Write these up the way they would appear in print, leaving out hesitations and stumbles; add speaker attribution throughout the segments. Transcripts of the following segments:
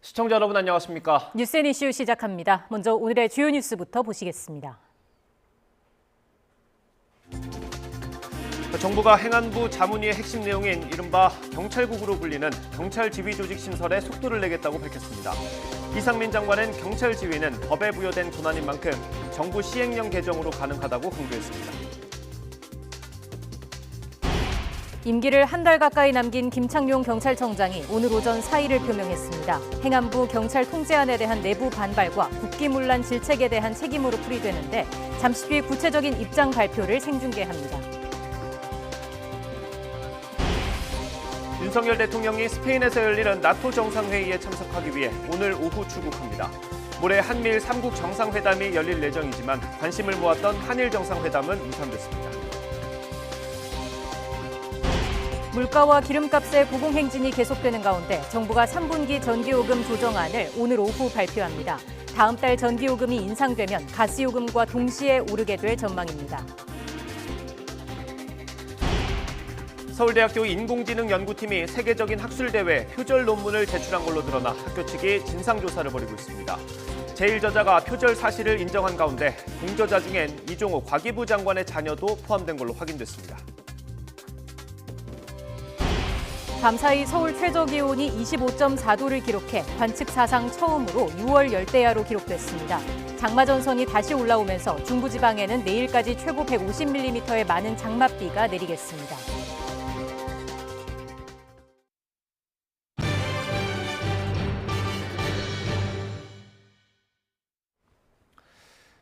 Speaker 1: 시청자 여러분 안녕하십니까?
Speaker 2: 뉴스앤 이슈 시작합니다. 먼저 오늘의 주요 뉴스부터 보시겠습니다.
Speaker 1: 정부가 행안부 자문위의 핵심 내용인 이른바 경찰국으로 불리는 경찰 지휘 조직 신설에 속도를 내겠다고 밝혔습니다. 이상민 장관은 경찰 지휘는 법에 부여된 권한인 만큼 정부 시행령 개정으로 가능하다고 강조했습니다.
Speaker 2: 임기를 한 달 가까이 남긴 김창룡 경찰청장이 오늘 오전 사의를 표명했습니다. 행안부 경찰 통제안에 대한 내부 반발과 국기문란 질책에 대한 책임으로 풀이되는데 잠시 뒤 구체적인 입장 발표를 생중계합니다.
Speaker 1: 윤석열 대통령이 스페인에서 열리는 나토 정상회의에 참석하기 위해 오늘 오후 출국합니다. 모레 한미일 3국 정상회담이 열릴 예정이지만 관심을 모았던 한일 정상회담은 무산됐습니다.
Speaker 2: 물가와 기름값의 고공행진이 계속되는 가운데 정부가 3분기 전기요금 조정안을 오늘 오후 발표합니다. 다음 달 전기요금이 인상되면 가스요금과 동시에 오르게 될 전망입니다.
Speaker 1: 서울대학교 인공지능연구팀이 세계적인 학술대회 표절 논문을 제출한 걸로 드러나 학교 측이 진상조사를 벌이고 있습니다. 제1저자가 표절 사실을 인정한 가운데 공저자 중엔 이종호 과기부 장관의 자녀도 포함된 걸로 확인됐습니다.
Speaker 2: 밤사이 서울 최저기온이 25.4도를 기록해 관측 사상 처음으로 6월 열대야로 기록됐습니다. 장마전선이 다시 올라오면서 중부지방에는 내일까지 최고 150mm의 많은 장맛비가 내리겠습니다.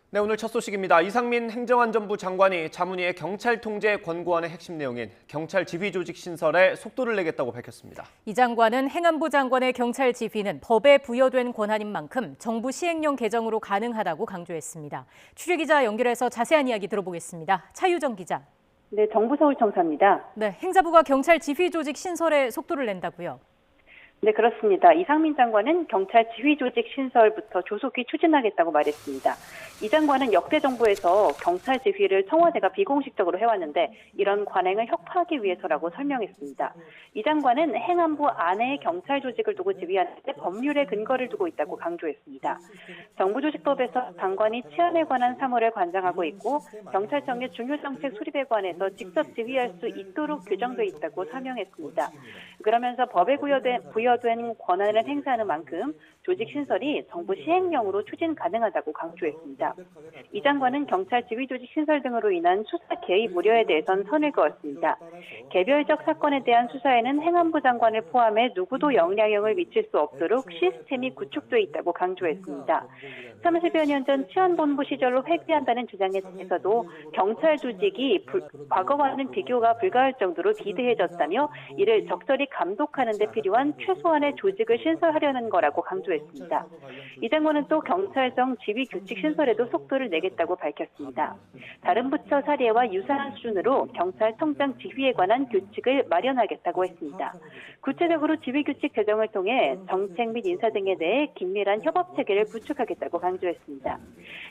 Speaker 1: 네, 오늘 첫 소식입니다. 이상민 행정안전부 장관이 자문위의 경찰 통제 권고안의 핵심 내용인 경찰 지휘 조직 신설에 속도를 내겠다고 밝혔습니다.
Speaker 2: 이 장관은 행안부 장관의 경찰 지휘는 법에 부여된 권한인 만큼 정부 시행령 개정으로 가능하다고 강조했습니다. 취재기자 연결해서 자세한 이야기 들어보겠습니다. 차유정 기자.
Speaker 3: 네, 정부 서울청사입니다.
Speaker 2: 네, 행자부가 경찰 지휘 조직 신설에 속도를 낸다고요?
Speaker 3: 네, 그렇습니다. 이상민 장관은 경찰 지휘 조직 신설부터 조속히 추진하겠다고 말했습니다. 이 장관은 역대 정부에서 경찰 지휘를 청와대가 비공식적으로 해왔는데 이런 관행을 혁파하기 위해서라고 설명했습니다. 이 장관은 행안부 안에 경찰 조직을 두고 지휘하는데 법률에 근거를 두고 있다고 강조했습니다. 정부조직법에서 장관이 치안에 관한 사무를 관장하고 있고 경찰청의 중요정책 수립에 관해서 직접 지휘할 수 있도록 규정돼 있다고 설명했습니다. 그러면서 법에 부여된 권한을 행사하는 만큼 조직 신설이 정부 시행령으로 추진 가능하다고 강조했습니다. 이 장관은 경찰 지휘 조직 신설 등으로 인한 수사 개입 우려에 대해선 선을 그었습니다. 개별적 사건에 대한 수사에는 행안부 장관을 포함해 누구도 영향력을 미칠 수 없도록 시스템이 구축돼 있다고 강조했습니다. 30여 년 전 치안본부 시절로 회귀한다는 주장에 대해서도 경찰 조직이 과거와는 비교가 불가할 정도로 비대해졌다며 이를 적절히 감독하는 데 필요한 최소한의 조직을 신설하려는 거라고 강조했습니다. 이 장관은 또 경찰청 지휘 규칙 신설에도 속도를 내겠다고 밝혔습니다. 다른 부처 사례와 유사한 수준으로 경찰청장 지휘에 관한 규칙을 마련하겠다고 했습니다. 구체적으로 지휘 규칙 제정을 통해 정책 및 인사 등에 대해 긴밀한 협업 체계를 구축하겠다고 강조했습니다.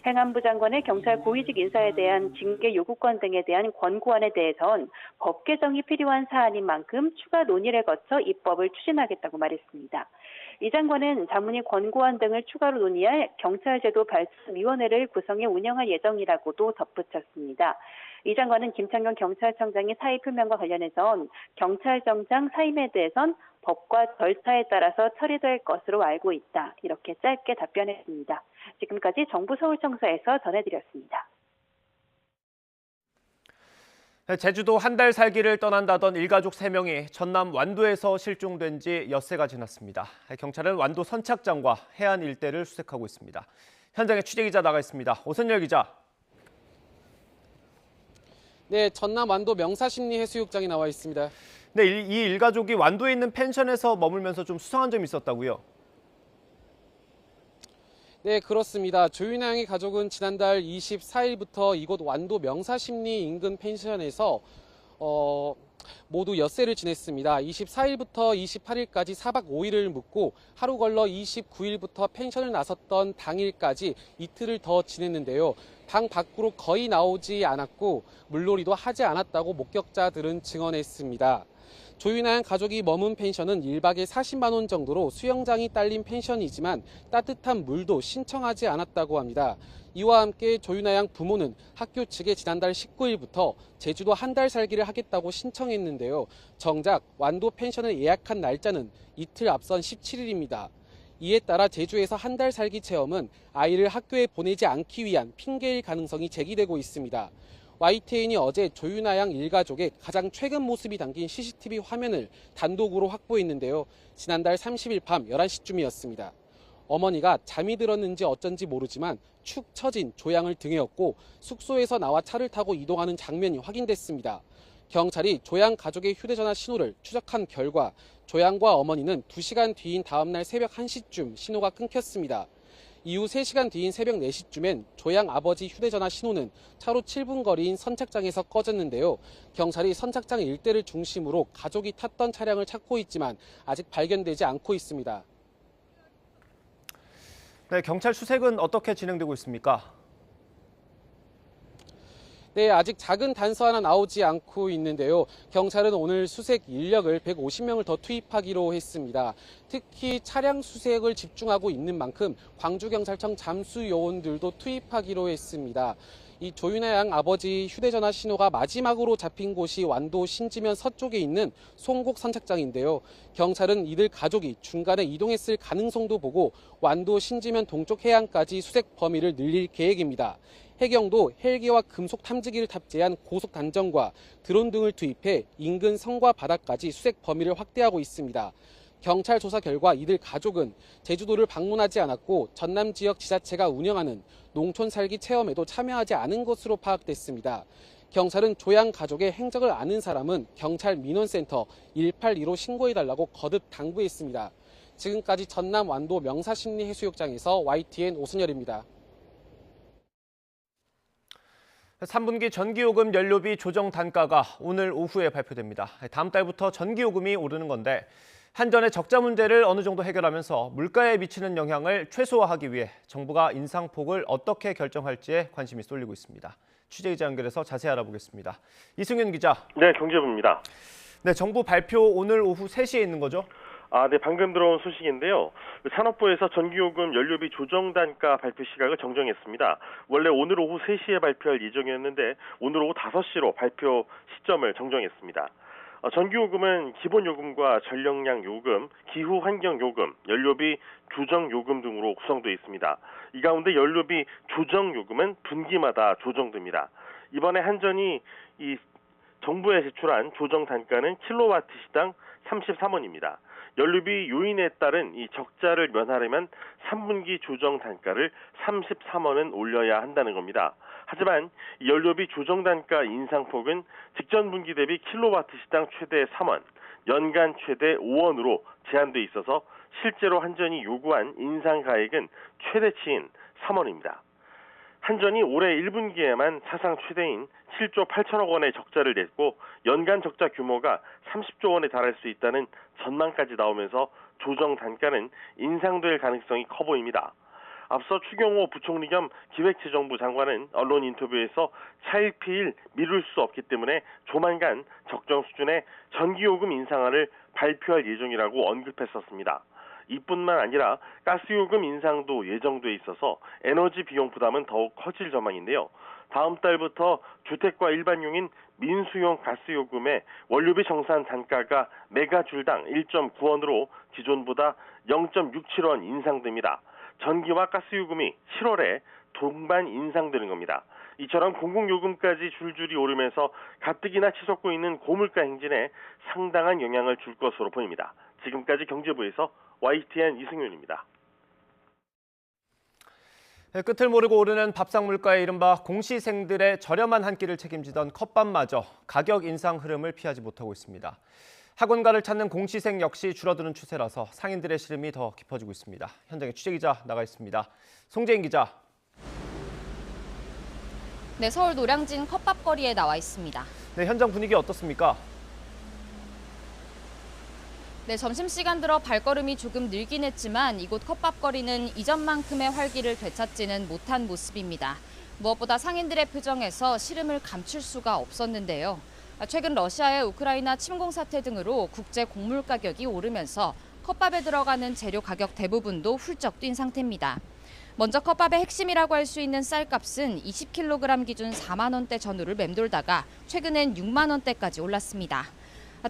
Speaker 3: 행안부 장관의 경찰 고위직 인사에 대한 징계 요구권 등에 대한 권고안에 대해선 법 개정이 필요한 사안인 만큼 추가 논의를 거쳐 입법을 추진하겠다고 말했습니다. 이 장관은 자문위 권고안 등을 추가로 논의할 경찰제도 발전위원회를 구성해 운영할 예정이라고도 덧붙였습니다. 이 장관은 김창룡 경찰청장의 사의 표명과 관련해선 경찰청장 사임에 대해선 법과 절차에 따라서 처리될 것으로 알고 있다. 이렇게 짧게 답변했습니다. 지금까지 정부 서울청사에서 전해드렸습니다.
Speaker 1: 제주도 한 달 살기를 떠난다던 일가족 3명이 전남 완도에서 실종된 지 엿새가 지났습니다. 경찰은 완도 선착장과 해안 일대를 수색하고 있습니다. 현장에 취재기자 나가 있습니다. 오선열 기자.
Speaker 4: 네, 전남 완도 명사심리해수욕장에 나와 있습니다.
Speaker 1: 네, 이 일가족이 완도에 있는 펜션에서 머물면서 좀 수상한 점이 있었다고요?
Speaker 4: 네, 그렇습니다. 조윤아 양의 가족은 지난달 24일부터 이곳 완도 명사심리 인근 펜션에서 모두 엿새를 지냈습니다. 24일부터 28일까지 4박 5일을 묵고 하루 걸러 29일부터 펜션을 나섰던 당일까지 이틀을 더 지냈는데요. 방 밖으로 거의 나오지 않았고 물놀이도 하지 않았다고 목격자들은 증언했습니다. 조윤아 양 가족이 머문 펜션은 1박에 40만 원 정도로 수영장이 딸린 펜션이지만 따뜻한 물도 신청하지 않았다고 합니다. 이와 함께 조윤아 양 부모는 학교 측에 지난달 19일부터 제주도 한 달 살기를 하겠다고 신청했는데요. 정작 완도 펜션을 예약한 날짜는 이틀 앞선 17일입니다. 이에 따라 제주에서 한 달 살기 체험은 아이를 학교에 보내지 않기 위한 핑계일 가능성이 제기되고 있습니다. YTN이 어제 조윤아 양 일가족의 가장 최근 모습이 담긴 CCTV 화면을 단독으로 확보했는데요. 지난달 30일 밤 11시쯤이었습니다. 어머니가 잠이 들었는지 어쩐지 모르지만 축 처진 조양을 등에 업고 숙소에서 나와 차를 타고 이동하는 장면이 확인됐습니다. 경찰이 조양 가족의 휴대전화 신호를 추적한 결과 조양과 어머니는 2시간 뒤인 다음날 새벽 1시쯤 신호가 끊겼습니다. 이후 3시간 뒤인 새벽 4시쯤엔 조양 아버지 휴대전화 신호는 차로 7분 거리인 선착장에서 꺼졌는데요. 경찰이 선착장 일대를 중심으로 가족이 탔던 차량을 찾고 있지만 아직 발견되지 않고 있습니다.
Speaker 1: 네, 경찰 수색은 어떻게 진행되고 있습니까?
Speaker 4: 네, 아직 작은 단서 하나 나오지 않고 있는데요. 경찰은 오늘 수색 인력을 150명을 더 투입하기로 했습니다. 특히 차량 수색을 집중하고 있는 만큼 광주경찰청 잠수 요원들도 투입하기로 했습니다. 이 조윤아 양 아버지 휴대전화 신호가 마지막으로 잡힌 곳이 완도 신지면 서쪽에 있는 송곡 선착장인데요. 경찰은 이들 가족이 중간에 이동했을 가능성도 보고 완도 신지면 동쪽 해안까지 수색 범위를 늘릴 계획입니다. 해경도 헬기와 금속 탐지기를 탑재한 고속 단정과 드론 등을 투입해 인근 성과 바다까지 수색 범위를 확대하고 있습니다. 경찰 조사 결과 이들 가족은 제주도를 방문하지 않았고 전남 지역 지자체가 운영하는 농촌 살기 체험에도 참여하지 않은 것으로 파악됐습니다. 경찰은 조양 가족의 행적을 아는 사람은 경찰 민원센터 182로 신고해달라고 거듭 당부했습니다. 지금까지 전남 완도 명사심리해수욕장에서 YTN 오순열입니다.
Speaker 1: 3분기 전기요금 연료비 조정 단가가 오늘 오후에 발표됩니다. 다음 달부터 전기요금이 오르는 건데 한전의 적자 문제를 어느 정도 해결하면서 물가에 미치는 영향을 최소화하기 위해 정부가 인상폭을 어떻게 결정할지에 관심이 쏠리고 있습니다. 취재기자 연결해서 자세히 알아보겠습니다. 이승윤 기자.
Speaker 5: 네, 경제부입니다.
Speaker 1: 네, 정부 발표 오늘 오후 3시에 있는 거죠?
Speaker 5: 네, 방금 들어온 소식인데요. 산업부에서 전기요금 연료비 조정 단가 발표 시각을 정정했습니다. 원래 오늘 오후 3시에 발표할 예정이었는데 오늘 오후 5시로 발표 시점을 정정했습니다. 전기요금은 기본요금과 전력량 요금, 기후환경요금, 연료비 조정요금 등으로 구성되어 있습니다. 이 가운데 연료비 조정요금은 분기마다 조정됩니다. 이번에 한전이 이 정부에 제출한 조정 단가는 킬로와트 시당 33원입니다. 연료비 요인에 따른 이 적자를 면하려면 3분기 조정 단가를 33원은 올려야 한다는 겁니다. 하지만 연료비 조정 단가 인상폭은 직전 분기 대비 킬로와트 시당 최대 3원, 연간 최대 5원으로 제한돼 있어서 실제로 한전이 요구한 인상 가액은 최대치인 3원입니다. 한전이 올해 1분기에만 사상 최대인 7조 8천억 원의 적자를 냈고 연간 적자 규모가 30조 원에 달할 수 있다는 전망까지 나오면서 조정 단가는 인상될 가능성이 커 보입니다. 앞서 추경호 부총리 겸 기획재정부 장관은 언론 인터뷰에서 차일피일 미룰 수 없기 때문에 조만간 적정 수준의 전기요금 인상안을 발표할 예정이라고 언급했었습니다. 이뿐만 아니라 가스요금 인상도 예정돼 있어서 에너지 비용 부담은 더욱 커질 전망인데요. 다음 달부터 주택과 일반용인 민수용 가스요금의 원료비 정산 단가가 메가줄당 1.9원으로 기존보다 0.67원 인상됩니다. 전기와 가스요금이 7월에 동반 인상되는 겁니다. 이처럼 공공요금까지 줄줄이 오르면서 가뜩이나 치솟고 있는 고물가 행진에 상당한 영향을 줄 것으로 보입니다. 지금까지 경제부에서 YTN 이승윤입니다.
Speaker 1: 끝을 모르고 오르는 밥상 물가의 이른바 공시생들의 저렴한 한 끼를 책임지던 컵밥마저 가격 인상 흐름을 피하지 못하고 있습니다. 학원가를 찾는 공시생 역시 줄어드는 추세라서 상인들의 시름이 더 깊어지고 있습니다. 현장에 취재기자 나가 있습니다. 송재인 기자.
Speaker 6: 네, 서울 노량진 컵밥거리에 나와 있습니다.
Speaker 1: 네, 현장 분위기 어떻습니까?
Speaker 6: 네, 점심시간 들어 발걸음이 조금 늘긴 했지만 이곳 컵밥거리는 이전만큼의 활기를 되찾지는 못한 모습입니다. 무엇보다 상인들의 표정에서 시름을 감출 수가 없었는데요. 최근 러시아의 우크라이나 침공 사태 등으로 국제 곡물 가격이 오르면서 컵밥에 들어가는 재료 가격 대부분도 훌쩍 뛴 상태입니다. 먼저 컵밥의 핵심이라고 할 수 있는 쌀값은 20kg 기준 4만 원대 전후를 맴돌다가 최근엔 6만 원대까지 올랐습니다.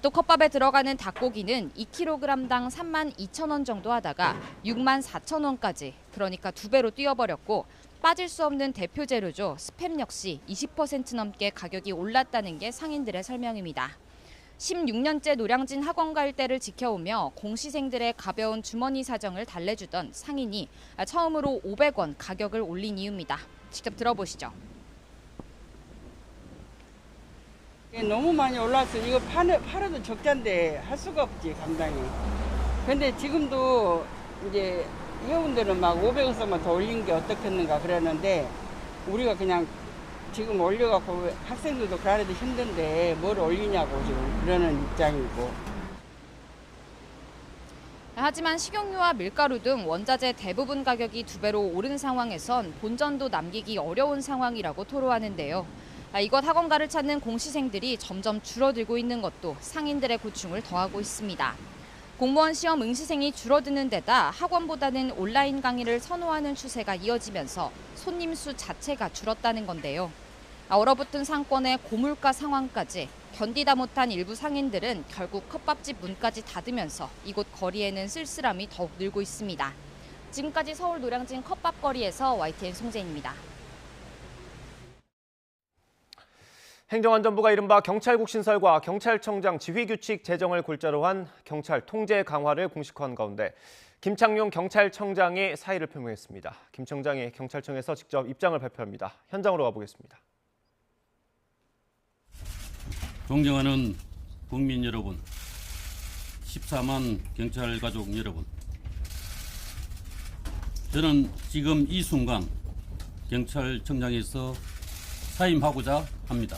Speaker 6: 또 컵밥에 들어가는 닭고기는 2kg당 3만 2천 원 정도 하다가 6만 4천 원까지, 그러니까 2배로 뛰어버렸고, 빠질 수 없는 대표 재료죠. 스팸 역시 20% 넘게 가격이 올랐다는 게 상인들의 설명입니다. 16년째 노량진 학원가 일대를 지켜오며 공시생들의 가벼운 주머니 사정을 달래주던 상인이 처음으로 500원 가격을 올린 이유입니다. 직접 들어보시죠.
Speaker 7: 너무 많이 올라서 이거 팔아도 적자인데 할 수가 없지, 감당이. 근데 지금도 이제 회원들은 막 500원씩만 더 올린 게 어떻겠는가 그러는데, 우리가 그냥 지금 올려갖고 학생들도 그래도 힘든데 뭘 올리냐고 지금 그러는 입장이고.
Speaker 6: 하지만 식용유와 밀가루 등 원자재 대부분 가격이 2배로 오른 상황에선 본전도 남기기 어려운 상황이라고 토로하는데요. 이것 학원가를 찾는 공시생들이 점점 줄어들고 있는 것도 상인들의 고충을 더하고 있습니다. 공무원 시험 응시생이 줄어드는 데다 학원보다는 온라인 강의를 선호하는 추세가 이어지면서 손님 수 자체가 줄었다는 건데요. 얼어붙은 상권의 고물가 상황까지 견디다 못한 일부 상인들은 결국 컵밥집 문까지 닫으면서 이곳 거리에는 쓸쓸함이 더욱 늘고 있습니다. 지금까지 서울 노량진 컵밥거리에서 YTN 송재인입니다.
Speaker 1: 행정안전부가 이른바 경찰국 신설과 경찰청장 지휘규칙 제정을 골자로 한 경찰 통제 강화를 공식화한 가운데 김창룡 경찰청장이 사의를 표명했습니다. 김 청장이 경찰청에서 직접 입장을 발표합니다. 현장으로 가보겠습니다.
Speaker 8: 존경하는 국민 여러분, 14만 경찰 가족 여러분, 저는 지금 이 순간 경찰청장에서 사임하고자 합니다.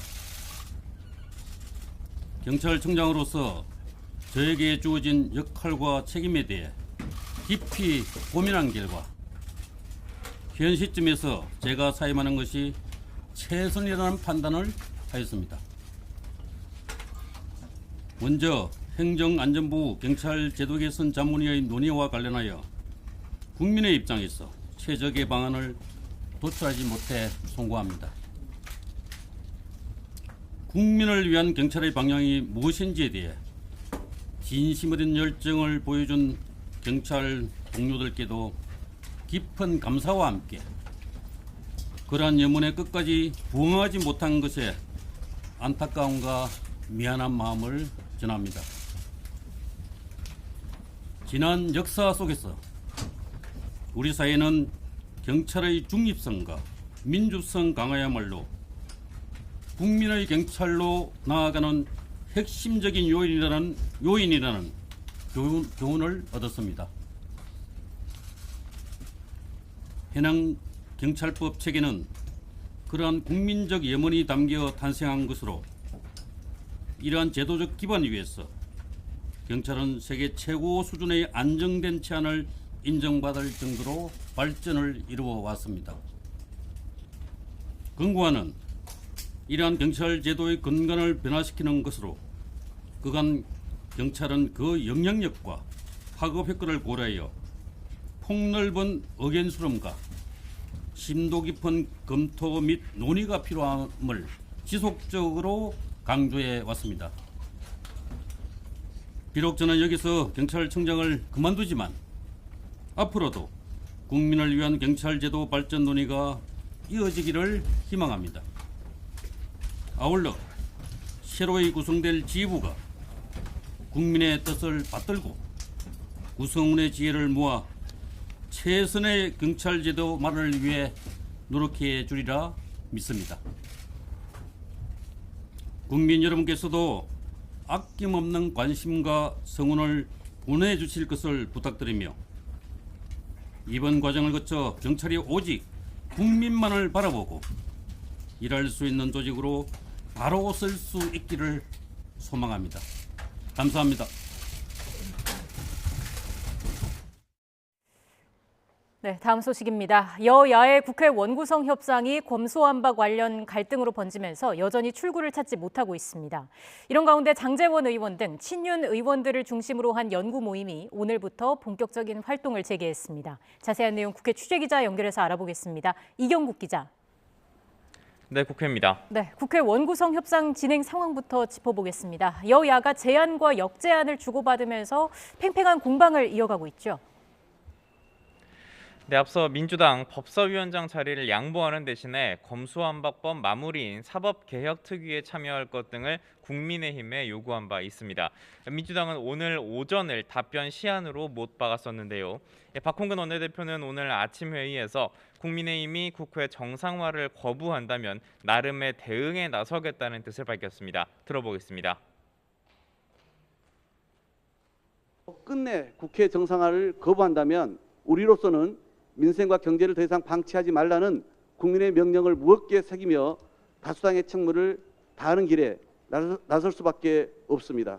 Speaker 8: 경찰청장으로서 저에게 주어진 역할과 책임에 대해 깊이 고민한 결과 현 시점에서 제가 사임하는 것이 최선이라는 판단을 하였습니다. 먼저 행정안전부 경찰제도 개선 자문위의 논의와 관련하여 국민의 입장에서 최적의 방안을 도출하지 못해 송구합니다. 국민을 위한 경찰의 방향이 무엇인지에 대해 진심 어린 열정을 보여준 경찰 동료들께도 깊은 감사와 함께 그러한 염원에 끝까지 부응하지 못한 것에 안타까움과 미안한 마음을 전합니다. 지난 역사 속에서 우리 사회는 경찰의 중립성과 민주성 강화야말로 국민의 경찰로 나아가는 핵심적인 요인이라는 교훈을 얻었습니다. 해당 경찰법 체계는 그러한 국민적 염원이 담겨 탄생한 것으로 이러한 제도적 기반 위에서 경찰은 세계 최고 수준의 안정된 치안을 인정받을 정도로 발전을 이루어 왔습니다. 권고안은 이러한 경찰 제도의 근간을 변화시키는 것으로 그간 경찰은 그 영향력과 파급 효과를 고려하여 폭넓은 의견 수렴과 심도 깊은 검토 및 논의가 필요함을 지속적으로 강조해 왔습니다. 비록 저는 여기서 경찰청장을 그만두지만 앞으로도 국민을 위한 경찰제도 발전 논의가 이어지기를 희망합니다. 아울러 새로이 구성될 지휘부가 국민의 뜻을 받들고 구성원의 지혜를 모아 최선의 경찰제도 마련을 위해 노력해 주리라 믿습니다. 국민 여러분께서도 아낌없는 관심과 성원을 보내주실 것을 부탁드리며 이번 과정을 거쳐 경찰이 오직 국민만을 바라보고 일할 수 있는 조직으로 바로 쓸 수 있기를 소망합니다. 감사합니다.
Speaker 2: 네, 다음 소식입니다. 여야의 국회 원구성 협상이 검수완박 관련 갈등으로 번지면서 여전히 출구를 찾지 못하고 있습니다. 이런 가운데 장제원 의원 등 친윤 의원들을 중심으로 한 연구 모임이 오늘부터 본격적인 활동을 재개했습니다. 자세한 내용 국회 취재기자 연결해서 알아보겠습니다. 이경국 기자.
Speaker 9: 네, 국회입니다.
Speaker 2: 네, 국회 원구성 협상 진행 상황부터 짚어보겠습니다. 여야가 제안과 역제안을 주고받으면서 팽팽한 공방을 이어가고 있죠.
Speaker 9: 네, 앞서 민주당 법사위원장 자리를 양보하는 대신에 검수완박법 마무리인 사법개혁특위에 참여할 것 등을 국민의힘에 요구한 바 있습니다. 민주당은 오늘 오전을 답변 시한으로 못 박았었는데요. 박홍근 원내대표는 오늘 아침 회의에서 국민의힘이 국회 정상화를 거부한다면 나름의 대응에 나서겠다는 뜻을 밝혔습니다. 들어보겠습니다.
Speaker 10: 끝내 국회 정상화를 거부한다면 우리로서는 민생과 경제를 더 이상 방치하지 말라는 국민의 명령을 무겁게 새기며 다수당의 책무를 다하는 길에 나설 수밖에 없습니다.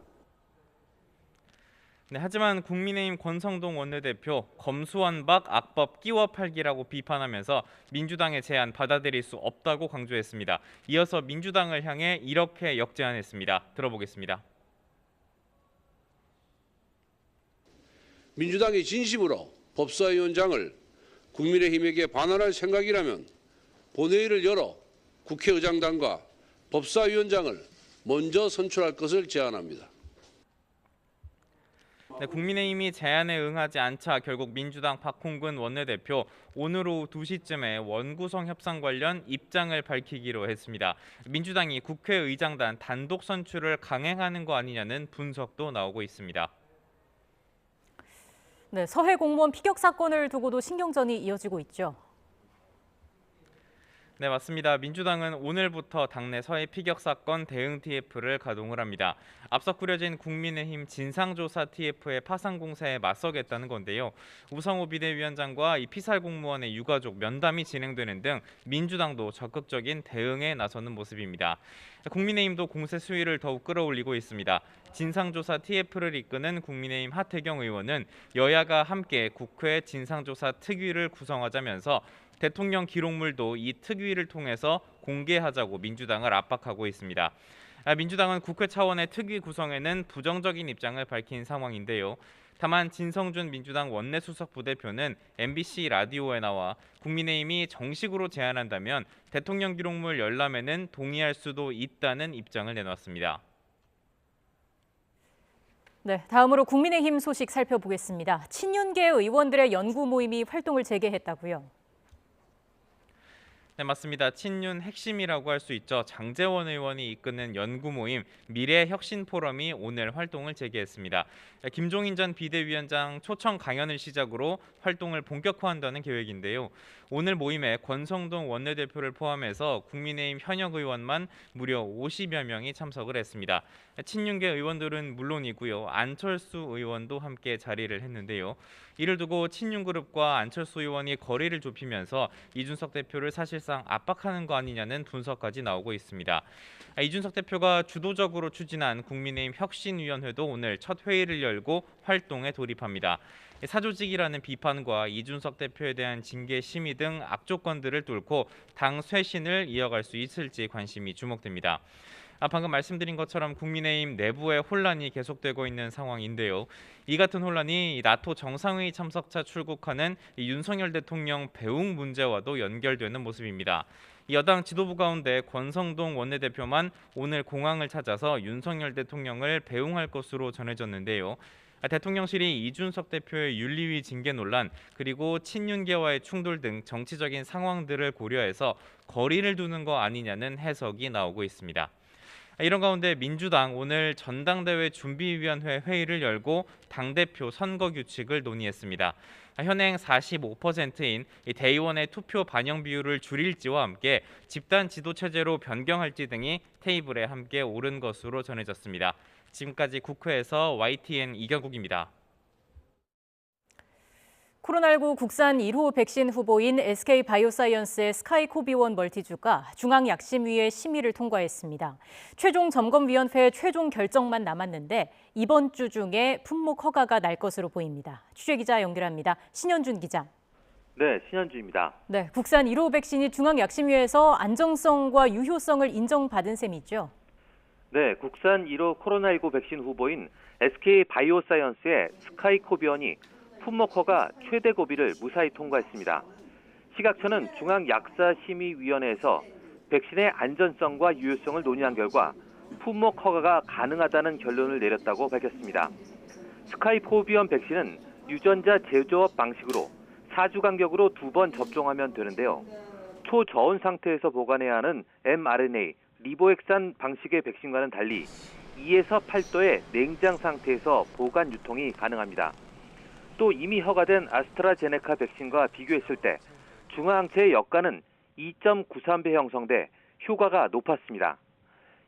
Speaker 9: 네, 하지만 국민의힘 권성동 원내대표 검수완박 악법 끼워 팔기라고 비판하면서 민주당의 제안 받아들일 수 없다고 강조했습니다. 이어서 민주당을 향해 이렇게 역제안했습니다. 들어보겠습니다.
Speaker 11: 민주당이 진심으로 법사위원장을 국민의힘에게 반환할 생각이라면 본회의를 열어 국회의장단과 법사위원장을 먼저 선출할 것을 제안합니다.
Speaker 9: 네, 국민의힘이 제안에 응하지 않자 결국 민주당 박홍근 원내대표 오늘 오후 2시쯤에 원구성 협상 관련 입장을 밝히기로 했습니다. 민주당이 국회의장단 단독 선출을 강행하는 거 아니냐는 분석도 나오고 있습니다.
Speaker 2: 네, 서해 공무원 피격 사건을 두고도 신경전이 이어지고 있죠.
Speaker 9: 네, 맞습니다. 민주당은 오늘부터 당내 서해 피격 사건 대응 TF를 가동을 합니다. 앞서 꾸려진 국민의힘 진상조사 TF의 파상 공세에 맞서겠다는 건데요. 우상호 비대위원장과 이 피살 공무원의 유가족 면담이 진행되는 등 민주당도 적극적인 대응에 나서는 모습입니다. 국민의힘도 공세 수위를 더욱 끌어올리고 있습니다. 진상조사 TF를 이끄는 국민의힘 하태경 의원은 여야가 함께 국회 진상조사 특위를 구성하자면서 대통령 기록물도 이 특위를 통해서 공개하자고 민주당을 압박하고 있습니다. 민주당은 국회 차원의 특위 구성에는 부정적인 입장을 밝힌 상황인데요. 다만 진성준 민주당 원내수석 부대표는 MBC 라디오에 나와 국민의힘이 정식으로 제안한다면 대통령 기록물 열람에는 동의할 수도 있다는 입장을 내놨습니다.
Speaker 2: 네, 다음으로 국민의힘 소식 살펴보겠습니다. 친윤계 의원들의 연구 모임이 활동을 재개했다고요.
Speaker 9: 네, 맞습니다. 친윤 핵심이라고 할 수 있죠. 장제원 의원이 이끄는 연구 모임 미래혁신포럼이 오늘 활동을 재개했습니다. 김종인 전 비대위원장 초청 강연을 시작으로 활동을 본격화한다는 계획인데요. 오늘 모임에 권성동 원내대표를 포함해서 국민의힘 현역 의원만 무려 50여 명이 참석을 했습니다. 친윤계 의원들은 물론이고요. 안철수 의원도 함께 자리를 했는데요. 이를 두고 친윤그룹과 안철수 의원이 거리를 좁히면서 이준석 대표를 사실상 압박하는 거 아니냐는 분석까지 나오고 있습니다. 이준석 대표가 주도적으로 추진한 국민의힘 혁신위원회도 오늘 첫 회의를 열고 활동에 돌입합니다. 사조직이라는 비판과 이준석 대표에 대한 징계 심의 등 악조건들을 뚫고 당 쇄신을 이어갈 수 있을지 관심이 주목됩니다. 방금 말씀드린 것처럼 국민의힘 내부의 혼란이 계속되고 있는 상황인데요. 이 같은 혼란이 나토 정상회의 참석차 출국하는 윤석열 대통령 배웅 문제와도 연결되는 모습입니다. 여당 지도부 가운데 권성동 원내대표만 오늘 공항을 찾아서 윤석열 대통령을 배웅할 것으로 전해졌는데요. 대통령실이 이준석 대표의 윤리위 징계 논란 그리고 친윤계와의 충돌 등 정치적인 상황들을 고려해서 거리를 두는 거 아니냐는 해석이 나오고 있습니다. 이런 가운데 민주당 오늘 전당대회 준비위원회 회의를 열고 당대표 선거 규칙을 논의했습니다. 현행 45%인 대의원의 투표 반영 비율을 줄일지와 함께 집단 지도 체제로 변경할지 등이 테이블에 함께 오른 것으로 전해졌습니다. 지금까지 국회에서 YTN 이경국입니다.
Speaker 2: 코로나19 국산 1호 백신 후보인 SK바이오사이언스의 스카이코비1 멀티주가 중앙약심위의 심의를 통과했습니다. 최종 점검위원회 최종 결정만 남았는데 이번 주 중에 품목 허가가 날 것으로 보입니다. 취재기자 연결합니다. 신현준 기자.
Speaker 12: 네, 신현주입니다.
Speaker 2: 네, 국산 1호 백신이 중앙약심위에서 안정성과 유효성을 인정받은 셈이죠.
Speaker 12: 네, 국산 1호 코로나19 백신 후보인 SK 바이오사이언스의 스카이코비언이 품목허가 최대 고비를 무사히 통과했습니다. 식약처는 중앙약사심의위원회에서 백신의 안전성과 유효성을 논의한 결과 품목 허가가 가능하다는 결론을 내렸다고 밝혔습니다. 스카이코비언 백신은 유전자 재조업 방식으로 4주 간격으로 2번 접종하면 되는데요. 초저온 상태에서 보관해야 하는 mRNA, 리보액산 방식의 백신과는 달리 2에서 8도의 냉장 상태에서 보관 유통이 가능합니다. 또 이미 허가된 아스트라제네카 백신과 비교했을 때 중화항체의 역가는 2.93배 형성돼 효과가 높았습니다.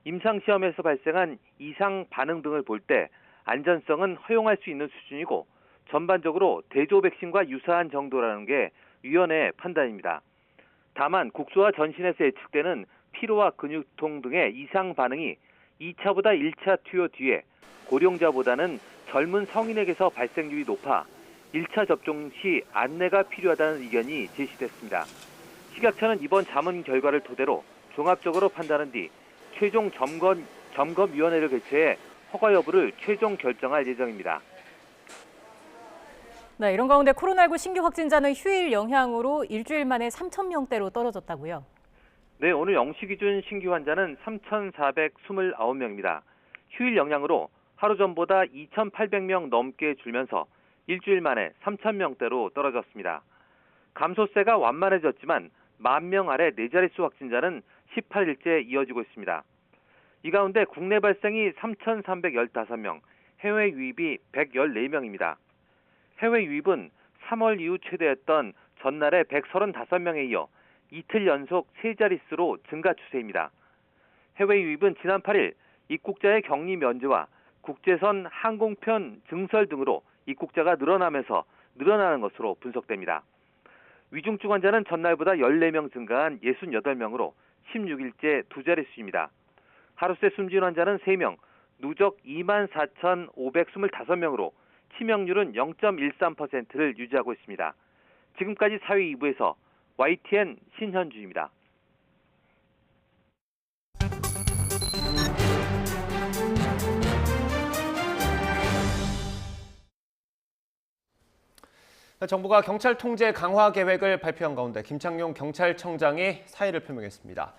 Speaker 12: 임상시험에서 발생한 이상 반응 등을 볼 때 안전성은 허용할 수 있는 수준이고 전반적으로 대조 백신과 유사한 정도라는 게 위원회의 판단입니다. 다만 국소와 전신에서 예측되는 피로와 근육통 등의 이상 반응이 2차보다 1차 투여 뒤에 고령자보다는 젊은 성인에게서 발생률이 높아 1차 접종 시 안내가 필요하다는 의견이 제시됐습니다. 식약처는 이번 자문 결과를 토대로 종합적으로 판단한 뒤 최종 점검위원회를 개최해 허가 여부를 최종 결정할 예정입니다.
Speaker 2: 네, 이런 가운데 코로나19 신규 확진자는 휴일 영향으로 일주일 만에 3,000명대로 떨어졌다고요?
Speaker 12: 네, 오늘 0시 기준 신규 환자는 3,429명입니다. 휴일 영향으로 하루 전보다 2,800명 넘게 줄면서 일주일 만에 3,000명대로 떨어졌습니다. 감소세가 완만해졌지만 10,000명 아래 4자릿수 확진자는 18일째 이어지고 있습니다. 이 가운데 국내 발생이 3,315명, 해외 유입이 114명입니다. 해외 유입은 3월 이후 최대였던 전날의 135명에 이어 이틀 연속 3자릿수로 증가 추세입니다. 해외 유입은 지난 8일 입국자의 격리 면제와 국제선 항공편 증설 등으로 입국자가 늘어나는 것으로 분석됩니다. 위중증 환자는 전날보다 14명 증가한 68명으로 16일째 2자릿수입니다. 하루새 숨진 환자는 3명, 누적 24,525명으로 치명률은 0.13%를 유지하고 있습니다. 지금까지 사회 2부에서 YTN 신현주입니다.
Speaker 1: 정부가 경찰 통제 강화 계획을 발표한 가운데 김창룡 경찰청장이 사의를 표명했습니다.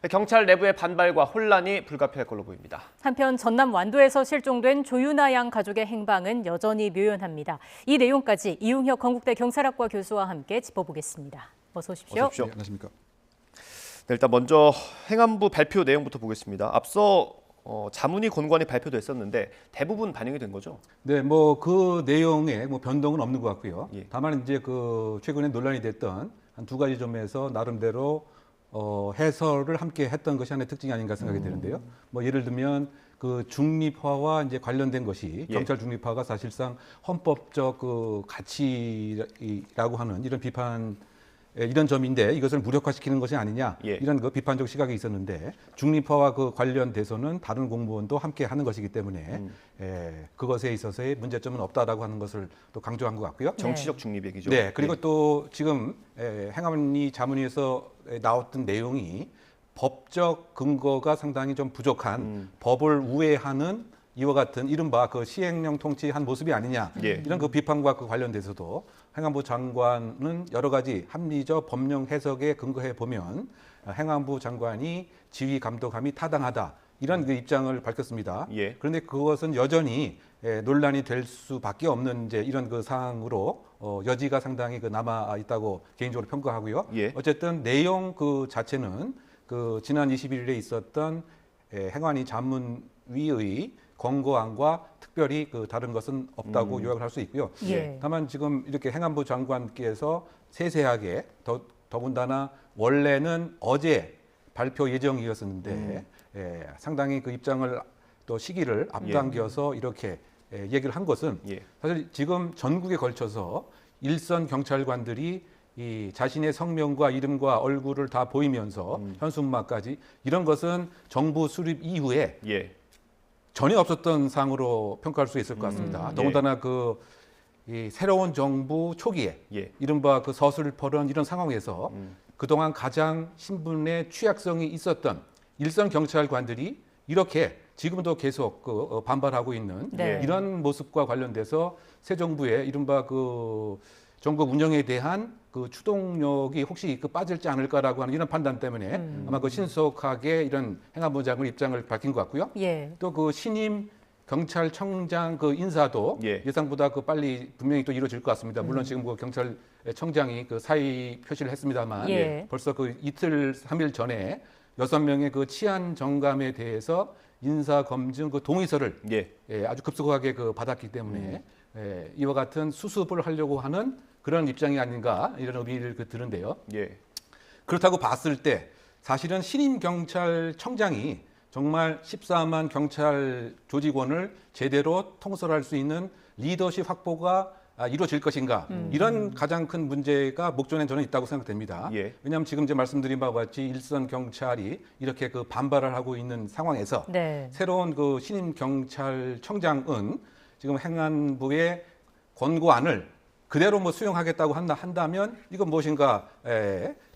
Speaker 1: 경찰 내부의 반발과 혼란이 불가피할 걸로 보입니다.
Speaker 2: 한편 전남 완도에서 실종된 조윤아 양 가족의 행방은 여전히 묘연합니다. 이 내용까지 이웅혁 건국대 경찰학과 교수와 함께 짚어보겠습니다. 어서 오십시오.
Speaker 1: 네, 안녕하십니까. 네, 일단 먼저 행안부 발표 내용부터 보겠습니다. 앞서 자문위 권고안이 발표됐었는데 대부분 반영이 된 거죠?
Speaker 13: 네, 뭐 그 내용에 뭐 변동은 없는 것 같고요.
Speaker 1: 예.
Speaker 13: 다만 이제 그 최근에 논란이 됐던 한 2가지 점에서 나름대로 해설을 함께 했던 것이 하나의 특징이 아닌가 생각이 되는데요. 뭐 예를 들면 그 중립화와 이제 관련된 것이
Speaker 1: 예.
Speaker 13: 경찰 중립화가 사실상 헌법적 그 가치라고 하는 이런 비판. 이런 점인데 이것을 무력화시키는 것이 아니냐
Speaker 1: 예.
Speaker 13: 이런 그 비판적 시각이 있었는데 중립화와 그 관련돼서는 다른 공무원도 함께 하는 것이 기 때문에 그것에 있어서의 문제점은 없다라고 하는 것을 또 강조한 것 같고요.
Speaker 1: 정치적 중립 얘기죠.
Speaker 13: 네, 그리고 또 지금 행안위 자문위에서 나왔던 내용이 법적 근거가 상당히 좀 부족한 법을 우회하는 이와 같은 이른바 그 시행령 통치한 모습이 아니냐 이런 그 비판과 그 관련돼서도 행안부 장관은 여러 가지 합리적 법령 해석에 근거해 보면 행안부 장관이 지휘 감독함이 타당하다 이런 그 입장을 밝혔습니다.
Speaker 1: 예.
Speaker 13: 그런데 그것은 여전히 논란이 될 수밖에 없는 이제 이런 그 사항으로 여지가 상당히 그 남아 있다고 개인적으로 평가하고요.
Speaker 1: 예.
Speaker 13: 어쨌든 내용 그 자체는 그 지난 21일에 있었던 행안위 자문위의 권고안과 특별히 그 다른 것은 없다고 요약을 할 수 있고요.
Speaker 2: 예.
Speaker 13: 다만 지금 이렇게 행안부 장관께서 세세하게 더군다나 원래는 어제 발표 예정이었었는데 상당히 그 입장을 또 시기를 앞당겨서 이렇게 얘기를 한 것은 사실 지금 전국에 걸쳐서 일선 경찰관들이 이 자신의 성명과 이름과 얼굴을 다 보이면서 현수막까지 이런 것은 정부 수립 이후에 전혀 없었던 사항으로 평가할 수 있을 것 같습니다. 더군다나 그 이 새로운 정부 초기에
Speaker 1: 예.
Speaker 13: 이른바 그 서슬퍼런 이런 상황에서 그동안 가장 신분의 취약성이 있었던 일선 경찰관들이 이렇게 지금도 계속 반발하고 있는
Speaker 2: 네.
Speaker 13: 이런 모습과 관련돼서 새 정부의 이른바 그 전국 운영에 대한 그 추동력이 혹시 빠질지 않을까라고 하는 이런 판단 때문에 아마 그 신속하게 이런 행안부 장관 입장을 밝힌 것 같고요.
Speaker 2: 예.
Speaker 13: 또 그 신임 경찰청장 그 인사도 예상보다 빨리 분명히 또 이루어질 것 같습니다. 물론 지금 그 경찰청장이 그 사의 표시를 했습니다만 벌써 그 이틀 3일 전에 6명의 그 치안 정감에 대해서 인사 검증 그 동의서를 아주 급속하게 그 받았기 때문에 이와 같은 수습을 하려고 하는 그런 입장이 아닌가 이런 의미를 드는데요. 그렇다고 봤을 때 사실은 신임 경찰청장이 정말 14만 경찰 조직원을 제대로 통솔할 수 있는 리더십 확보가 이루어질 것인가 이런 가장 큰 문제가 목전에 저는 있다고 생각됩니다. 왜냐하면 지금 이제 말씀드린 바와 같이 일선 경찰이 이렇게 그 반발을 하고 있는 상황에서 새로운 그 신임 경찰청장은 지금 행안부의 권고안을 그대로 뭐 수용하겠다고 한다면 이건 무엇인가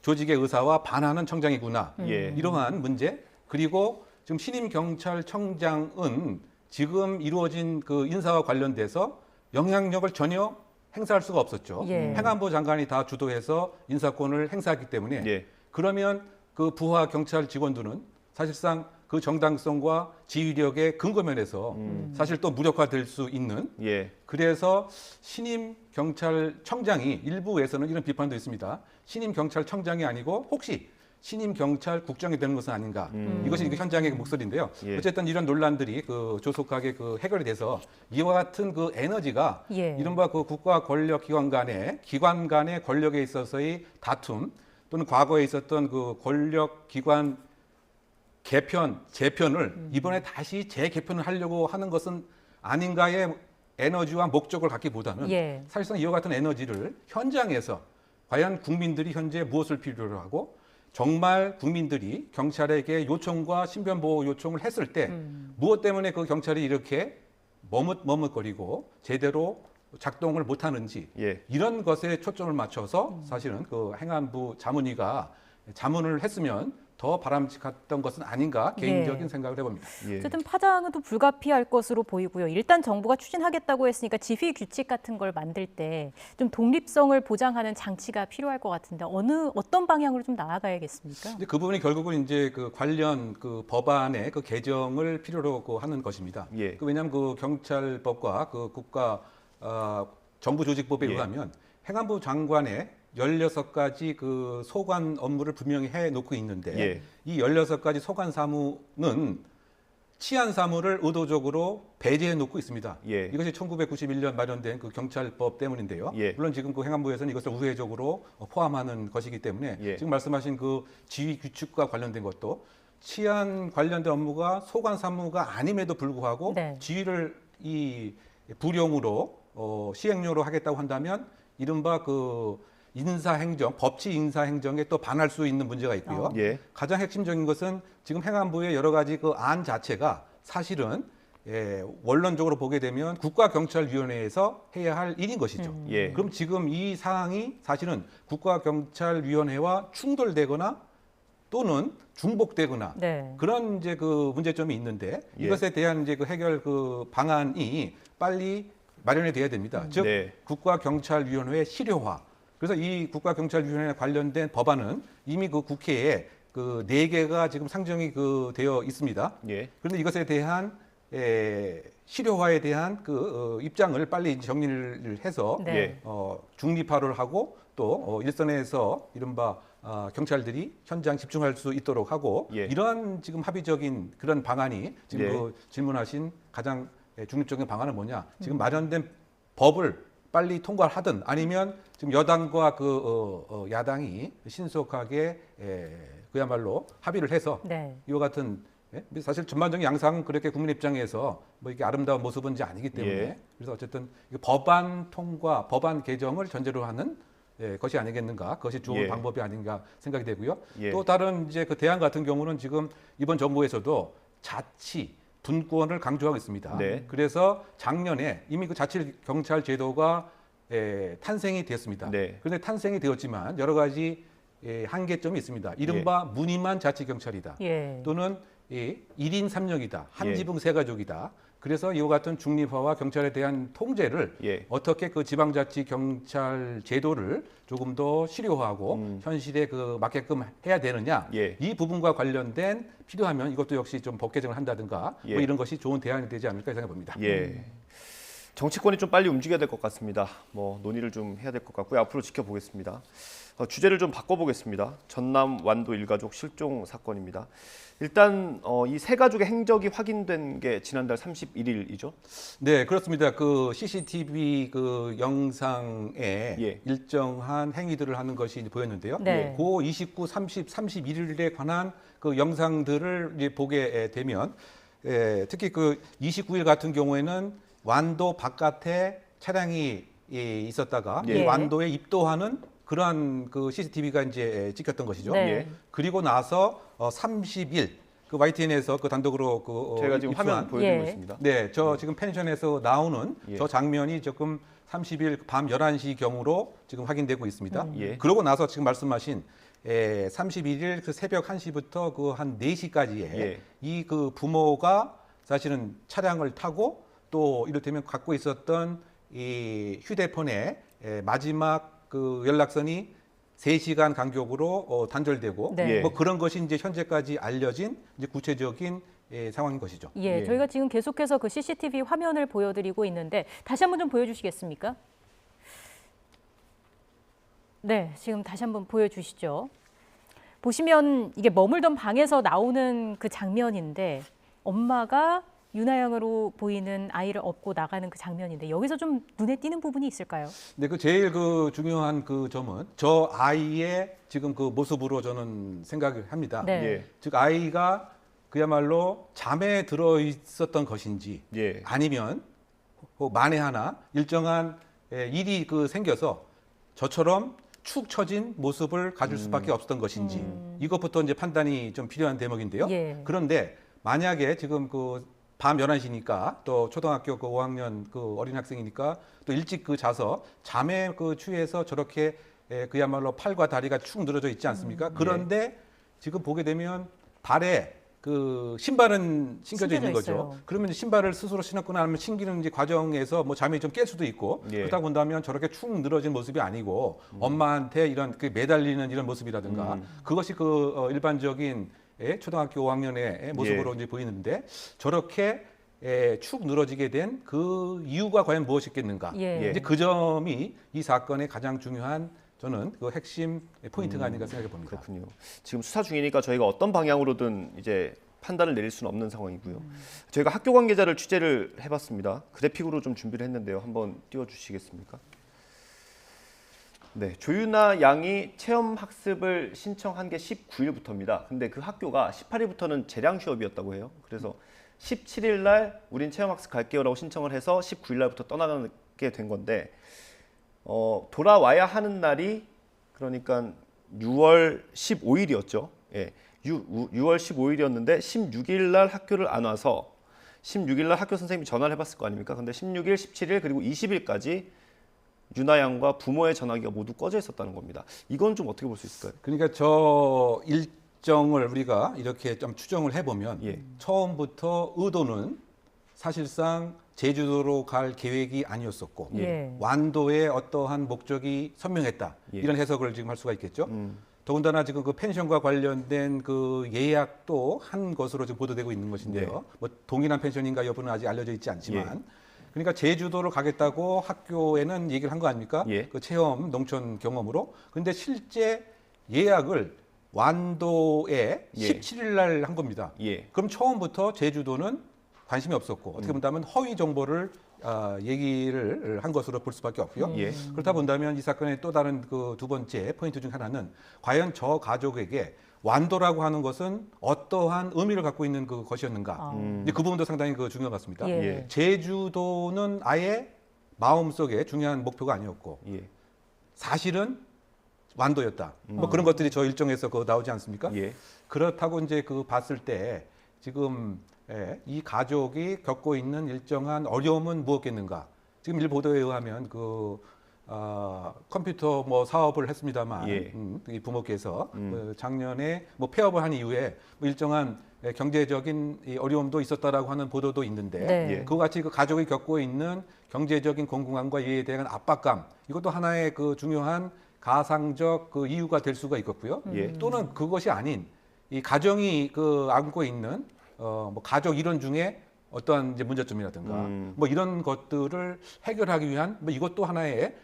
Speaker 13: 조직의 의사와 반하는 청장이구나 이러한 문제 그리고 지금 신임 경찰청장은 지금 이루어진 그 인사와 관련돼서 영향력을 전혀 행사할 수가 없었죠. 행안부 장관이 다 주도해서 인사권을 행사했기 때문에 그러면 그 부하 경찰 직원들은 사실상 그 정당성과 지휘력의 근거면에서 사실 또 무력화될 수 있는 그래서 신임 경찰청장이 일부에서는 이런 비판도 있습니다. 신임 경찰청장이 아니고 혹시 신임 경찰국장이 되는 것은 아닌가. 이것이 현장의 목소리인데요. 어쨌든 이런 논란들이 그 조속하게 그 해결이 돼서 이와 같은 그 에너지가 이른바 그 국가 권력 기관 간의 권력에 있어서의 다툼 또는 과거에 있었던 그 권력 기관 개편, 재편을 이번에 다시 재개편을 하려고 하는 것은 아닌가의 에너지와 목적을 갖기보다는 사실상 이와 같은 에너지를 현장에서 과연 국민들이 현재 무엇을 필요로 하고 정말 국민들이 경찰에게 요청과 신변보호 요청을 했을 때 무엇 때문에 그 경찰이 이렇게 머뭇머뭇거리고 제대로 작동을 못하는지 이런 것에 초점을 맞춰서 사실은 그 행안부 자문위가 자문을 했으면 더 바람직했던 것은 아닌가 개인적인 생각을 해봅니다.
Speaker 2: 어쨌든 파장은 또 불가피할 것으로 보이고요. 일단 정부가 추진하겠다고 했으니까 지휘 규칙 같은 걸 만들 때 좀 독립성을 보장하는 장치가 필요할 것 같은데 어떤 방향으로 좀 나아가야겠습니까?
Speaker 13: 근데 그 부분이 결국은 이제 그 관련 그 법안의 그 개정을 필요로 하는 것입니다. 왜냐하면 그 경찰법과 그 국가 정부조직법에 의하면 행안부 장관의 16가지 그 소관 업무를 분명히 해놓고 있는데 이 16가지 소관 사무는 치안 사무를 의도적으로 배제해 놓고 있습니다. 이것이 1991년 마련된 그 경찰법 때문인데요. 물론 지금 그 행안부에서는 이것을 우회적으로 포함하는 것이기 때문에 지금 말씀하신 그 지휘 규칙과 관련된 것도 치안 관련된 업무가 소관 사무가 아님에도 불구하고 지휘를 이 부령으로 시행료로 하겠다고 한다면 이른바 그 인사행정, 법치 인사행정에 또 반할 수 있는 문제가 있고요. 가장 핵심적인 것은 지금 행안부의 여러 가지 그 안 자체가 사실은 원론적으로 보게 되면 국가경찰위원회에서 해야 할 일인 것이죠. 그럼 지금 이 사항이 사실은 국가경찰위원회와 충돌되거나 또는 중복되거나 그런 이제 그 문제점이 있는데 이것에 대한 이제 그 해결 그 방안이 빨리 마련이 돼야 됩니다. 즉 국가경찰위원회 실효화. 그래서 이 국가경찰위원회 관련된 법안은 이미 그 국회에 그 4개가 지금 상정이 그 되어 있습니다. 그런데 이것에 대한 실효화에 대한 그 입장을 빨리 정리를 해서 중립화를 하고 또 일선에서 이른바 경찰들이 현장 집중할 수 있도록 하고 이러한 지금 합의적인 그런 방안이 지금 그 질문하신 가장 중립적인 방안은 뭐냐? 지금 마련된 법을 빨리 통과를 하든 아니면 지금 여당과 그 야당이 신속하게 그야말로 합의를 해서 이와 같은 사실 전반적인 양상은 그렇게 국민 입장에서 뭐 이게 아름다운 모습은 이제 아니기 때문에 그래서 어쨌든 법안 통과, 법안 개정을 전제로 하는 것이 아니겠는가, 그것이 좋은 방법이 아닌가 생각이 되고요. 또 다른 이제 그 대안 같은 경우는 지금 이번 정부에서도 자치 분권을 강조하고 있습니다. 그래서 작년에 이미 그 자치 경찰 제도가 탄생이 되었습니다.
Speaker 1: 네.
Speaker 13: 그런데 탄생이 되었지만 여러 가지 한계점이 있습니다. 이른바 무늬만 자치경찰이다.
Speaker 2: 예.
Speaker 13: 또는 1인 3역이다. 한
Speaker 1: 예.
Speaker 13: 지붕 세 가족이다. 그래서 이와 같은 중립화와 경찰에 대한 통제를 어떻게 그 지방자치 경찰 제도를 조금 더 실효화하고 현실에 그 맞게끔 해야 되느냐 이 부분과 관련된 필요하면 이것도 역시 좀 법 개정을 한다든가 뭐 이런 것이 좋은 대안이 되지 않을까 생각해 봅니다.
Speaker 1: 예. 정치권이 좀 빨리 움직여야 될 것 같습니다. 뭐 논의를 좀 해야 될 것 같고요. 앞으로 지켜보겠습니다. 주제를 좀 바꿔보겠습니다. 전남 완도 일가족 실종 사건입니다. 일단 이 세 가족의 행적이 확인된 게 지난달 31일이죠?
Speaker 13: 네, 그렇습니다. 그 CCTV 그 영상에 일정한 행위들을 하는 것이 이제 보였는데요.
Speaker 2: 네.
Speaker 13: 그 29, 30, 31일에 관한 그 영상들을 이제 보게 되면 특히 그 29일 같은 경우에는 완도 바깥에 차량이 있었다가 완도에 입도하는 그러한 그 CCTV가 이제 찍혔던 것이죠.
Speaker 2: 네.
Speaker 13: 그리고 나서 30일 그 YTN에서 그 단독으로 그
Speaker 1: 제가 지금
Speaker 13: 입수한,
Speaker 1: 화면 보여드리고 있습니다.
Speaker 13: 네, 저 지금 펜션에서 나오는 저 장면이 조금 30일 밤 11시 경으로 지금 확인되고 있습니다. 그러고 나서 지금 말씀하신 31일 그 새벽 1시부터 그 한 4시까지에 이 그 부모가 사실은 차량을 타고 또 이를테면 갖고 있었던 이 휴대폰에 마지막 그 연락선이 3시간 간격으로 단절되고 뭐 그런 것이 이제 현재까지 알려진 이제 구체적인 상황인 것이죠.
Speaker 2: 예, 저희가 지금 계속해서 그 CCTV 화면을 보여드리고 있는데 다시 한번 좀 보여주시겠습니까? 네, 지금 다시 한번 보여주시죠. 보시면 이게 머물던 방에서 나오는 그 장면인데 엄마가 윤하영으로 보이는 아이를 업고 나가는 그 장면인데 여기서 좀 눈에 띄는 부분이 있을까요?
Speaker 13: 네, 그 제일 그 중요한 그 점은 저 아이의 지금 그 모습으로 저는 생각을 합니다.
Speaker 2: 네.
Speaker 13: 즉 아이가 그야말로 잠에 들어 있었던 것인지 아니면 만에 하나 일정한 일이 그 생겨서 저처럼 축 처진 모습을 가질 수밖에 없었던 것인지 이것부터 이제 판단이 좀 필요한 대목인데요. 그런데 만약에 지금 그 밤 11시니까 또 초등학교 그 5학년 그 어린 학생이니까 또 일찍 그 자서 잠에 그 취해서 저렇게 그야말로 팔과 다리가 축 늘어져 있지 않습니까? 그런데 지금 보게 되면 발에 그 신발은 신겨져 있는 거죠.
Speaker 2: 있어요.
Speaker 13: 그러면 신발을 스스로 신었거나 아니면 신기는 이제 과정에서 뭐 잠이 좀 깰 수도 있고 그렇다 본다면 저렇게 축 늘어진 모습이 아니고 엄마한테 이런 그 매달리는 이런 모습이라든가 그것이 그 일반적인 초등학교 5학년의 모습으로 이제 보이는데 저렇게 축 늘어지게 된 그 이유가 과연 무엇이겠는가? 이제 그 점이 이 사건의 가장 중요한 저는 그 핵심 포인트가 아닌가 생각해 봅니다.
Speaker 1: 그렇군요. 지금 수사 중이니까 저희가 어떤 방향으로든 이제 판단을 내릴 수는 없는 상황이고요. 저희가 학교 관계자를 취재를 해봤습니다. 그래픽으로 좀 준비를 했는데요. 한번 띄워주시겠습니까? 네, 조윤아 양이 체험 학습을 신청한 게 19일부터입니다. 근데 그 학교가 18일부터는 재량 휴업이었다고 해요. 그래서 17일 날 우린 체험 학습 갈게요라고 신청을 해서 19일 날부터 떠나게 된 건데 돌아와야 하는 날이 그러니까 6월 15일이었죠. 예. 6월 15일이었는데 16일 날 학교를 안 와서 16일 날 학교 선생님이 전화를 해봤을 거 아닙니까? 근데 16일, 17일 그리고 20일까지 윤아 양과 부모의 전화기가 모두 꺼져 있었다는 겁니다. 이건 좀 어떻게 볼 수 있을까요?
Speaker 13: 그러니까 저 일정을 우리가 이렇게 좀 추정을 해보면 처음부터 의도는 사실상 제주도로 갈 계획이 아니었었고 완도의 어떠한 목적이 선명했다. 이런 해석을 지금 할 수가 있겠죠. 더군다나 지금 그 펜션과 관련된 그 예약도 한 것으로 지금 보도되고 있는 것인데요. 뭐 동일한 펜션인가 여부는 아직 알려져 있지 않지만 그러니까 제주도를 가겠다고 학교에는 얘기를 한 거 아닙니까? 그 체험 농촌 경험으로. 근데 실제 예약을 완도에 17일 날 한 겁니다. 그럼 처음부터 제주도는 관심이 없었고 어떻게 본다면 허위 정보를 얘기를 한 것으로 볼 수밖에 없고요. 그렇다 본다면 이 사건의 또 다른 그 두 번째 포인트 중 하나는 과연 저 가족에게 완도라고 하는 것은 어떠한 의미를 갖고 있는 그 것이었는가. 그 부분도 상당히 그 중요한 것 같습니다. 제주도는 아예 마음속에 중요한 목표가 아니었고 사실은 완도였다. 뭐 그런 것들이 저 일정에서 그 나오지 않습니까? 그렇다고 이제 그 봤을 때 지금 이 가족이 겪고 있는 일정한 어려움은 무엇겠는가? 지금 일 보도에 의하면 그 컴퓨터 뭐 사업을 했습니다만
Speaker 1: 예.
Speaker 13: 이 부모께서 작년에 뭐 폐업을 한 이후에 뭐 일정한 경제적인 이 어려움도 있었다라고 하는 보도도 있는데
Speaker 2: 네.
Speaker 13: 그와 같이 그 가족이 겪고 있는 경제적인 공공함과 이에 대한 압박감 이것도 하나의 그 중요한 가상적 그 이유가 될 수가 있겠고요.
Speaker 1: 예.
Speaker 13: 또는 그것이 아닌 이 가정이 그 안고 있는 뭐 가족 이론 중에 어떠한 이제 문제점이라든가 뭐 이런 것들을 해결하기 위한 뭐 이것도 하나의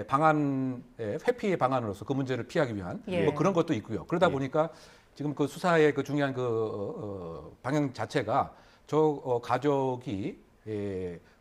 Speaker 13: 방안 회피의 방안으로서 그 문제를 피하기 위한
Speaker 2: 예.
Speaker 13: 뭐 그런 것도 있고요. 그러다
Speaker 1: 예.
Speaker 13: 보니까 지금 그 수사의 그 중요한 그 방향 자체가 저 가족이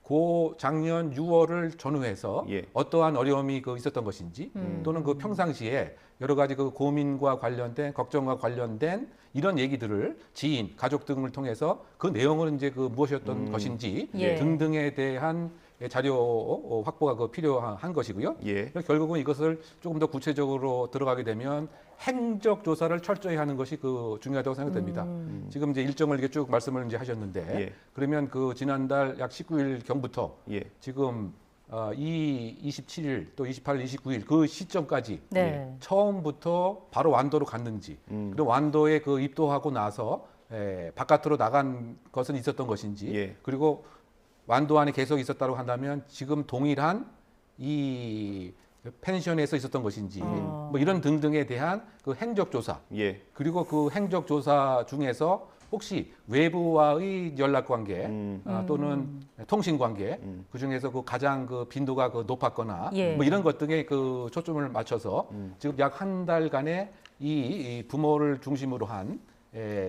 Speaker 13: 고 작년 6월을 전후해서
Speaker 1: 예.
Speaker 13: 어떠한 어려움이 그 있었던 것인지 또는 그 평상시에 여러 가지 그 고민과 관련된 걱정과 관련된 이런 얘기들을 지인, 가족 등을 통해서 그 내용은 이제 그 무엇이었던 것인지
Speaker 2: 예.
Speaker 13: 등등에 대한 자료 확보가 그 필요한 것이고요.
Speaker 1: 예.
Speaker 13: 그래서 결국은 이것을 조금 더 구체적으로 들어가게 되면 행적 조사를 철저히 하는 것이 그 중요하다고 생각됩니다. 지금 이제 일정을 이렇게 쭉 말씀을 이제 하셨는데
Speaker 1: 예.
Speaker 13: 그러면 그 지난달 약 19일 경부터
Speaker 1: 예.
Speaker 13: 지금 27일 또 28일, 29일 그 시점까지
Speaker 2: 네.
Speaker 13: 처음부터 바로 완도로 갔는지 그리고 완도에 그 입도하고 나서 바깥으로 나간 것은 있었던 것인지
Speaker 1: 예.
Speaker 13: 그리고 완도 안에 계속 있었다고 한다면 지금 동일한 이 펜션에서 있었던 것인지 뭐 이런 등등에 대한 그 행적 조사
Speaker 1: 예.
Speaker 13: 그리고 그 행적 조사 중에서 혹시 외부와의 연락 관계 또는 통신 관계 그 중에서 그 가장 그 빈도가 그 높았거나
Speaker 2: 예.
Speaker 13: 뭐 이런 것 등에 그 초점을 맞춰서 지금 약 한 달간의 이 부모를 중심으로 한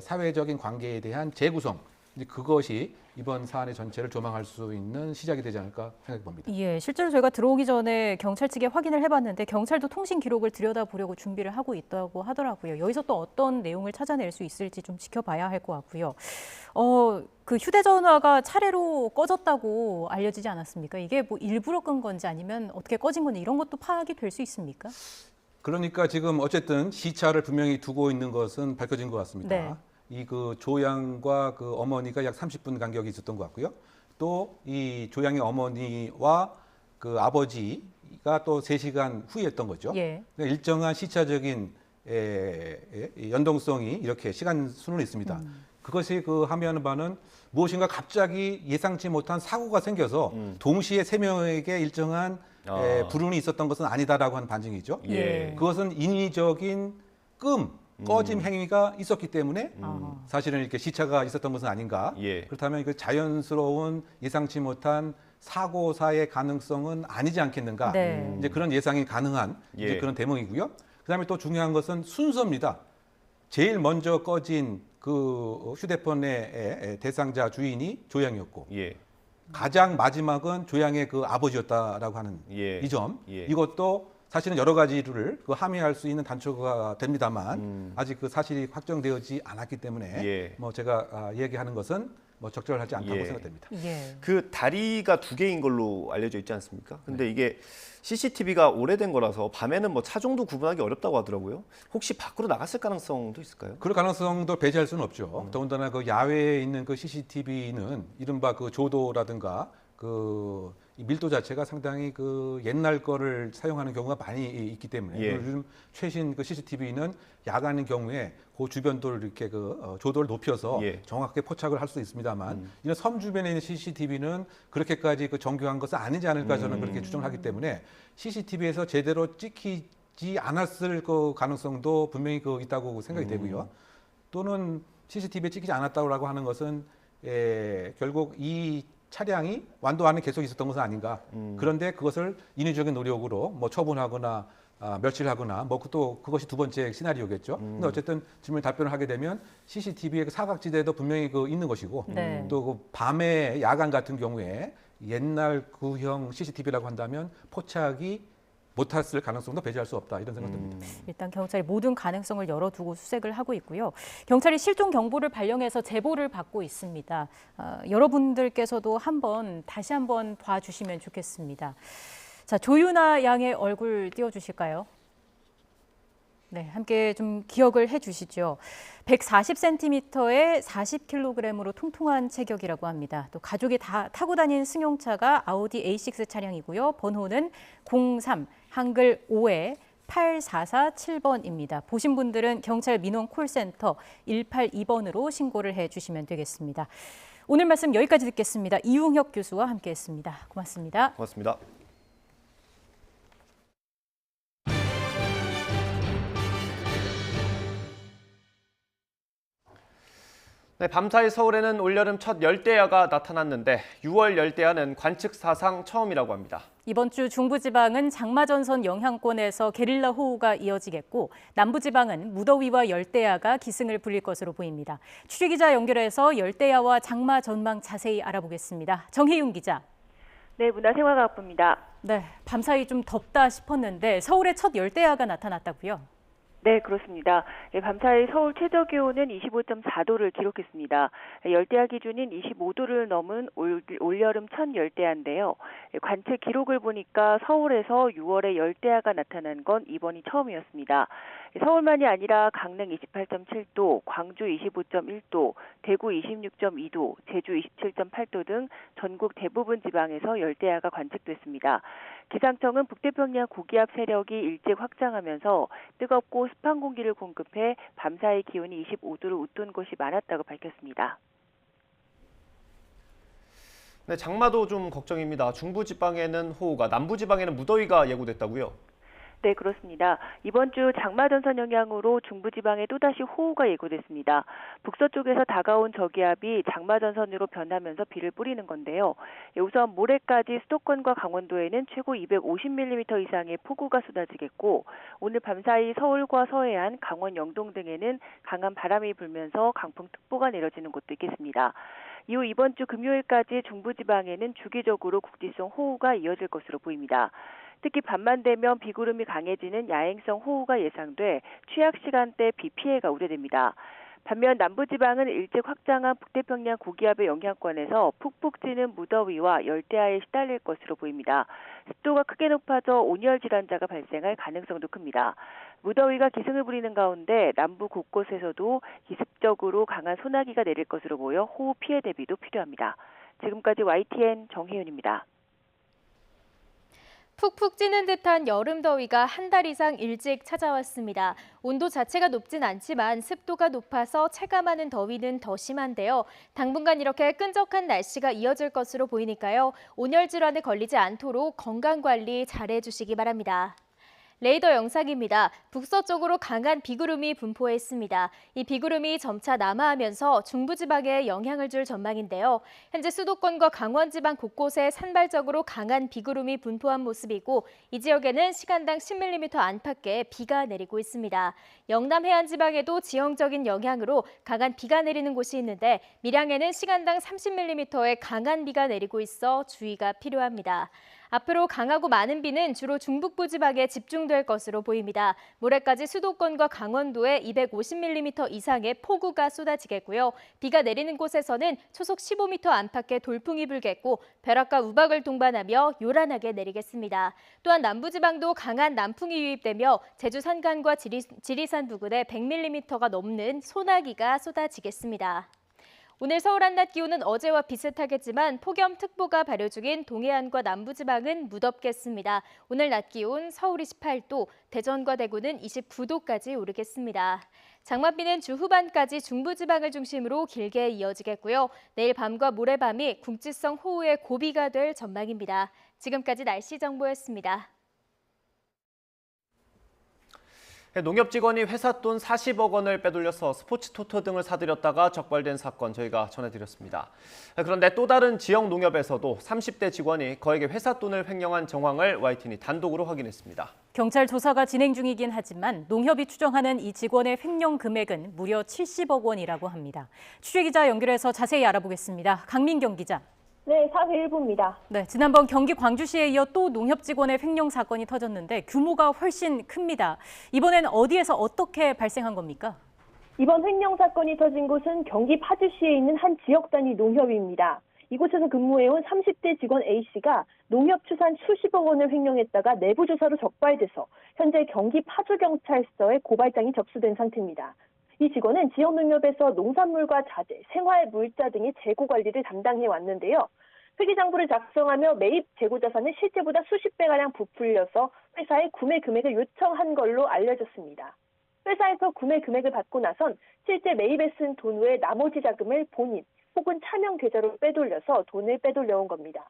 Speaker 13: 사회적인 관계에 대한 재구성 이제 그것이 이번 사안의 전체를 조망할 수 있는 시작이 되지 않을까 생각해 봅니다.
Speaker 2: 예, 실제로 저희가 들어오기 전에 경찰 측에 확인을 해봤는데 경찰도 통신 기록을 들여다보려고 준비를 하고 있다고 하더라고요. 여기서 또 어떤 내용을 찾아낼 수 있을지 좀 지켜봐야 할 것 같고요. 그 휴대전화가 차례로 꺼졌다고 알려지지 않았습니까? 이게 뭐 일부러 끈 건지 아니면 어떻게 꺼진 건지 이런 것도 파악이 될 수 있습니까?
Speaker 13: 그러니까 지금 어쨌든 시차를 분명히 두고 있는 것은 밝혀진 것 같습니다.
Speaker 2: 네.
Speaker 13: 이 그 조양과 그 어머니가 약 30분 간격이 있었던 것 같고요. 또 이 조양의 어머니와 그 아버지가 또 3시간 후였던 거죠.
Speaker 2: 예.
Speaker 13: 그러니까 일정한 시차적인 연동성이 이렇게 시간 순으로 있습니다. 그것이 그 하면 바는 무엇인가 갑자기 예상치 못한 사고가 생겨서 동시에 3명에게 일정한 불운이 있었던 것은 아니다라고 하는 반증이죠.
Speaker 1: 예.
Speaker 13: 그것은 인위적인 꺼짐 행위가 있었기 때문에 사실은 이렇게 시차가 있었던 것은 아닌가.
Speaker 1: 예.
Speaker 13: 그렇다면 그 자연스러운 예상치 못한 사고사의 가능성은 아니지 않겠는가.
Speaker 2: 네.
Speaker 13: 이제 그런 예상이 가능한 이제
Speaker 1: 예.
Speaker 13: 그런 대목이고요. 그다음에 또 중요한 것은 순서입니다. 제일 먼저 꺼진 그 휴대폰의 대상자 주인이 조양이었고
Speaker 1: 예.
Speaker 13: 가장 마지막은 조양의 그 아버지였다라고 하는
Speaker 1: 예.
Speaker 13: 이 점.
Speaker 1: 예.
Speaker 13: 이것도 사실은 여러 가지를 그 함의할 수 있는 단초가 됩니다만 아직 그 사실이 확정되지 않았기 때문에
Speaker 1: 예.
Speaker 13: 뭐 제가 얘기하는 것은 뭐 적절하지 않다고
Speaker 1: 예.
Speaker 13: 생각됩니다.
Speaker 2: 예.
Speaker 1: 그 다리가 2개인 걸로 알려져 있지 않습니까? 근데 이게 CCTV가 오래된 거라서 밤에는 뭐 차종도 구분하기 어렵다고 하더라고요. 혹시 밖으로 나갔을 가능성도 있을까요?
Speaker 13: 그럴 가능성도 배제할 수는 없죠. 더군다나 그 야외에 있는 그 CCTV는 이른바 그 조도라든가 그 이 밀도 자체가 상당히 그 옛날 거를 사용하는 경우가 많이 있기 때문에
Speaker 1: 예.
Speaker 13: 요즘 최신 그 CCTV는 야간인 경우에 그 주변도를 이렇게 그 조도를 높여서
Speaker 1: 예.
Speaker 13: 정확하게 포착을 할 수 있습니다.만 이런 섬 주변에 있는 CCTV는 그렇게까지 그 정교한 것은 아니지 않을까 저는 그렇게 추정하기 때문에 CCTV에서 제대로 찍히지 않았을 그 가능성도 분명히 그 있다고 생각이 되고요. 또는 CCTV에 찍히지 않았다고 하는 것은 결국 이 차량이 완도 안에 계속 있었던 것은 아닌가. 그런데 그것을 인위적인 노력으로 뭐 처분하거나 멸치하거나 뭐 또 그것이 두 번째 시나리오겠죠. 근데 어쨌든 질문 답변을 하게 되면 CCTV의 그 사각지대도 분명히 그 있는 것이고
Speaker 2: 네.
Speaker 13: 또 그 밤에 야간 같은 경우에 옛날 구형 CCTV라고 한다면 포착이 못했을 가능성도 배제할 수 없다 이런 생각됩니다.
Speaker 2: 일단 경찰이 모든 가능성을 열어두고 수색을 하고 있고요. 경찰이 실종 경보를 발령해서 제보를 받고 있습니다. 여러분들께서도 다시 한번 봐주시면 좋겠습니다. 자, 조윤아 양의 얼굴 띄워주실까요? 네, 함께 좀 기억을 해주시죠. 140cm에 40kg으로 통통한 체격이라고 합니다. 또 가족이 다 타고 다닌 승용차가 아우디 A6 차량이고요. 번호는 03 한글 5에 8447번입니다. 보신 분들은 경찰 민원 콜센터 182번으로 신고를 해주시면 되겠습니다. 오늘 말씀 여기까지 듣겠습니다. 이웅혁 교수와 함께했습니다. 고맙습니다.
Speaker 1: 고맙습니다. 네, 밤사이 서울에는 올여름 첫 열대야가 나타났는데 6월 열대야는 관측 사상 처음이라고 합니다.
Speaker 2: 이번 주 중부지방은 장마전선 영향권에서 게릴라 호우가 이어지겠고 남부지방은 무더위와 열대야가 기승을 부릴 것으로 보입니다. 취재기자 연결해서 열대야와 장마 전망 자세히 알아보겠습니다. 정혜윤 기자.
Speaker 14: 네, 문화생활과학부입니다.
Speaker 2: 네, 밤사이 좀 덥다 싶었는데 서울에 첫 열대야가 나타났다고요?
Speaker 14: 네, 그렇습니다. 밤사이 서울 최저기온은 25.4도를 기록했습니다. 열대야 기준인 25도를 넘은 올여름 첫 열대야인데요. 관측 기록을 보니까 서울에서 6월에 열대야가 나타난 건 이번이 처음이었습니다. 서울만이 아니라 강릉 28.7도, 광주 25.1도, 대구 26.2도, 제주 27.8도 등 전국 대부분 지방에서 열대야가 관측됐습니다. 기상청은 북태평양 고기압 세력이 일찍 확장하면서 뜨겁고 습한 공기를 공급해 밤사이 기온이 25도를 웃돈 곳이 많았다고 밝혔습니다.
Speaker 1: 네, 장마도 좀 걱정입니다. 중부지방에는 호우가, 남부지방에는 무더위가 예고됐다고요?
Speaker 14: 네, 그렇습니다. 이번 주 장마전선 영향으로 중부지방에 또다시 호우가 예고됐습니다. 북서쪽에서 다가온 저기압이 장마전선으로 변하면서 비를 뿌리는 건데요. 우선 모레까지 수도권과 강원도에는 최고 250mm 이상의 폭우가 쏟아지겠고 오늘 밤사이 서울과 서해안, 강원 영동 등에는 강한 바람이 불면서 강풍특보가 내려지는 곳도 있겠습니다. 이후 이번 주 금요일까지 중부지방에는 주기적으로 국지성 호우가 이어질 것으로 보입니다. 특히 밤만 되면 비구름이 강해지는 야행성 호우가 예상돼 취약 시간대 비 피해가 우려됩니다. 반면 남부지방은 일찍 확장한 북태평양 고기압의 영향권에서 푹푹 찌는 무더위와 열대야에 시달릴 것으로 보입니다. 습도가 크게 높아져 온열 질환자가 발생할 가능성도 큽니다. 무더위가 기승을 부리는 가운데 남부 곳곳에서도 기습적으로 강한 소나기가 내릴 것으로 보여 호우 피해 대비도 필요합니다. 지금까지 YTN 정혜윤입니다.
Speaker 15: 푹푹 찌는 듯한 여름 더위가 한 달 이상 일찍 찾아왔습니다. 온도 자체가 높진 않지만 습도가 높아서 체감하는 더위는 더 심한데요. 당분간 이렇게 끈적한 날씨가 이어질 것으로 보이니까요. 온열 질환에 걸리지 않도록 건강관리 잘해주시기 바랍니다. 레이더 영상입니다. 북서쪽으로 강한 비구름이 분포했습니다. 이 비구름이 점차 남하하면서 중부지방에 영향을 줄 전망인데요. 현재 수도권과 강원지방 곳곳에 산발적으로 강한 비구름이 분포한 모습이고 이 지역에는 시간당 10mm 안팎의 비가 내리고 있습니다. 영남 해안지방에도 지형적인 영향으로 강한 비가 내리는 곳이 있는데 밀양에는 시간당 30mm의 강한 비가 내리고 있어 주의가 필요합니다. 앞으로 강하고 많은 비는 주로 중북부 지방에 집중될 것으로 보입니다. 모레까지 수도권과 강원도에 250mm 이상의 폭우가 쏟아지겠고요. 비가 내리는 곳에서는 초속 15m 안팎의 돌풍이 불겠고 벼락과 우박을 동반하며 요란하게 내리겠습니다. 또한 남부지방도 강한 남풍이 유입되며 제주 산간과 지리산 부근에 100mm가 넘는 소나기가 쏟아지겠습니다. 오늘 서울 한낮 기온은 어제와 비슷하겠지만 폭염특보가 발효 중인 동해안과 남부지방은 무덥겠습니다. 오늘 낮 기온 서울 28도, 대전과 대구는 29도까지 오르겠습니다. 장맛비는 주 후반까지 중부지방을 중심으로 길게 이어지겠고요. 내일 밤과 모레밤이 국지성 호우의 고비가 될 전망입니다. 지금까지 날씨 정보였습니다.
Speaker 1: 농협 직원이 회사 돈 40억 원을 빼돌려서 스포츠 토토 등을 사들였다가 적발된 사건 저희가 전해드렸습니다. 그런데 또 다른 지역 농협에서도 30대 직원이 거액의 회사 돈을 횡령한 정황을 YTN이 단독으로 확인했습니다.
Speaker 2: 경찰 조사가 진행 중이긴 하지만 농협이 추정하는 이 직원의 횡령 금액은 무려 70억 원이라고 합니다. 취재기자 연결해서 자세히 알아보겠습니다. 강민경 기자.
Speaker 16: 네, 사회일보입니다.
Speaker 2: 네, 지난번 경기 광주시에 이어 또 농협 직원의 횡령 사건이 터졌는데 규모가 훨씬 큽니다. 이번엔 어디에서 어떻게 발생한 겁니까?
Speaker 16: 이번 횡령 사건이 터진 곳은 경기 파주시에 있는 한 지역 단위 농협입니다. 이곳에서 근무해온 30대 직원 A씨가 농협추산 수십억 원을 횡령했다가 내부 조사로 적발돼서 현재 경기 파주경찰서에 고발장이 접수된 상태입니다. 이 직원은 지역 농협에서 농산물과 자재, 생활 물자 등의 재고 관리를 담당해 왔는데요. 회계장부를 작성하며 매입 재고 자산을 실제보다 수십 배가량 부풀려서 회사에 구매 금액을 요청한 걸로 알려졌습니다. 회사에서 구매 금액을 받고 나선 실제 매입에 쓴 돈 외에 나머지 자금을 본인 혹은 차명 계좌로 빼돌려서 돈을 빼돌려온 겁니다.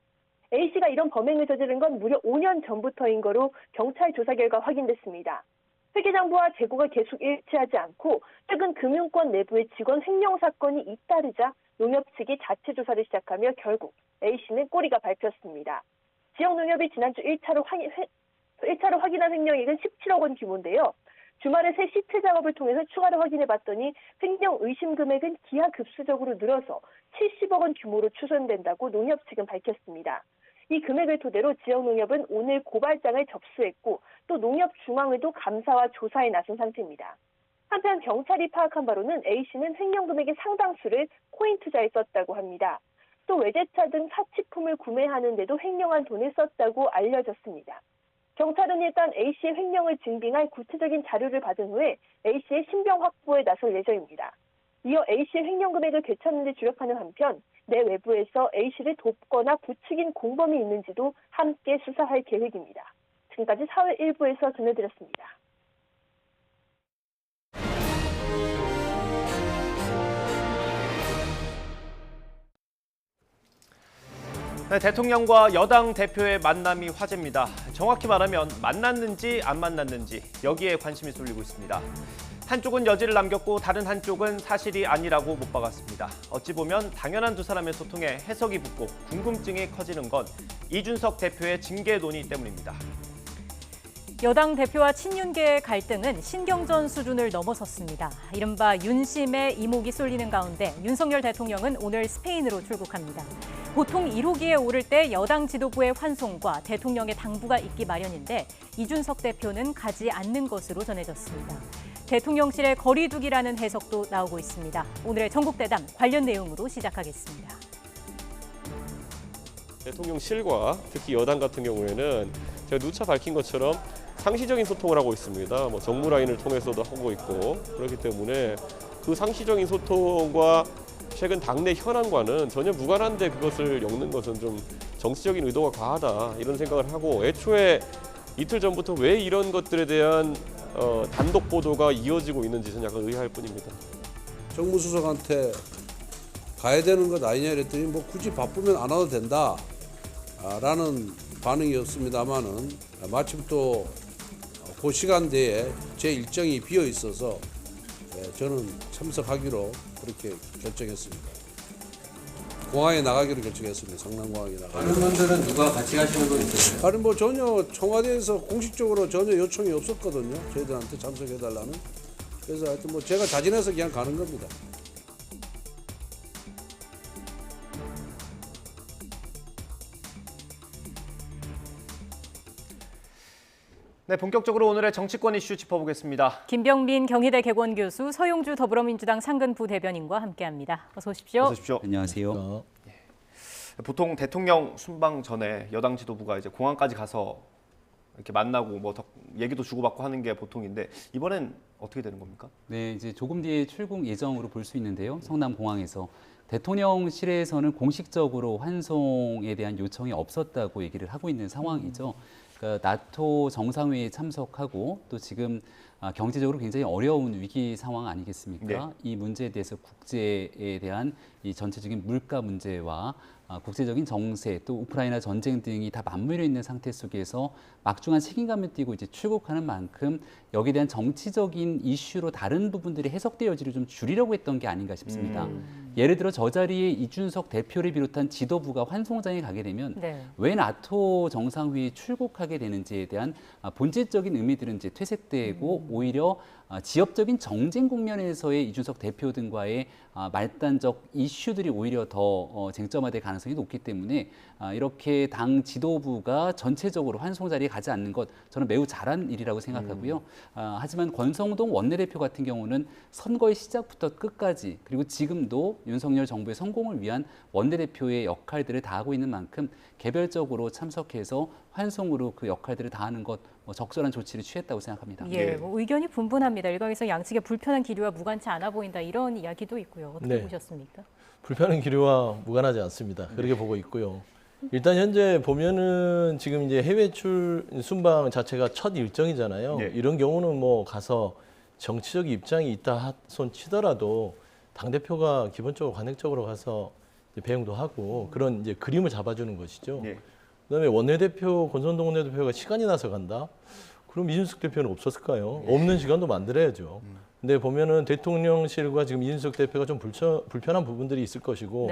Speaker 16: A씨가 이런 범행을 저지른 건 무려 5년 전부터인 거로 경찰 조사 결과 확인됐습니다. 회계장부와 재고가 계속 일치하지 않고 최근 금융권 내부의 직원 횡령 사건이 잇따르자 농협 측이 자체 조사를 시작하며 결국 A씨는 꼬리가 밟혔습니다. 지역 농협이 지난주 1차로 확인한 횡령액은 17억 원 규모인데요. 주말에 새 시체 작업을 통해서 추가로 확인해봤더니 횡령 의심 금액은 기하급수적으로 늘어서 70억 원 규모로 추산된다고 농협 측은 밝혔습니다. 이 금액을 토대로 지역농협은 오늘 고발장을 접수했고 또 농협중앙회도 감사와 조사에 나선 상태입니다. 한편 경찰이 파악한 바로는 A씨는 횡령 금액의 상당수를 코인 투자에 썼다고 합니다. 또 외제차 등 사치품을 구매하는데도 횡령한 돈을 썼다고 알려졌습니다. 경찰은 일단 A씨의 횡령을 증빙할 구체적인 자료를 받은 후에 A씨의 신병 확보에 나설 예정입니다. 이어 A씨의 횡령 금액을 되찾는 데 주력하는 한편 내 외부에서 A씨를 돕거나 부추긴 공범이 있는지도 함께 수사할 계획입니다. 지금까지 사회 일부에서 전해드렸습니다.
Speaker 1: 네, 대통령과 여당 대표의 만남이 화제입니다. 정확히 말하면 만났는지 안 만났는지 여기에 관심이 쏠리고 있습니다. 한쪽은 여지를 남겼고 다른 한쪽은 사실이 아니라고 못 박았습니다. 어찌 보면 당연한 두 사람의 소통에 해석이 붙고 궁금증이 커지는 건 이준석 대표의 징계 논의 때문입니다.
Speaker 2: 여당 대표와 친윤계의 갈등은 신경전 수준을 넘어섰습니다. 이른바 윤심의 이목이 쏠리는 가운데 윤석열 대통령은 오늘 스페인으로 출국합니다. 보통 1호기에 오를 때 여당 지도부의 환송과 대통령의 당부가 있기 마련인데 이준석 대표는 가지 않는 것으로 전해졌습니다. 대통령실의 거리두기라는 해석도 나오고 있습니다. 오늘의 전국대담 관련 내용으로 시작하겠습니다.
Speaker 17: 대통령실과 특히 여당 같은 경우에는 제가 누차 밝힌 것처럼 상시적인 소통을 하고 있습니다. 정무 라인을 통해서도 하고 있고 그렇기 때문에 그 상시적인 소통과 최근 당내 현안과는 전혀 무관한데 그것을 엮는 것은 좀 정치적인 의도가 과하다 이런 생각을 하고 애초에 이틀 전부터 왜 이런 것들에 대한 단독 보도가 이어지고 있는지 저는 약간 의아할 뿐입니다.
Speaker 18: 정무수석한테 가야 되는 것 아니냐 그랬더니 굳이 바쁘면 안 와도 된다 라는 반응이었습니다만은 마침 또 그 시간대에 제 일정이 비어 있어서 저는 참석하기로 그렇게 결정했습니다. 공항에 나가기로 결정했습니다. 성남공항에 나가기로.
Speaker 19: 다른 분들은 누가 같이 가시는 분 있으세요?
Speaker 18: 아니 전혀 청와대에서 공식적으로 전혀 요청이 없었거든요. 저희들한테 참석해달라는. 그래서 하여튼 제가 자진해서 그냥 가는 겁니다.
Speaker 1: 네, 본격적으로 오늘의 정치권 이슈 짚어보겠습니다.
Speaker 2: 김병민 경희대 개원교수, 서용주 더불어민주당 상근 부대변인과 함께합니다. 어서 오십시오.
Speaker 1: 어서 오십시오.
Speaker 19: 안녕하세요.
Speaker 1: 보통 대통령 순방 전에 여당 지도부가 이제 공항까지 가서 이렇게 만나고 얘기도 주고받고 하는 게 보통인데 이번엔 어떻게 되는 겁니까?
Speaker 20: 네, 이제 조금 뒤에 출국 예정으로 볼 수 있는데요. 성남공항에서 대통령실에서는 공식적으로 환송에 대한 요청이 없었다고 얘기를 하고 있는 상황이죠. 그러니까 나토 정상회의에 참석하고 또 지금 경제적으로 굉장히 어려운 위기 상황 아니겠습니까?
Speaker 1: 네.
Speaker 20: 이 문제에 대해서 국제에 대한 이 전체적인 물가 문제와 국제적인 정세 또 우크라이나 전쟁 등이 다 맞물려 있는 상태 속에서 막중한 책임감을 띠고 이제 출국하는 만큼 여기에 대한 정치적인 이슈로 다른 부분들이 해석될 여지를 좀 줄이려고 했던 게 아닌가 싶습니다. 예를 들어 저 자리에 이준석 대표를 비롯한 지도부가 환송장에 가게 되면 왜 나토 정상회의에 출국하게 되는지에 대한 본질적인 의미들은 이제 퇴색되고 오히려 지역적인 정쟁 국면에서의 이준석 대표 등과의 말단적 이슈 이슈들이 오히려 더 쟁점화될 가능성이 높기 때문에 이렇게 당 지도부가 전체적으로 환송 자리에 가지 않는 것 저는 매우 잘한 일이라고 생각하고요. 하지만 권성동 원내대표 같은 경우는 선거의 시작부터 끝까지 그리고 지금도 윤석열 정부의 성공을 위한 원내대표의 역할들을 다하고 있는 만큼 개별적으로 참석해서 환송으로 그 역할들을 다하는 것 적절한 조치를 취했다고 생각합니다.
Speaker 2: 예, 뭐 의견이 분분합니다. 일각에서 양측의 불편한 기류와 무관치 않아 보인다 이런 이야기도 있고요. 어떻게 보셨습니까?
Speaker 21: 불편한 기류와 무관하지 않습니다. 그렇게 보고 있고요. 일단 현재 보면은 지금 이제 해외 순방 자체가 첫 일정이잖아요. 이런 경우는 뭐 가서 정치적 입장이 있다 손 치더라도 당 대표가 기본적으로 관행적으로 가서 배웅도 하고 그런 이제 그림을 잡아주는 것이죠. 그다음에 원내대표 권선동 원내대표가 시간이 나서 간다. 그럼 이준석 대표는 없었을까요? 없는 시간도 만들어야죠. 근데 보면은 대통령실과 지금 이준석 대표가 좀 불편한 부분들이 있을 것이고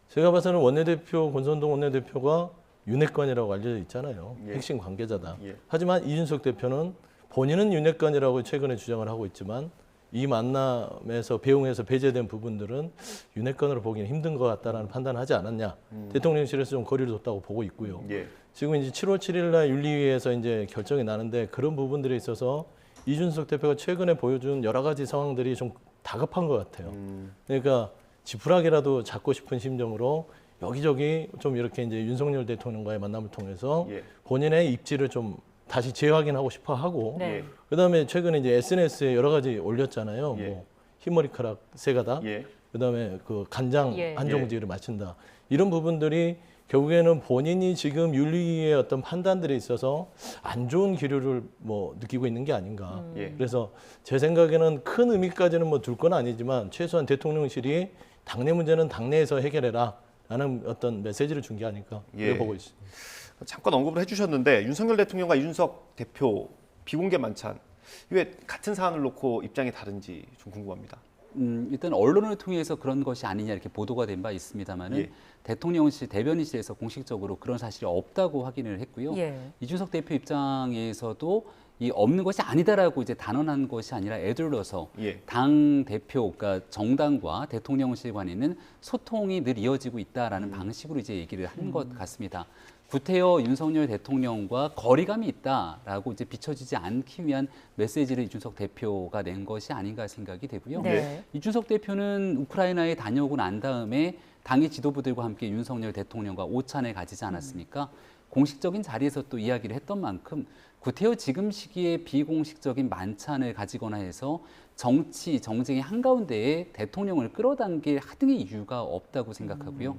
Speaker 21: 제가 봐서는 원내대표 권선동 원내대표가 윤핵관이라고 알려져 있잖아요. 핵심 관계자다. 하지만 이준석 대표는 본인은 윤핵관이라고 최근에 주장을 하고 있지만 이 만남에서 배웅해서 배제된 부분들은 윤핵관으로 보기는 힘든 것 같다라는 판단을 하지 않았냐. 대통령실에서 좀 거리를 뒀다고 보고 있고요. 지금 이제 7월 7일 날 윤리위에서 이제 결정이 나는데 그런 부분들에 있어서 이준석 대표가 최근에 보여준 여러 가지 상황들이 좀 다급한 것 같아요. 그러니까 지푸라기라도 잡고 싶은 심정으로 여기저기 좀 이렇게 이제 윤석열 대통령과의 만남을 통해서 본인의 입지를 좀 다시 재확인하고 싶어 하고 그다음에 최근에 이제 SNS에 여러 가지 올렸잖아요. 뭐 흰머리카락 세 가닥, 그다음에 그 간장 한 종지를 맞춘다. 이런 부분들이 결국에는 본인이 지금 윤리위의 어떤 판단들에 있어서 안 좋은 기류를 뭐 느끼고 있는 게 아닌가. 그래서 제 생각에는 큰 의미까지는 뭐 둘 건 아니지만 최소한 대통령실이 당내 문제는 당내에서 해결해라라는 어떤 메시지를 준 게 아닐까 그렇게 보고 있습니다.
Speaker 1: 잠깐 언급을 해주셨는데 윤석열 대통령과 이준석 대표 비공개 만찬 왜 같은 사안을 놓고 입장이 다른지 좀 궁금합니다.
Speaker 20: 일단 언론을 통해서 그런 것이 아니냐 이렇게 보도가 된 바 있습니다만은 대통령실 대변인실에서 공식적으로 그런 사실이 없다고 확인을 했고요. 이준석 대표 입장에서도 이 없는 것이 아니다라고 이제 단언한 것이 아니라 애둘러서 당 대표, 그러니까 정당과 대통령실 간에는 소통이 늘 이어지고 있다라는 방식으로 이제 얘기를 한 것 같습니다. 구태여 윤석열 대통령과 거리감이 있다라고 이제 비춰지지 않기 위한 메시지를 이준석 대표가 낸 것이 아닌가 생각이 되고요. 이준석 대표는 우크라이나에 다녀오고 난 다음에 당의 지도부들과 함께 윤석열 대통령과 오찬을 가지지 않았습니까? 공식적인 자리에서 또 이야기를 했던 만큼 구태여 지금 시기에 비공식적인 만찬을 가지거나 해서 정치, 정쟁의 한가운데에 대통령을 끌어당길 하등의 이유가 없다고 생각하고요.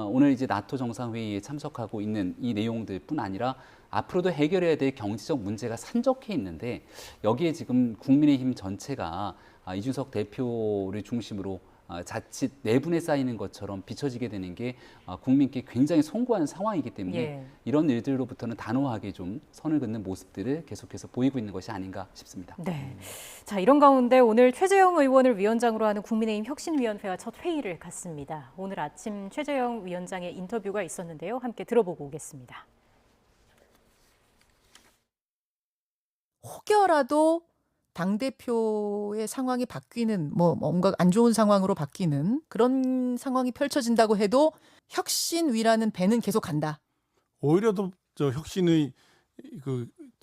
Speaker 20: 오늘 이제 나토 정상회의에 참석하고 있는 이 내용들뿐 아니라 앞으로도 해결해야 될 경제적 문제가 산적해 있는데 여기에 지금 국민의힘 전체가 이준석 대표를 중심으로 자칫 내분에 쌓이는 것처럼 비춰지게 되는 게 국민께 굉장히 송구한 상황이기 때문에 이런 일들로부터는 단호하게 좀 선을 긋는 모습들을 계속해서 보이고 있는 것이 아닌가 싶습니다.
Speaker 2: 자, 이런 가운데 오늘 최재형 의원을 위원장으로 하는 국민의힘 혁신위원회가 첫 회의를 갖습니다. 오늘 아침 최재형 위원장의 인터뷰가 있었는데요. 함께 들어보고 오겠습니다.
Speaker 22: 혹여라도 당대표의 상황이 바뀌는 뭔가 안 좋은 상황으로 바뀌는 그런 상황이 펼쳐진다고 해도 혁신위라는 배는 계속 간다.
Speaker 23: 오히려 더 혁신의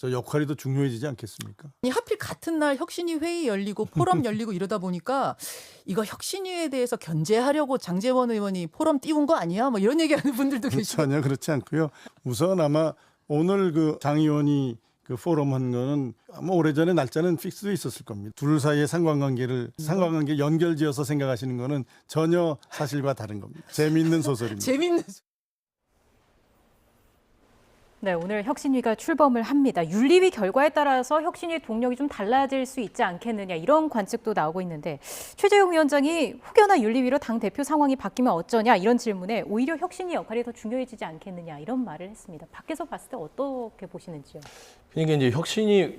Speaker 23: 역할이 더 중요해지지 않겠습니까?
Speaker 22: 하필 같은 날 혁신위 회의 열리고 포럼 열리고 이러다 보니까 이거 혁신위에 대해서 견제하려고 장제원 의원이 포럼 띄운 거 아니야? 뭐 이런 얘기하는 분들도 계시고.
Speaker 23: 전혀 그렇지 않고요. 우선 아마 오늘 장 의원이 포럼 한 거는 아마 오래전에 날짜는 픽스돼 있었을 겁니다. 둘 사이의 상관관계 연결지어서 생각하시는 거는 전혀 사실과 다른 겁니다. 재미있는 소설입니다.
Speaker 2: 네, 오늘 혁신위가 출범을 합니다. 윤리위 결과에 따라서 혁신위의 동력이 좀 달라질 수 있지 않겠느냐 이런 관측도 나오고 있는데 최재형 위원장이 혹여나 윤리위로 당대표 상황이 바뀌면 어쩌냐 이런 질문에 오히려 혁신위 역할이 더 중요해지지 않겠느냐 이런 말을 했습니다. 밖에서 봤을 때 어떻게 보시는지요?
Speaker 21: 그러니까 이제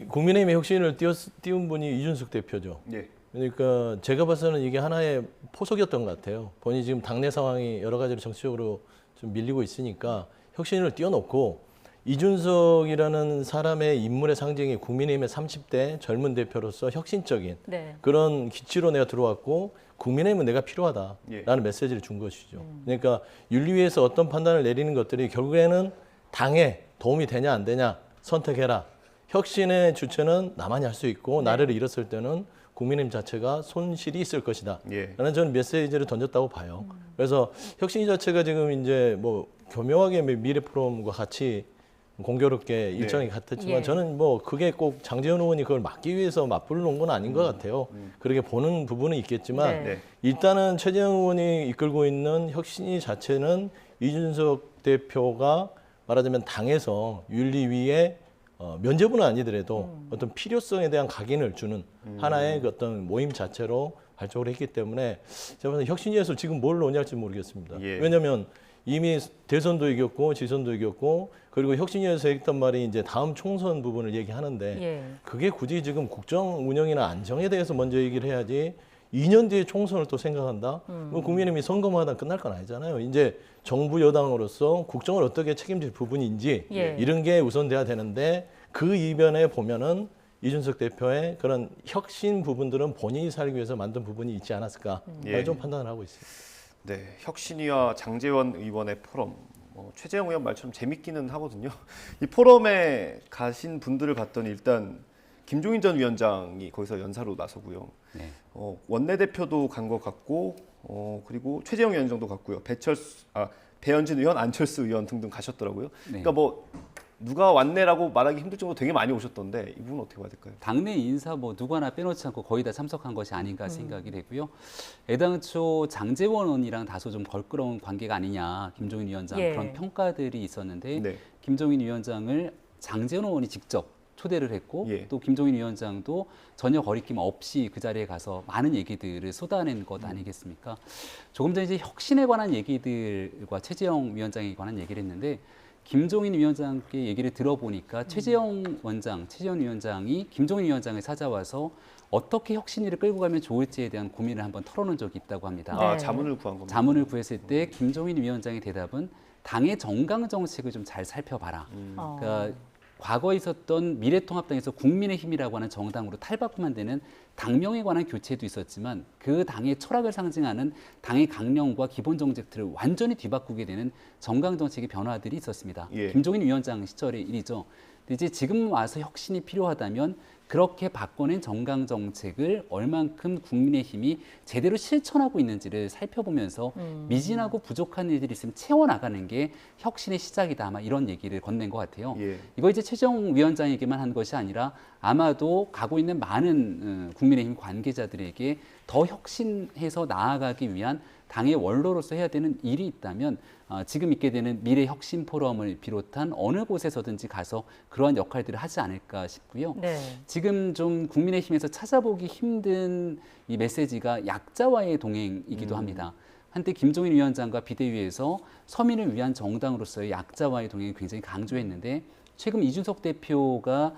Speaker 21: 국민의힘의 혁신을 띄운 분이 이준석 대표죠. 그러니까 제가 봐서는 이게 하나의 포석이었던 것 같아요. 본인이 지금 당내 상황이 여러 가지로 정치적으로 좀 밀리고 있으니까 혁신을 띄워놓고 이준석이라는 사람의 인물의 상징이 국민의힘의 30대 젊은 대표로서 혁신적인
Speaker 2: 네.
Speaker 21: 그런 기치로 내가 들어왔고 국민의힘은 내가 필요하다라는 메시지를 준 것이죠. 그러니까 윤리위에서 어떤 판단을 내리는 것들이 결국에는 당에 도움이 되냐 안 되냐 선택해라. 혁신의 주체는 나만이 할 수 있고 나를 잃었을 때는 국민의힘 자체가 손실이 있을 것이다. 라는 저는 메시지를 던졌다고 봐요. 그래서 혁신 자체가 지금 이제 뭐 교묘하게 미래 포럼과 같이 공교롭게 일정이 같았지만 저는 뭐 그게 꼭 장제원 의원이 그걸 막기 위해서 맞불러 건 아닌 것 같아요. 그렇게 보는 부분은 있겠지만 일단은 최재형 의원이 이끌고 있는 혁신위 자체는 이준석 대표가 말하자면 당에서 윤리위에 면제부는 아니더라도 어떤 필요성에 대한 각인을 주는 하나의 그 어떤 모임 자체로 발족을 했기 때문에 제가 보는 혁신위에서 지금 뭘 논의할지 모르겠습니다. 왜냐하면 이미 대선도 이겼고 지선도 이겼고 그리고 혁신위에서 했던 말이 이제 다음 총선 부분을 얘기하는데 그게 굳이 지금 국정 운영이나 안정에 대해서 먼저 얘기를 해야지 2년 뒤에 총선을 또 생각한다? 뭐 국민의힘이 선거만 하다 끝날 건 아니잖아요. 이제 정부 여당으로서 국정을 어떻게 책임질 부분인지 이런 게 우선돼야 되는데 그 이변에 보면은 이준석 대표의 그런 혁신 부분들은 본인이 살기 위해서 만든 부분이 있지 않았을까 좀 판단을 하고 있습니다.
Speaker 1: 네, 혁신위와 장제원 의원의 포럼. 최재형 의원 말처럼 재밌기는 하거든요. 이 포럼에 가신 분들을 봤더니 일단 김종인 전 위원장이 거기서 연사로 나서고요. 원내대표도 간 것 같고, 그리고 최재형 위원장도 갔고요. 배현진 의원, 안철수 의원 등등 가셨더라고요. 그러니까 뭐 누가 왔네라고 말하기 힘들 정도로 되게 많이 오셨던데 이 부분은 어떻게 봐야 될까요?
Speaker 20: 당내 인사 뭐 누구 하나 빼놓지 않고 거의 다 참석한 것이 아닌가 생각이 되고요. 애당초 장제원 의원이랑 다소 좀 걸끄러운 관계가 아니냐, 김종인 위원장 그런 평가들이 있었는데 김종인 위원장을 장제원 의원이 직접 초대를 했고 또 김종인 위원장도 전혀 거리낌 없이 그 자리에 가서 많은 얘기들을 쏟아낸 것 아니겠습니까? 조금 전에 이제 혁신에 관한 얘기들과 최재형 위원장에 관한 얘기를 했는데 김종인 위원장께 얘기를 들어보니까 최재형 위원장이 김종인 위원장을 찾아와서 어떻게 혁신위를 끌고 가면 좋을지에 대한 고민을 한번 털어놓은 적이 있다고 합니다.
Speaker 1: 자문을 구한 겁니다.
Speaker 20: 자문을 구했을 때 김종인 위원장의 대답은 당의 정강 정책을 좀 잘 살펴봐라. 그러니까 과거에 있었던 미래통합당에서 국민의힘이라고 하는 정당으로 탈바꿈만 되는 당명에 관한 교체도 있었지만 그 당의 철학을 상징하는 당의 강령과 기본 정책들을 완전히 뒤바꾸게 되는 정강 정책의 변화들이 있었습니다. 김종인 위원장 시절의 일이죠. 근데 이제 지금 와서 혁신이 필요하다면 그렇게 바꿔낸 정강 정책을 얼만큼 국민의힘이 제대로 실천하고 있는지를 살펴보면서 미진하고 부족한 일들이 있으면 채워나가는 게 혁신의 시작이다. 아마 이런 얘기를 건넨 것 같아요. 이거 이제 최재형 위원장에게만 한 것이 아니라 아마도 가고 있는 많은 국민의힘 관계자들에게 더 혁신해서 나아가기 위한 당의 원로로서 해야 되는 일이 있다면 지금 있게 되는 미래혁신 포럼을 비롯한 어느 곳에서든지 가서 그러한 역할들을 하지 않을까 싶고요. 지금 좀 국민의힘에서 찾아보기 힘든 이 메시지가 약자와의 동행이기도 합니다. 한때 김종인 위원장과 비대위에서 서민을 위한 정당으로서의 약자와의 동행을 굉장히 강조했는데 최근 이준석 대표가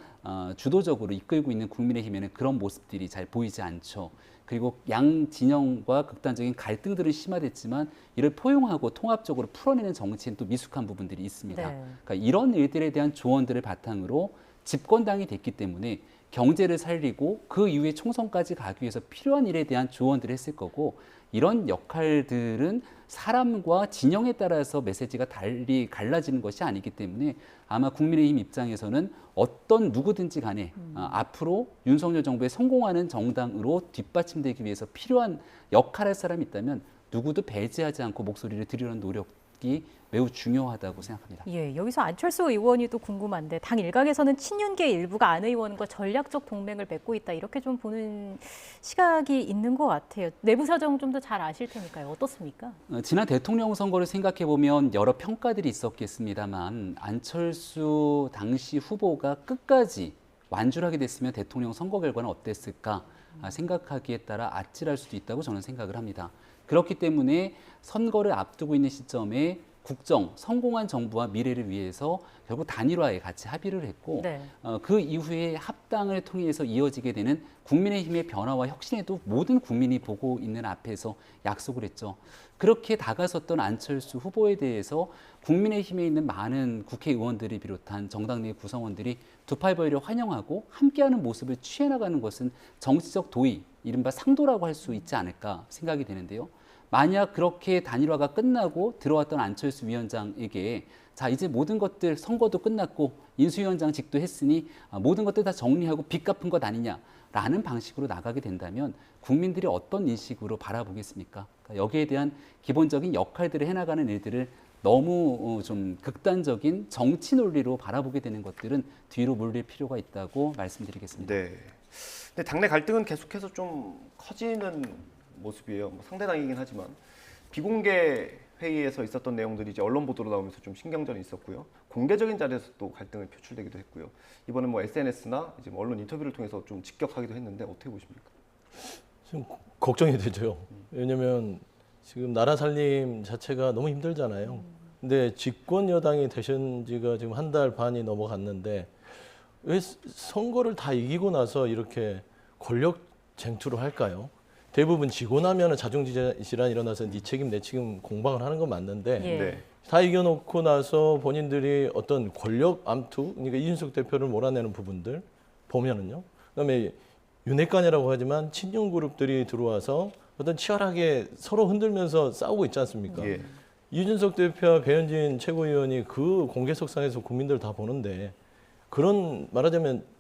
Speaker 20: 주도적으로 이끌고 있는 국민의힘에는 그런 모습들이 잘 보이지 않죠. 그리고 양 진영과 극단적인 갈등들은 심화됐지만 이를 포용하고 통합적으로 풀어내는 정치엔 또 미숙한 부분들이 있습니다. 그러니까 이런 일들에 대한 조언들을 바탕으로 집권당이 됐기 때문에 경제를 살리고 그 이후에 총선까지 가기 위해서 필요한 일에 대한 조언들을 했을 거고 이런 역할들은 사람과 진영에 따라서 메시지가 달리 갈라지는 것이 아니기 때문에 아마 국민의힘 입장에서는 어떤 누구든지 간에 앞으로 윤석열 정부에 성공하는 정당으로 뒷받침되기 위해서 필요한 역할을 할 사람이 있다면 누구도 배제하지 않고 목소리를 들이려는 노력이 매우 중요하다고 생각합니다.
Speaker 2: 여기서 안철수 의원이 또 궁금한데 당 일각에서는 친윤계 일부가 안 의원과 전략적 동맹을 맺고 있다 이렇게 좀 보는 시각이 있는 것 같아요. 내부 사정 좀 더 잘 아실 테니까요. 어떻습니까?
Speaker 20: 지난 대통령 선거를 생각해 보면 여러 평가들이 있었겠습니다만 안철수 당시 후보가 끝까지 완주하게 됐으면 대통령 선거 결과는 어땠을까 생각하기에 따라 아찔할 수도 있다고 저는 생각을 합니다. 그렇기 때문에 선거를 앞두고 있는 시점에 국정, 성공한 정부와 미래를 위해서 결국 단일화에 같이 합의를 했고
Speaker 2: 네.
Speaker 20: 그 이후에 합당을 통해서 이어지게 되는 국민의힘의 변화와 혁신에도 모든 국민이 보고 있는 앞에서 약속을 했죠. 그렇게 다가섰던 안철수 후보에 대해서 국민의힘에 있는 많은 국회의원들이 비롯한 정당 내 구성원들이 두 팔 벌려 환영하고 함께하는 모습을 취해나가는 것은 정치적 도의, 이른바 상도라고 할 수 있지 않을까 생각이 되는데요. 만약 그렇게 단일화가 끝나고 들어왔던 안철수 위원장에게 자 이제 모든 것들 선거도 끝났고 인수위원장직도 했으니 모든 것들 다 정리하고 빚 갚은 것 아니냐라는 방식으로 나가게 된다면 국민들이 어떤 인식으로 바라보겠습니까? 그러니까 여기에 대한 기본적인 역할들을 해나가는 일들을 너무 좀 극단적인 정치 논리로 바라보게 되는 것들은 뒤로 물릴 필요가 있다고 말씀드리겠습니다.
Speaker 1: 네. 근데 당내 갈등은 계속해서 좀 커지는 모습이에요. 뭐 상대당이긴 하지만 비공개 회의에서 있었던 내용들이 이제 언론 보도로 나오면서 좀 신경전이 있었고요. 공개적인 자리에서 또 갈등을 표출되기도 했고요. 이번에 뭐 SNS나 이제 뭐 언론 인터뷰를 통해서 좀 직격하기도 했는데 어떻게 보십니까?
Speaker 21: 좀 걱정이 되죠. 왜냐하면 지금 나라 살림 자체가 너무 힘들잖아요. 근데 집권 여당이 되신 지가 지금 한 달 반이 넘어갔는데 왜 선거를 다 이기고 나서 이렇게 권력 쟁투를 할까요? 대부분 지고 나면 자중질환이 일어나서 네 책임 내 책임 공방을 하는 건 맞는데
Speaker 1: 네.
Speaker 21: 다 이겨놓고 나서 본인들이 어떤 권력 암투, 그러니까 이준석 대표를 몰아내는 부분들 보면은요. 그다음에 윤핵관이라고 하지만 친윤 그룹들이 들어와서 어떤 치열하게 서로 흔들면서 싸우고 있지 않습니까?
Speaker 1: 예.
Speaker 21: 이준석 대표와 배현진 최고위원이 그 공개석상에서 국민들 다 보는데 그런 말하자면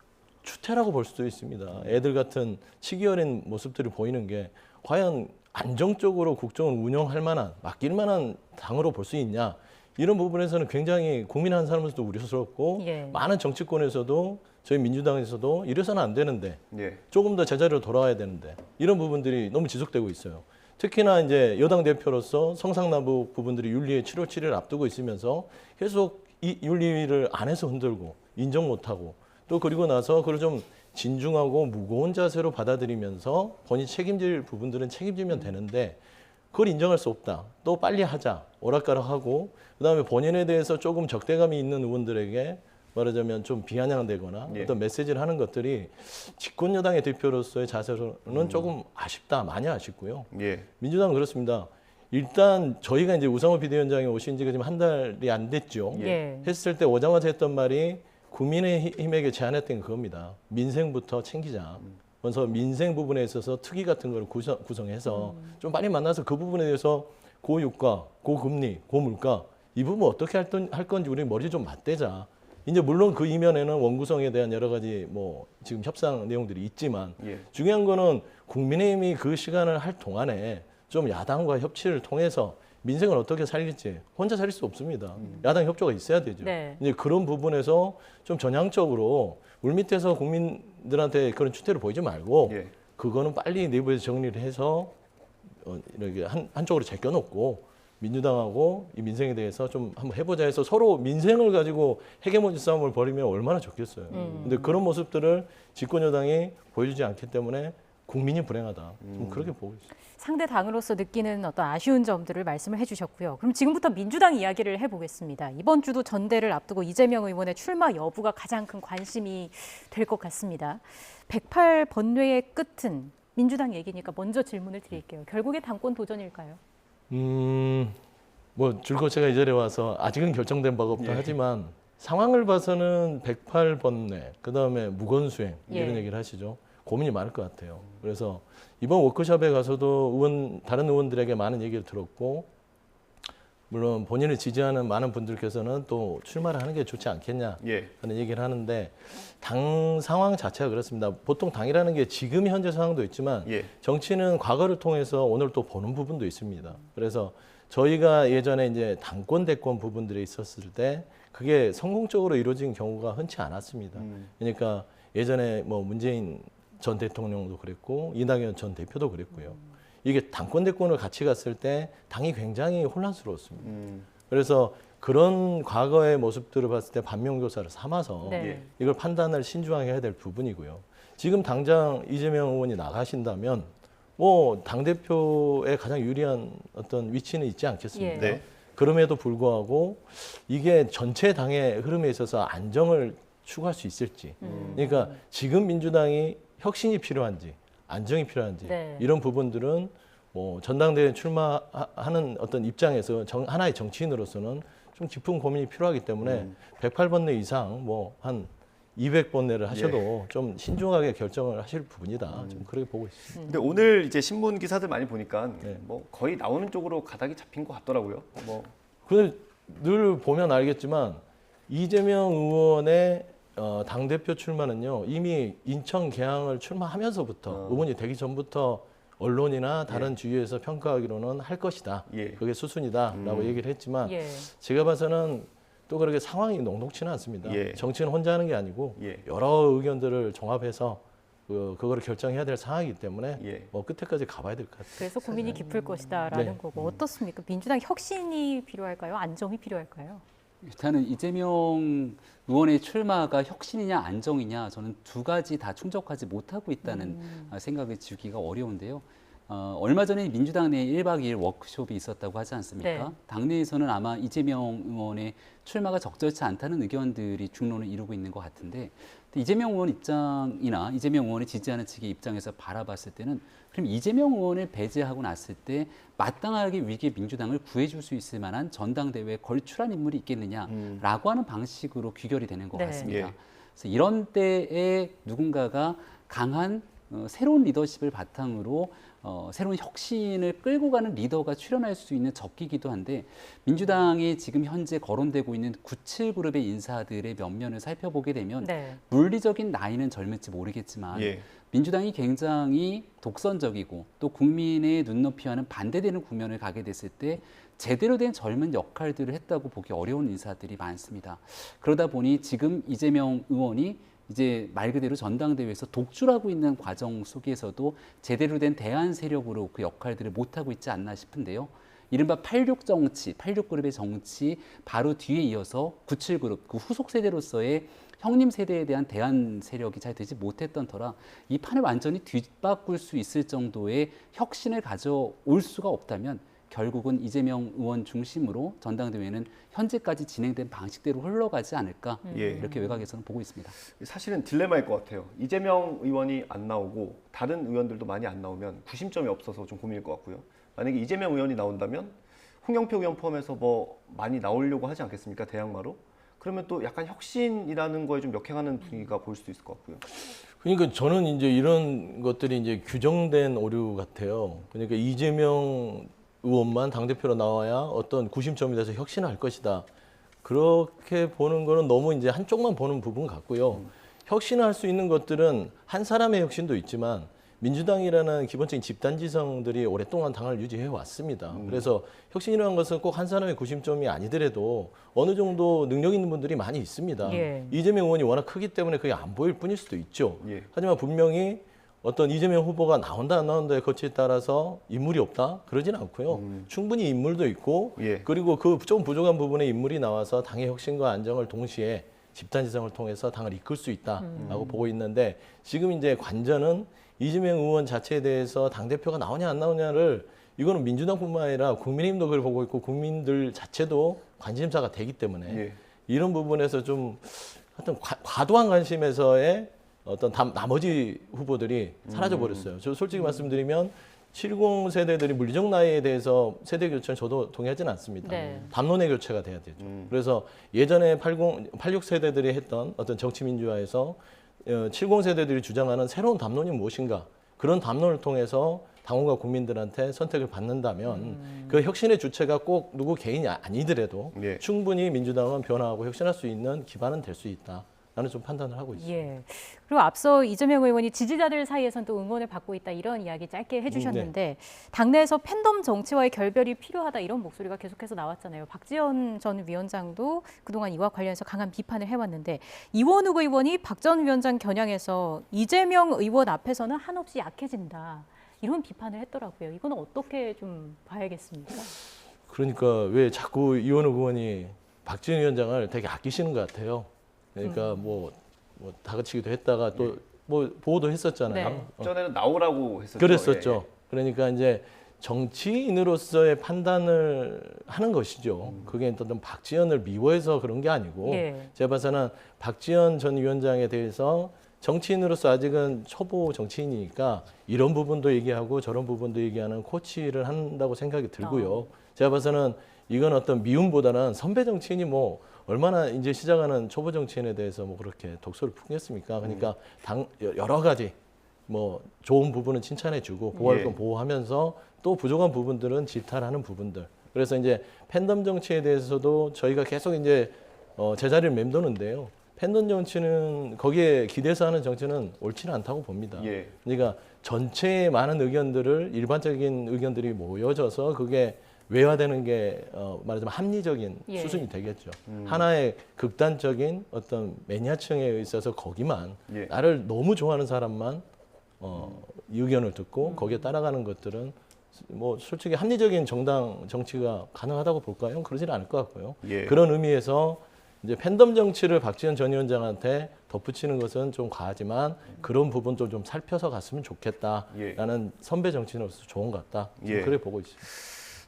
Speaker 21: 추태라고 볼 수도 있습니다. 애들 같은 치기 어린 모습들이 보이는 게 과연 안정적으로 국정을 운영할 만한, 맡길 만한 당으로 볼 수 있냐. 이런 부분에서는 굉장히 국민 한 사람으로서도 우려스럽고
Speaker 2: 예.
Speaker 21: 많은 정치권에서도 저희 민주당에서도 이래서는 안 되는데
Speaker 1: 예.
Speaker 21: 조금 더 제자리로 돌아와야 되는데 이런 부분들이 너무 지속되고 있어요. 특히나 이제 여당 대표로서 성상남북 부분들이 윤리의 7월 7일 앞두고 있으면서 계속 이 윤리를 안에서 흔들고 인정 못하고 또 그리고 나서 그걸 좀 진중하고 무거운 자세로 받아들이면서 본인이 책임질 부분들은 책임지면 되는데 그걸 인정할 수 없다. 또 빨리 하자. 오락가락하고 그다음에 본인에 대해서 조금 적대감이 있는 의원들에게 말하자면 좀 비아냥되거나
Speaker 1: 예.
Speaker 21: 어떤 메시지를 하는 것들이 집권 여당의 대표로서의 자세로는 조금 아쉽다. 많이 아쉽고요.
Speaker 1: 예.
Speaker 21: 민주당은 그렇습니다. 일단 저희가 이제 우상호 비대위원장이 오신 지가 지금 한 달이 안 됐죠.
Speaker 2: 예.
Speaker 21: 했을 때 오자마자 했던 말이 국민의힘에게 제안했던 게 그겁니다. 민생부터 챙기자. 그래서 민생 부분에 있어서 특위 같은 걸 구성해서 좀 빨리 만나서 그 부분에 대해서 고유가, 고금리, 고물가 이 부분 어떻게 할 건지 우리 머리 좀 맞대자. 이제 물론 그 이면에는 원구성에 대한 여러 가지 뭐 지금 협상 내용들이 있지만
Speaker 1: 예.
Speaker 21: 중요한 거는 국민의힘이 그 시간을 할 동안에 좀 야당과 협치를 통해서 민생을 어떻게 살릴지 혼자 살릴 수 없습니다. 야당 협조가 있어야 되죠.
Speaker 2: 네.
Speaker 21: 이제 그런 부분에서 좀 전향적으로 물밑에서 국민들한테 그런 추태를 보이지 말고
Speaker 1: 예.
Speaker 21: 그거는 빨리 내부에서 정리를 해서 이렇게 한쪽으로 제껴놓고 민주당하고 이 민생에 대해서 좀 한번 해보자 해서 서로 민생을 가지고 헤게모니 싸움을 벌이면 얼마나 좋겠어요. 근데 그런 모습들을 집권 여당이 보여주지 않기 때문에 국민이 불행하다. 좀 그렇게 보고 있습니다.
Speaker 2: 상대 당으로서 느끼는 어떤 아쉬운 점들을 말씀을 해주셨고요. 그럼 지금부터 민주당 이야기를 해보겠습니다. 이번 주도 전대를 앞두고 이재명 의원의 출마 여부가 가장 큰 관심이 될 것 같습니다. 108 번뇌의 끝은 민주당 얘기니까 먼저 질문을 드릴게요. 결국에 당권 도전일까요?
Speaker 21: 뭐 줄곧 제가 이 자리에 와서 아직은 결정된 바가 없다 하지만 상황을 봐서는 108 번뇌, 그다음에 무건수행 이런 얘기를 하시죠. 고민이 많을 것 같아요. 그래서 이번 워크숍에 가서도 다른 의원들에게 많은 얘기를 들었고 물론 본인을 지지하는 많은 분들께서는 또 출마를 하는 게 좋지 않겠냐 하는 얘기를 하는데 당 상황 자체가 그렇습니다. 보통 당이라는 게 지금 현재 상황도 있지만 정치는 과거를 통해서 오늘 또 보는 부분도 있습니다. 그래서 저희가 예전에 이제 당권 대권 부분들이 있었을 때 그게 성공적으로 이루어진 경우가 흔치 않았습니다. 그러니까 예전에 뭐 문재인 전 대통령도 그랬고 이낙연 전 대표도 그랬고요. 이게 당권 대권을 같이 갔을 때 당이 굉장히 혼란스러웠습니다. 그래서 그런 과거의 모습들을 봤을 때 반면교사를 삼아서 이걸 판단을 신중하게 해야 될 부분이고요. 지금 당장 이재명 의원이 나가신다면 뭐 당대표에 가장 유리한 어떤 위치는 있지 않겠습니까? 그럼에도 불구하고 이게 전체 당의 흐름에 있어서 안정을 추구할 수 있을지. 그러니까 지금 민주당이 혁신이 필요한지 안정이 필요한지
Speaker 2: 네.
Speaker 21: 이런 부분들은 뭐 전당대회 출마하는 어떤 입장에서 하나의 정치인으로서는 좀 깊은 고민이 필요하기 때문에 108번내 이상 뭐 한 200번내를 하셔도 좀 신중하게 결정을 하실 부분이다. 좀 그렇게 보고 있습니다.
Speaker 1: 근데 오늘 이제 신문 기사들 많이 보니까 뭐 거의 나오는 쪽으로 가닥이 잡힌 것 같더라고요. 뭐
Speaker 21: 근데 늘 보면 알겠지만 이재명 의원의 당대표 출마는요. 이미 인천 개항을 출마하면서부터 의원이 되기 전부터 언론이나 다른 주위에서 평가하기로는 할 것이다. 그게 수순이다라고 얘기를 했지만 제가 봐서는 또 그렇게 상황이 녹록치는 않습니다. 정치는 혼자 하는 게 아니고 여러 의견들을 종합해서 그거를 결정해야 될 상황이기 때문에 뭐 끝에까지 가봐야 될 것 같아요.
Speaker 2: 그래서 고민이 깊을 것이다라는 거고 어떻습니까? 민주당 혁신이 필요할까요? 안정이 필요할까요?
Speaker 20: 일단은 이재명 의원의 출마가 혁신이냐 안정이냐 저는 두 가지 다 충족하지 못하고 있다는 생각을 지우기가 어려운데요. 얼마 전에 민주당 내 1박 2일 워크숍이 있었다고 하지 않습니까?
Speaker 2: 네.
Speaker 20: 당내에서는 아마 이재명 의원의 출마가 적절치 않다는 의견들이 중론을 이루고 있는 것 같은데 이재명 의원 입장이나 이재명 의원을 지지하는 측의 입장에서 바라봤을 때는 그럼 이재명 의원을 배제하고 났을 때 마땅하게 위기의 민주당을 구해줄 수 있을 만한 전당대회에 걸출한 인물이 있겠느냐라고 하는 방식으로 귀결이 되는 것 같습니다. 그래서 이런 때에 누군가가 강한 새로운 리더십을 바탕으로 새로운 혁신을 끌고 가는 리더가 출연할 수 있는 적기이기도 한데 민주당이 지금 현재 거론되고 있는 97그룹의 인사들의 면면을 살펴보게 되면 물리적인 나이는 젊을지 모르겠지만 민주당이 굉장히 독선적이고 또 국민의 눈높이와는 반대되는 국면을 가게 됐을 때 제대로 된 젊은 역할들을 했다고 보기 어려운 인사들이 많습니다. 그러다 보니 지금 이재명 의원이 이제 말 그대로 전당대회에서 독주하고 있는 과정 속에서도 제대로 된 대안 세력으로 그 역할들을 못하고 있지 않나 싶은데요. 이른바 86 정치, 86그룹의 정치 바로 뒤에 이어서 97그룹, 그 후속 세대로서의 형님 세대에 대한 대안 세력이 잘 되지 못했던 터라 이 판을 완전히 뒤바꿀 수 있을 정도의 혁신을 가져올 수가 없다면 결국은 이재명 의원 중심으로 전당대회는 현재까지 진행된 방식대로 흘러가지 않을까 이렇게 외곽에서는 보고 있습니다.
Speaker 1: 사실은 딜레마일 것 같아요. 이재명 의원이 안 나오고 다른 의원들도 많이 안 나오면 구심점이 없어서 좀 고민일 것 같고요. 만약에 이재명 의원이 나온다면 홍영표 의원 포함해서 뭐 많이 나오려고 하지 않겠습니까? 대항마로. 그러면 또 약간 혁신이라는 거에 좀 역행하는 분위기가 보일 수도 있을 것 같고요.
Speaker 21: 그러니까 저는 이제 이런 것들이 이제 규정된 오류 같아요. 그러니까 이재명 의원만 당대표로 나와야 어떤 구심점이 돼서 혁신할 것이다. 그렇게 보는 거는 너무 이제 한쪽만 보는 부분 같고요. 혁신할 수 있는 것들은 한 사람의 혁신도 있지만 민주당이라는 기본적인 집단지성들이 오랫동안 당을 유지해 왔습니다. 그래서 혁신이라는 것은 꼭 한 사람의 구심점이 아니더라도 어느 정도 능력 있는 분들이 많이 있습니다. 이재명 의원이 워낙 크기 때문에 그게 안 보일 뿐일 수도 있죠. 하지만 분명히 어떤 이재명 후보가 나온다 안 나온다의 거치에 따라서 인물이 없다? 그러진 않고요. 충분히 인물도 있고 그리고 그 좀 부족한 부분에 인물이 나와서 당의 혁신과 안정을 동시에 집단지성을 통해서 당을 이끌 수 있다라고 보고 있는데 지금 이제 관전은 이재명 의원 자체에 대해서 당대표가 나오냐 안 나오냐를 이거는 민주당뿐만 아니라 국민의힘도 그걸 보고 있고 국민들 자체도 관심사가 되기 때문에 이런 부분에서 좀 하여튼 과도한 관심에서의 어떤 나머지 후보들이 사라져 버렸어요. 저 솔직히 말씀드리면 70 세대들이 물리적 나이에 대해서 세대 교체는 저도 동의하지는 않습니다. 담론의 교체가 돼야 되죠. 그래서 예전에 86 세대들이 했던 어떤 정치 민주화에서 70 세대들이 주장하는 새로운 담론이 무엇인가 그런 담론을 통해서 당원과 국민들한테 선택을 받는다면 그 혁신의 주체가 꼭 누구 개인이 아니더라도 충분히 민주당은 변화하고 혁신할 수 있는 기반은 될 수 있다. 나는 좀 판단을 하고 있습니다.
Speaker 2: 그리고 앞서 이재명 의원이 지지자들 사이에서는 또 응원을 받고 있다 이런 이야기 짧게 해주셨는데 당내에서 팬덤 정치와의 결별이 필요하다 이런 목소리가 계속해서 나왔잖아요. 박지원 전 위원장도 그동안 이와 관련해서 강한 비판을 해왔는데 이원욱 의원이 박 전 위원장 겨냥해서 이재명 의원 앞에서는 한없이 약해진다 이런 비판을 했더라고요. 이거는 어떻게 좀 봐야겠습니까?
Speaker 21: 그러니까 왜 자꾸 이원욱 의원이 박지원 위원장을 되게 아끼시는 것 같아요. 그러니까 뭐 다그치기도 했다가 또 뭐 보호도 했었잖아요.
Speaker 1: 전에는 나오라고 했었죠.
Speaker 21: 그랬었죠. 그러니까 이제 정치인으로서의 판단을 하는 것이죠. 그게 어떤 박지원을 미워해서 그런 게 아니고
Speaker 2: 예.
Speaker 21: 제가 봐서는 박지원 전 위원장에 대해서 정치인으로서 아직은 초보 정치인이니까 이런 부분도 얘기하고 저런 부분도 얘기하는 코치를 한다고 생각이 들고요. 제가 봐서는 이건 어떤 미움보다는 선배 정치인이 뭐 얼마나 이제 시작하는 초보 정치인에 대해서 뭐 그렇게 독소를 풍겼습니까? 그러니까 여러 가지 뭐 좋은 부분은 칭찬해주고 보호할 건 보호하면서 또 부족한 부분들은 질타하는 부분들. 그래서 이제 팬덤 정치에 대해서도 저희가 계속 이제 제자리를 맴도는데요. 팬덤 정치는 거기에 기대서 하는 정치는 옳지는 않다고 봅니다. 그러니까 전체의 많은 의견들을 일반적인 의견들이 모여져서 그게 외화되는 게 말하자면 합리적인 수준이 되겠죠. 하나의 극단적인 어떤 매니아층에 있어서 거기만 나를 너무 좋아하는 사람만 의견을 듣고 거기에 따라가는 것들은 뭐 솔직히 합리적인 정당 정치가 가능하다고 볼까요? 그러지는 않을 것 같고요. 그런 의미에서 이제 팬덤 정치를 박지원 전 위원장한테 덧붙이는 것은 좀 과하지만 그런 부분도 좀 살펴서 갔으면 좋겠다라는 선배 정치인으로서 좋은 것 같다. 그래 보고 있습니다.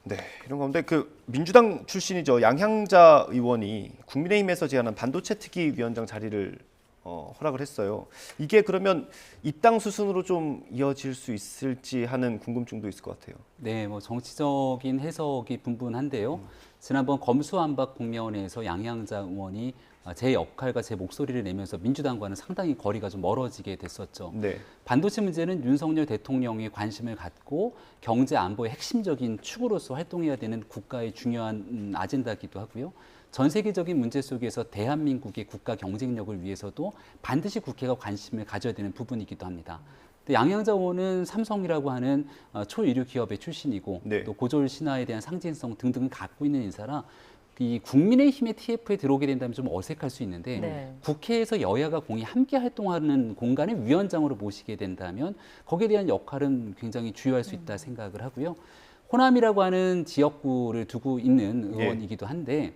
Speaker 1: 네, 이런 가운데 그 민주당 출신이죠. 양향자 의원이 국민의힘에서 제안한 반도체 특위 위원장 자리를 허락을 했어요. 이게 그러면 입당 수순으로 좀 이어질 수 있을지 하는 궁금증도 있을 것 같아요.
Speaker 20: 네, 뭐 정치적인 해석이 분분한데요. 지난번 검수완박 국면에서 양향자 의원이 제 역할과 제 목소리를 내면서 민주당과는 상당히 거리가 좀 멀어지게 됐었죠. 반도체 문제는 윤석열 대통령이 관심을 갖고 경제 안보의 핵심적인 축으로서 활동해야 되는 국가의 중요한 아젠다이기도 하고요. 전 세계적인 문제 속에서 대한민국의 국가 경쟁력을 위해서도 반드시 국회가 관심을 가져야 되는 부분이기도 합니다. 양향자 의원은 삼성이라고 하는 초유류 기업의 출신이고 또 고졸 신화에 대한 상징성 등등을 갖고 있는 인사라 이 국민의힘의 TF에 들어오게 된다면 좀 어색할 수 있는데 국회에서 여야가 공히 함께 활동하는 공간의 위원장으로 모시게 된다면 거기에 대한 역할은 굉장히 주요할 수 있다 생각을 하고요. 호남이라고 하는 지역구를 두고 있는 의원이기도 한데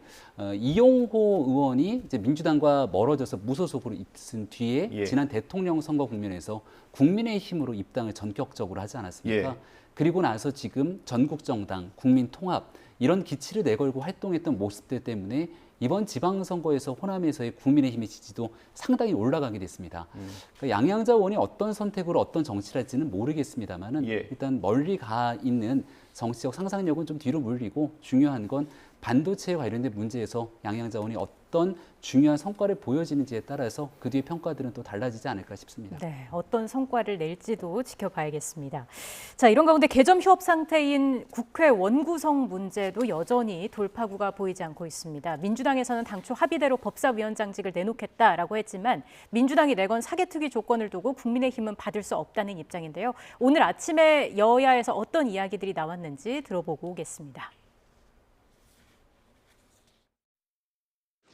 Speaker 20: 이용호 의원이 이제 민주당과 멀어져서 무소속으로 있은 뒤에 지난 대통령 선거 국면에서 국민의힘으로 입당을 전격적으로 하지 않았습니까? 그리고 나서 지금 전국정당, 국민통합 이런 기치를 내걸고 활동했던 모습들 때문에 이번 지방선거에서 호남에서의 국민의힘의 지지도 상당히 올라가게 됐습니다. 그러니까 양향자 의원이 어떤 선택으로 어떤 정치를 할지는 모르겠습니다만은 일단 멀리 가 있는 정치적 상상력은 좀 뒤로 물리고 중요한 건 반도체에 관련된 문제에서 양향자 의원이 어떤 중요한 성과를 보여지는지에 따라서 그 뒤의 평가들은 또 달라지지 않을까 싶습니다.
Speaker 2: 네, 어떤 성과를 낼지도 지켜봐야겠습니다. 자, 이런 가운데 개점 휴업 상태인 국회 원구성 문제도 여전히 돌파구가 보이지 않고 있습니다. 민주당에서는 당초 합의대로 법사위원장직을 내놓겠다라고 했지만 민주당이 내건 사개특위 조건을 두고 국민의힘은 받을 수 없다는 입장인데요. 오늘 아침에 여야에서 어떤 이야기들이 나왔는지 들어보고 오겠습니다.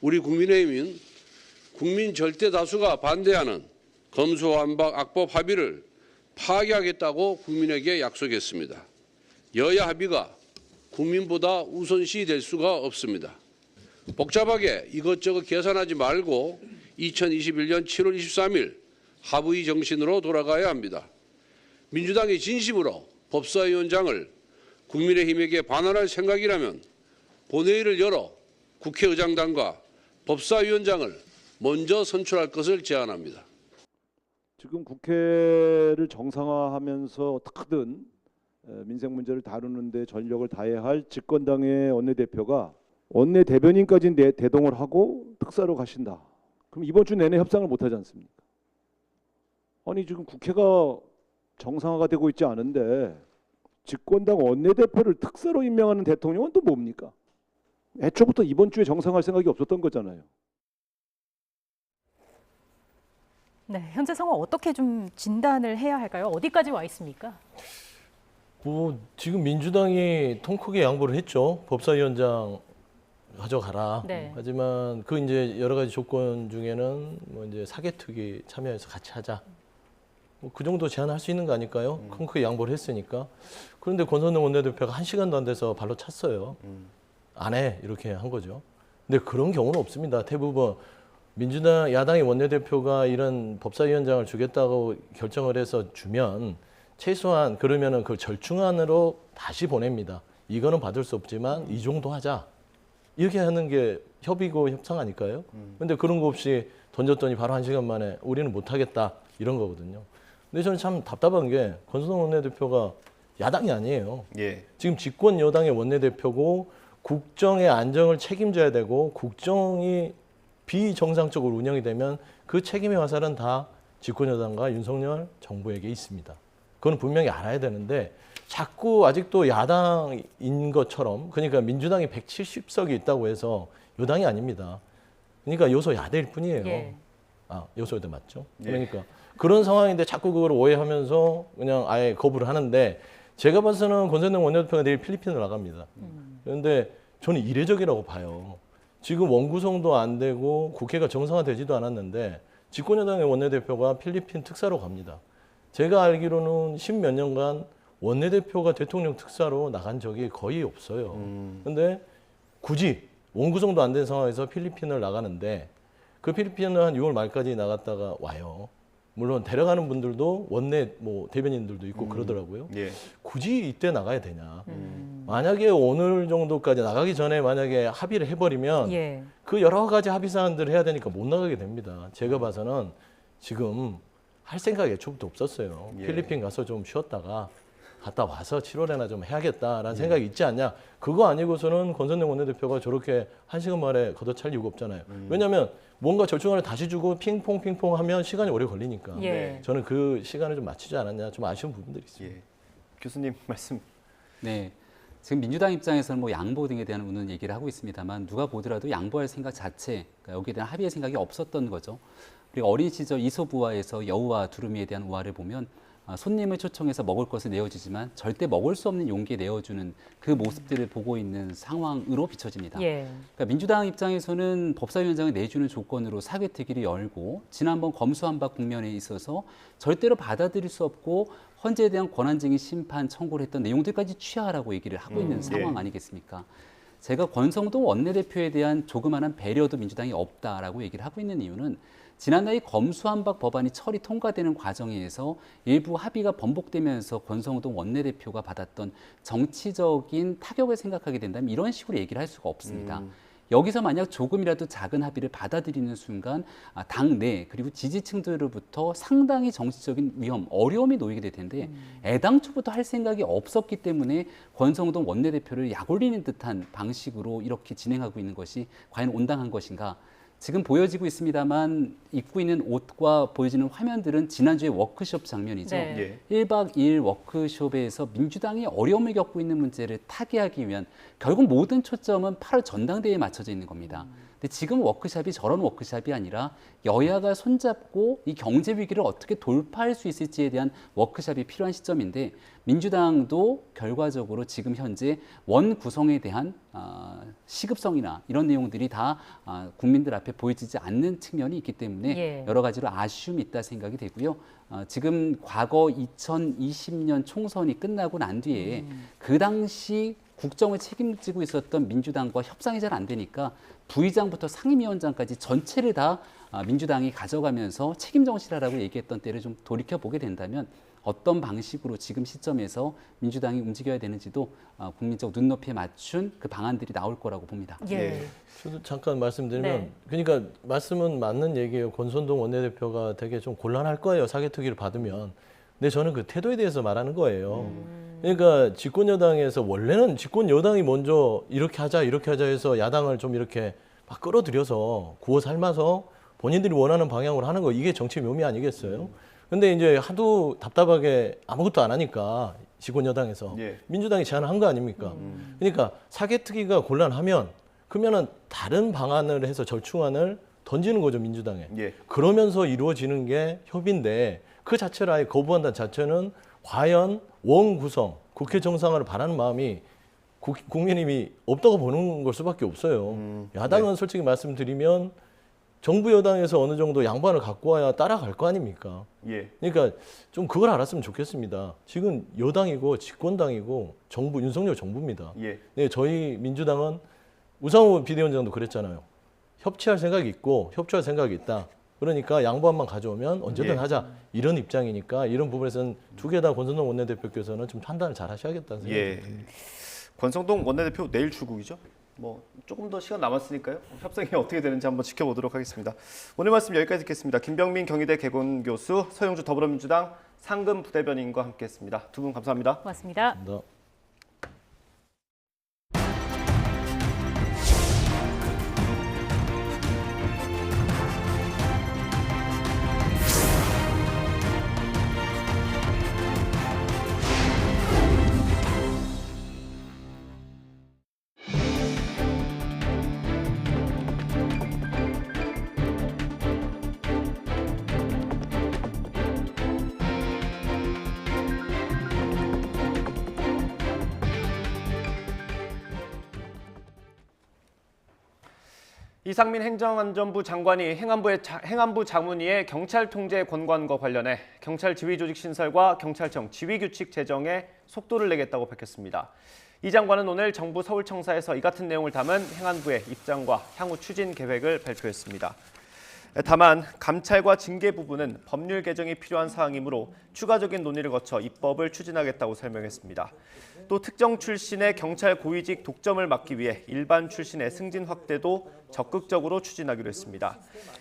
Speaker 11: 우리 국민의힘은 국민 절대 다수가 반대하는 검수완박 악법 합의를 파기하겠다고 국민에게 약속했습니다. 여야 합의가 국민보다 우선시 될 수가 없습니다. 복잡하게 이것저것 계산하지 말고 2021년 7월 23일 합의 정신으로 돌아가야 합니다. 민주당이 진심으로 법사위원장을 국민의힘에게 반환할 생각이라면 본회의를 열어 국회의장단과 법사위원장을 먼저 선출할 것을 제안합니다.
Speaker 3: 지금 국회를 정상화하면서 어떻게든 민생 문제를 다루는 데 전력을 다해야 할 집권당의 원내대표가 원내대변인까지 대동을 하고 특사로 가신다. 그럼 이번 주 내내 협상을 못 하지 않습니까? 아니 지금 국회가 정상화가 되고 있지 않은데 집권당 원내대표를 특사로 임명하는 대통령은 또 뭡니까? 애초부터 이번 주에 정상화할 생각이 없었던 거잖아요.
Speaker 2: 네, 현재 상황 어떻게 좀 진단을 해야 할까요? 어디까지 와 있습니까?
Speaker 21: 뭐 지금 민주당이 통 크게 양보를 했죠. 법사위원장 가져가라. 하지만 그 이제 여러 가지 조건 중에는 뭐 이제 사개특위 참여해서 같이 하자. 뭐 그 정도 제안할 수 있는 거 아닐까요? 큰 크게 양보를 했으니까. 그런데 권선동 원내대표가 1시간도 안 돼서 발로 찼어요. 안 해 이렇게 한 거죠. 근데 그런 경우는 없습니다. 대부분 민주당 야당의 원내대표가 이런 법사위원장을 주겠다고 결정을 해서 주면 최소한 그러면은 그 절충안으로 다시 보냅니다. 이거는 받을 수 없지만 이 정도 하자. 이렇게 하는 게 협의고 협상 아닐까요? 근데 그런 거 없이 던졌더니 바로 1시간 만에 우리는 못하겠다 이런 거거든요. 근데 저는 참 답답한 게 권성동 원내대표가 야당이 아니에요.
Speaker 1: 예.
Speaker 21: 지금 집권 여당의 원내대표고 국정의 안정을 책임져야 되고 국정이 비정상적으로 운영이 되면 그 책임의 화살은 다 집권 여당과 윤석열 정부에게 있습니다. 그건 분명히 알아야 되는데 자꾸 아직도 야당인 것처럼 그러니까 민주당이 170석이 있다고 해서 여당이 아닙니다. 그러니까 요소 야대일 뿐이에요.
Speaker 2: 예.
Speaker 21: 아, 요소 야대 맞죠?
Speaker 1: 예.
Speaker 21: 그러니까 그런 상황인데 자꾸 그걸 오해하면서 그냥 아예 거부를 하는데 제가 봐서는 권성동 원내대표가 내일 필리핀을 나갑니다. 그런데 저는 이례적이라고 봐요. 지금 원구성도 안 되고 국회가 정상화되지도 않았는데 집권여당의 원내대표가 필리핀 특사로 갑니다. 제가 알기로는 10몇 년간 원내대표가 대통령 특사로 나간 적이 거의 없어요. 근데 굳이 원구성도 안 된 상황에서 필리핀을 나가는데 그 필리핀은 한 6월 말까지 나갔다가 와요. 물론 데려가는 분들도 원내 뭐 대변인들도 있고 그러더라고요.
Speaker 1: 예.
Speaker 21: 굳이 이때 나가야 되냐. 만약에 오늘 정도까지 나가기 전에 만약에 합의를 해버리면
Speaker 2: 예.
Speaker 21: 그 여러 가지 합의 사항들을 해야 되니까 못 나가게 됩니다. 제가 봐서는 지금 할 생각이 애초부터 없었어요.
Speaker 1: 예.
Speaker 21: 필리핀 가서 좀 쉬었다가 갔다 와서 7월에나 좀 해야겠다라는 생각이 있지 않냐. 그거 아니고서는 권성동 원내대표가 저렇게 1시간 만에 걷어찰 이유가 없잖아요. 왜냐하면 뭔가 절충안을 다시 주고 핑퐁 하면 시간이 오래 걸리니까.
Speaker 2: 예.
Speaker 21: 저는 그 시간을 좀 맞추지 않았냐. 좀 아쉬운 부분들이 있습니다.
Speaker 1: 예. 교수님 말씀.
Speaker 20: 네. 지금 민주당 입장에서는 뭐 양보 등에 대한 우는 얘기를 하고 있습니다만 누가 보더라도 양보할 생각 자체, 그러니까 여기에 대한 합의의 생각이 없었던 거죠. 그리고 어린 시절 이솝우화에서 여우와 두루미에 대한 우화를 보면 손님을 초청해서 먹을 것을 내어주지만 절대 먹을 수 없는 용기에 내어주는 그 모습들을 보고 있는 상황으로 비춰집니다.
Speaker 2: 예.
Speaker 20: 그러니까 민주당 입장에서는 법사위원장을 내주는 조건으로 사개특위를 열고 지난번 검수완박 국면에 있어서 절대로 받아들일 수 없고 헌재에 대한 권한쟁의 심판 청구를 했던 내용들까지 취하라고 얘기를 하고 있는 상황 아니겠습니까? 제가 권성동 원내대표에 대한 조그마한 배려도 민주당이 없다라고 얘기를 하고 있는 이유는 지난해 검수완박 법안이 처리 통과되는 과정에서 일부 합의가 번복되면서 권성동 원내대표가 받았던 정치적인 타격을 생각하게 된다면 이런 식으로 얘기를 할 수가 없습니다. 여기서 만약 조금이라도 작은 합의를 받아들이는 순간 당내 그리고 지지층들로부터 상당히 정치적인 위험, 어려움이 놓이게 될 텐데 애당초부터 할 생각이 없었기 때문에 권성동 원내대표를 약올리는 듯한 방식으로 이렇게 진행하고 있는 것이 과연 온당한 것인가? 지금 보여지고 있습니다만 입고 있는 옷과 보여지는 화면들은 지난주에 워크숍 장면이죠.
Speaker 2: 네.
Speaker 20: 1박 2일 워크숍에서 민주당이 어려움을 겪고 있는 문제를 타개하기 위한 결국 모든 초점은 8월 전당대회에 맞춰져 있는 겁니다. 근데 지금 워크숍이 저런 워크숍이 아니라 여야가 손잡고 이 경제 위기를 어떻게 돌파할 수 있을지에 대한 워크숍이 필요한 시점인데 민주당도 결과적으로 지금 현재 원 구성에 대한 시급성이나 이런 내용들이 다 국민들 앞에 보여지지 않는 측면이 있기 때문에
Speaker 2: 예.
Speaker 20: 여러 가지로 아쉬움이 있다 생각이 되고요. 지금 과거 2020년 총선이 끝나고 난 뒤에 그 당시 국정을 책임지고 있었던 민주당과 협상이 잘 안 되니까 부의장부터 상임위원장까지 전체를 다 민주당이 가져가면서 책임 정치라라고 얘기했던 때를 좀 돌이켜보게 된다면 어떤 방식으로 지금 시점에서 민주당이 움직여야 되는지도 국민적 눈높이에 맞춘 그 방안들이 나올 거라고 봅니다.
Speaker 2: 예.
Speaker 21: 저도 잠깐 말씀드리면
Speaker 2: 네.
Speaker 21: 그러니까 말씀은 맞는 얘기예요. 권선동 원내대표가 되게 좀 곤란할 거예요. 사개특위를 받으면. 근데 저는 그 태도에 대해서 말하는 거예요. 그러니까 집권 여당에서 원래는 집권 여당이 먼저 이렇게 하자 해서 야당을 좀 이렇게 막 끌어들여서 구워 삶아서 본인들이 원하는 방향으로 하는 거 이게 정치 묘미 아니겠어요? 근데 이제 하도 답답하게 아무것도 안 하니까 집권 여당에서 민주당이 제안을 한 거 아닙니까? 그러니까 사개특위가 곤란하면 그러면은 다른 방안을 해서 절충안을 던지는 거죠, 민주당에. 그러면서 이루어지는 게 협의인데 그 자체를 아예 거부한다는 자체는 과연 원 구성, 국회 정상화를 바라는 마음이 국민의힘이 없다고 보는 걸 수밖에 없어요. 야당은 솔직히 말씀드리면 정부 여당에서 어느 정도 양반을 갖고 와야 따라갈 거 아닙니까? 그러니까 좀 그걸 알았으면 좋겠습니다. 지금 여당이고 집권당이고 정부, 윤석열 정부입니다. 네, 저희 민주당은 우상호 비대위원장도 그랬잖아요. 협치할 생각이 있고 협조할 생각이 있다. 그러니까 양보안만 가져오면 언제든
Speaker 1: 예.
Speaker 21: 하자 이런 입장이니까 이런 부분에서는 두 개 다 권성동 원내대표께서는 좀 판단을 잘 하셔야겠다는 생각이
Speaker 1: 예.
Speaker 21: 듭니다.
Speaker 1: 권성동 원내대표 내일 출국이죠? 뭐 조금 더 시간 남았으니까요. 협상이 어떻게 되는지 한번 지켜보도록 하겠습니다. 오늘 말씀 여기까지 듣겠습니다. 김병민 경희대 개건교수, 서영주 더불어민주당 상금 부대변인과 함께했습니다. 두 분 감사합니다.
Speaker 2: 고맙습니다.
Speaker 21: 감사합니다.
Speaker 1: 이상민 행정안전부 장관이 행안부 자문위에 경찰 통제 권고안과 관련해 경찰 지휘조직 신설과 경찰청 지휘규칙 제정에 속도를 내겠다고 밝혔습니다. 이 장관은 오늘 정부 서울청사에서 이 같은 내용을 담은 행안부의 입장과 향후 추진 계획을 발표했습니다. 다만 감찰과 징계 부분은 법률 개정이 필요한 사항이므로 추가적인 논의를 거쳐 입법을 추진하겠다고 설명했습니다. 또 특정 출신의 경찰 고위직 독점을 막기 위해 일반 출신의 승진 확대도 적극적으로 추진하기로 했습니다.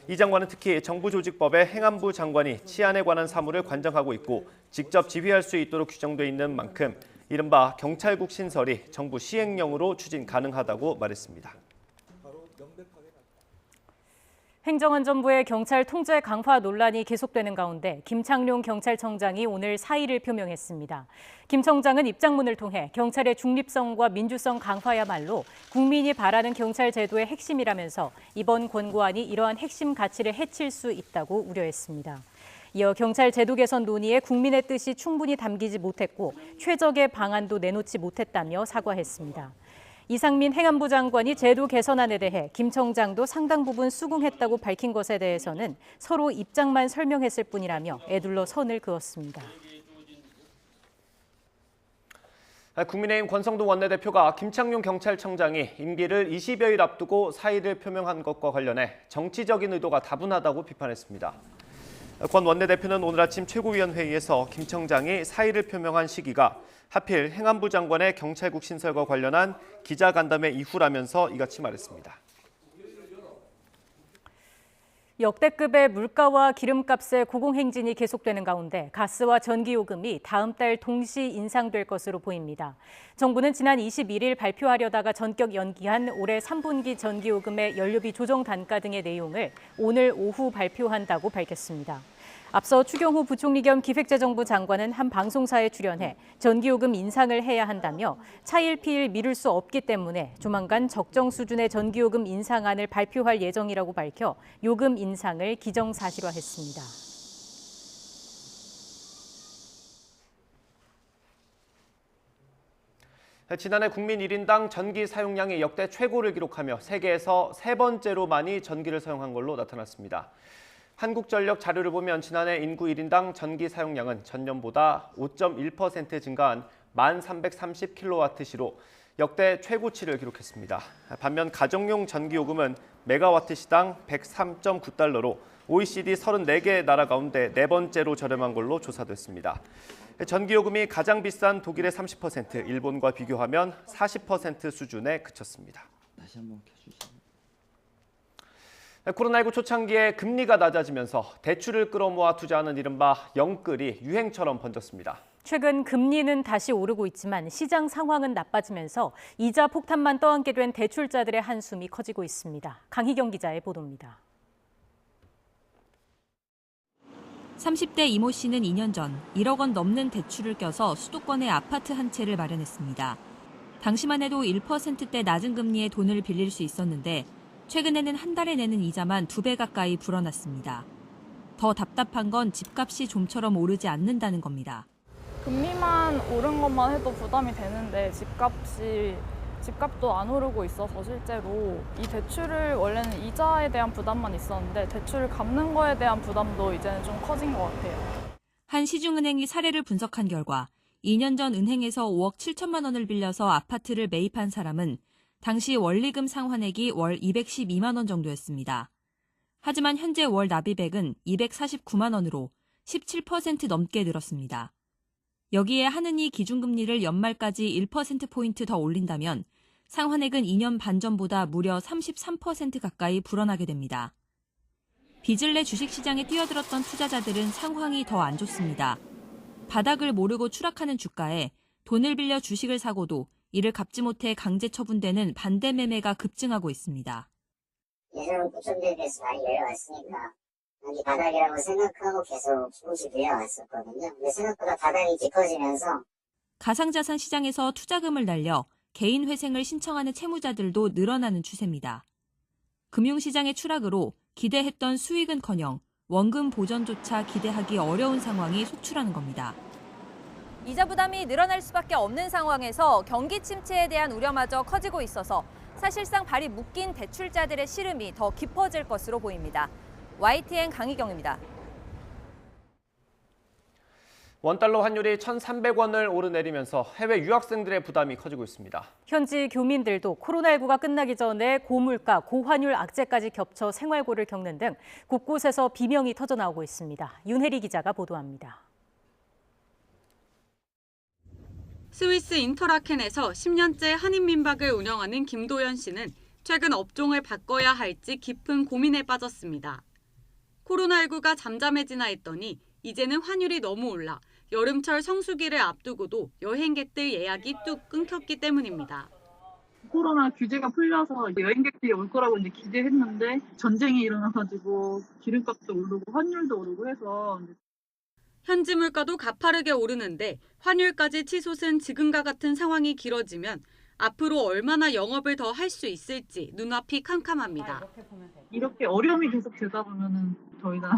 Speaker 1: 이 장관은 특히 정부조직법에 행안부 장관이 치안에 관한 사무를 관장하고 있고 직접 지휘할 수 있도록 규정돼 있는 만큼 이른바 경찰국 신설이 정부 시행령으로 추진 가능하다고 말했습니다.
Speaker 2: 행정안전부의 경찰 통제 강화 논란이 계속되는 가운데 김창룡 경찰청장이 오늘 사의를 표명했습니다. 김 청장은 입장문을 통해 경찰의 중립성과 민주성 강화야말로 국민이 바라는 경찰 제도의 핵심이라면서 이번 권고안이 이러한 핵심 가치를 해칠 수 있다고 우려했습니다. 이어 경찰 제도 개선 논의에 국민의 뜻이 충분히 담기지 못했고 최적의 방안도 내놓지 못했다며 사과했습니다. 이상민 행안부 장관이 제도 개선안에 대해 김 청장도 상당 부분 수긍했다고 밝힌 것에 대해서는 서로 입장만 설명했을 뿐이라며 애둘러 선을 그었습니다.
Speaker 1: 국민의힘 권성동 원내대표가 김창룡 경찰청장이 임기를 20여일 앞두고 사의를 표명한 것과 관련해 정치적인 의도가 다분하다고 비판했습니다. 권 원내대표는 오늘 아침 최고위원회의에서 김 청장이 사의를 표명한 시기가 하필 행안부 장관의 경찰국 신설과 관련한 기자간담회 이후라면서 이같이 말했습니다.
Speaker 2: 역대급의 물가와 기름값의 고공행진이 계속되는 가운데 가스와 전기요금이 다음 달 동시 인상될 것으로 보입니다. 정부는 지난 21일 발표하려다가 전격 연기한 올해 3분기 전기요금의 연료비 조정 단가 등의 내용을 오늘 오후 발표한다고 밝혔습니다. 앞서 추경호 부총리 겸 기획재정부 장관은 한 방송사에 출연해 전기요금 인상을 해야 한다며 차일피일 미룰 수 없기 때문에 조만간 적정 수준의 전기요금 인상안을 발표할 예정이라고 밝혀 요금 인상을 기정사실화했습니다.
Speaker 1: 지난해 국민 1인당 전기 사용량이 역대 최고를 기록하며 세계에서 세 번째로 많이 전기를 사용한 걸로 나타났습니다. 한국전력 자료를 보면 지난해 인구 1인당 전기 사용량은 전년보다 5.1% 증가한 1,330kWh로 역대 최고치를 기록했습니다. 반면 가정용 전기요금은 메가와트시당 103.9달러로 OECD 34개 나라 가운데 네 번째로 저렴한 걸로 조사됐습니다. 전기요금이 가장 비싼 독일의 30%, 일본과 비교하면 40% 수준에 그쳤습니다.
Speaker 4: 다시 한번 켜주시죠.
Speaker 1: 코로나19 초창기에 금리가 낮아지면서 대출을 끌어모아 투자하는 이른바 영끌이 유행처럼 번졌습니다.
Speaker 2: 최근 금리는 다시 오르고 있지만 시장 상황은 나빠지면서 이자 폭탄만 떠안게 된 대출자들의 한숨이 커지고 있습니다. 강희경 기자의 보도입니다.
Speaker 5: 30대 이모 씨는 2년 전 1억 원 넘는 대출을 껴서 수도권에 아파트 한 채를 마련했습니다. 당시만 해도 1%대 낮은 금리에 돈을 빌릴 수 있었는데 최근에는 한 달에 내는 이자만 2배 가까이 불어났습니다. 더 답답한 건 집값이 좀처럼 오르지 않는다는 겁니다.
Speaker 7: 금리만 오른 것만 해도 부담이 되는데 집값도 안 오르고 있어서 실제로 이 대출을 원래는 이자에 대한 부담만 있었는데 대출을 갚는 거에 대한 부담도 이제는 좀 커진 것 같아요.
Speaker 5: 한 시중은행이 사례를 분석한 결과 2년 전 은행에서 5억 7천만 원을 빌려서 아파트를 매입한 사람은 당시 원리금 상환액이 월 212만 원 정도였습니다. 하지만 현재 월 납입액은 249만 원으로 17% 넘게 늘었습니다. 여기에 하느니 기준금리를 연말까지 1%포인트 더 올린다면 상환액은 2년 반 전보다 무려 33% 가까이 불어나게 됩니다. 빚을 내 주식시장에 뛰어들었던 투자자들은 상황이 더 안 좋습니다. 바닥을 모르고 추락하는 주가에 돈을 빌려 주식을 사고도 이를 갚지 못해 강제 처분되는 반대 매매가 급증하고 있습니다.
Speaker 4: 예전 고점대에 비해서 많이 내려왔으니까 여기 바닥이라고 생각하고 계속 조금씩 내려왔었거든요. 근데 생각보다 바닥이 깊어지면서
Speaker 5: 가상자산 시장에서 투자금을 날려 개인 회생을 신청하는 채무자들도 늘어나는 추세입니다. 금융시장의 추락으로 기대했던 수익은커녕 원금 보전조차 기대하기 어려운 상황이 속출하는 겁니다.
Speaker 2: 이자 부담이 늘어날 수밖에 없는 상황에서 경기 침체에 대한 우려마저 커지고 있어서 사실상 발이 묶인 대출자들의 시름이 더 깊어질 것으로 보입니다. YTN 강희경입니다.
Speaker 1: 원달러 환율이 1,300원을 오르내리면서 해외 유학생들의 부담이 커지고 있습니다.
Speaker 2: 현지 교민들도 코로나19가 끝나기 전에 고물가, 고환율 악재까지 겹쳐 생활고를 겪는 등 곳곳에서 비명이 터져나오고 있습니다. 윤혜리 기자가 보도합니다.
Speaker 6: 스위스 인터라켄에서 10년째 한인민박을 운영하는 김도연 씨는 최근 업종을 바꿔야 할지 깊은 고민에 빠졌습니다. 코로나19가 잠잠해지나 했더니 이제는 환율이 너무 올라 여름철 성수기를 앞두고도 여행객들 예약이 뚝 끊겼기 때문입니다.
Speaker 8: 코로나 규제가 풀려서 여행객들이 올 거라고 이제 기대했는데 전쟁이 일어나가지고 기름값도 오르고 환율도 오르고 해서
Speaker 6: 현지 물가도 가파르게 오르는데 환율까지 치솟은 지금과 같은 상황이 길어지면 앞으로 얼마나 영업을 더 할 수 있을지 눈앞이 캄캄합니다.
Speaker 8: 이렇게 어려움이 계속 되다 보면은 더 이상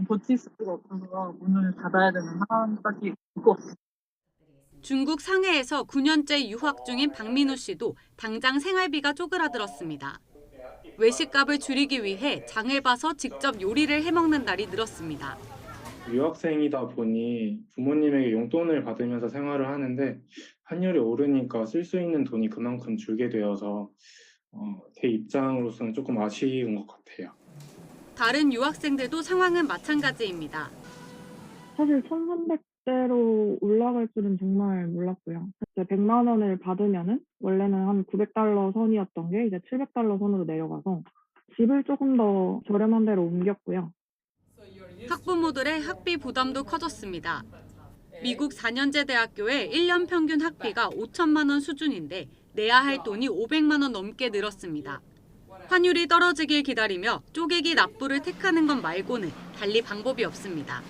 Speaker 8: 버틸 수가 없어서 문을 닫아야 되는 상황까지 있고.
Speaker 6: 중국 상해에서 9년째 유학 중인 박민우 씨도 당장 생활비가 쪼그라들었습니다. 외식값을 줄이기 위해 장을 봐서 직접 요리를 해먹는 날이 늘었습니다.
Speaker 24: 유학생이다 보니 부모님에게 용돈을 받으면서 생활을 하는데 환율이 오르니까 쓸 수 있는 돈이 그만큼 줄게 되어서 제 입장으로서는 조금 아쉬운 것 같아요.
Speaker 6: 다른 유학생들도 상황은 마찬가지입니다.
Speaker 25: 사실 1,300대로 올라갈 줄은 정말 몰랐고요. 100만 원을 받으면은 원래는 한 900달러 선이었던 게 이제 700달러 선으로 내려가서 집을 조금 더 저렴한 데로 옮겼고요.
Speaker 6: 학부모들의 학비 부담도 커졌습니다. 미국 4년제 대학교의 1년 평균 학비가 5천만 원 수준인데 내야 할 돈이 500만 원 넘게 늘었습니다. 환율이 떨어지길 기다리며 쪼개기 납부를 택하는 것 말고는 달리 방법이 없습니다.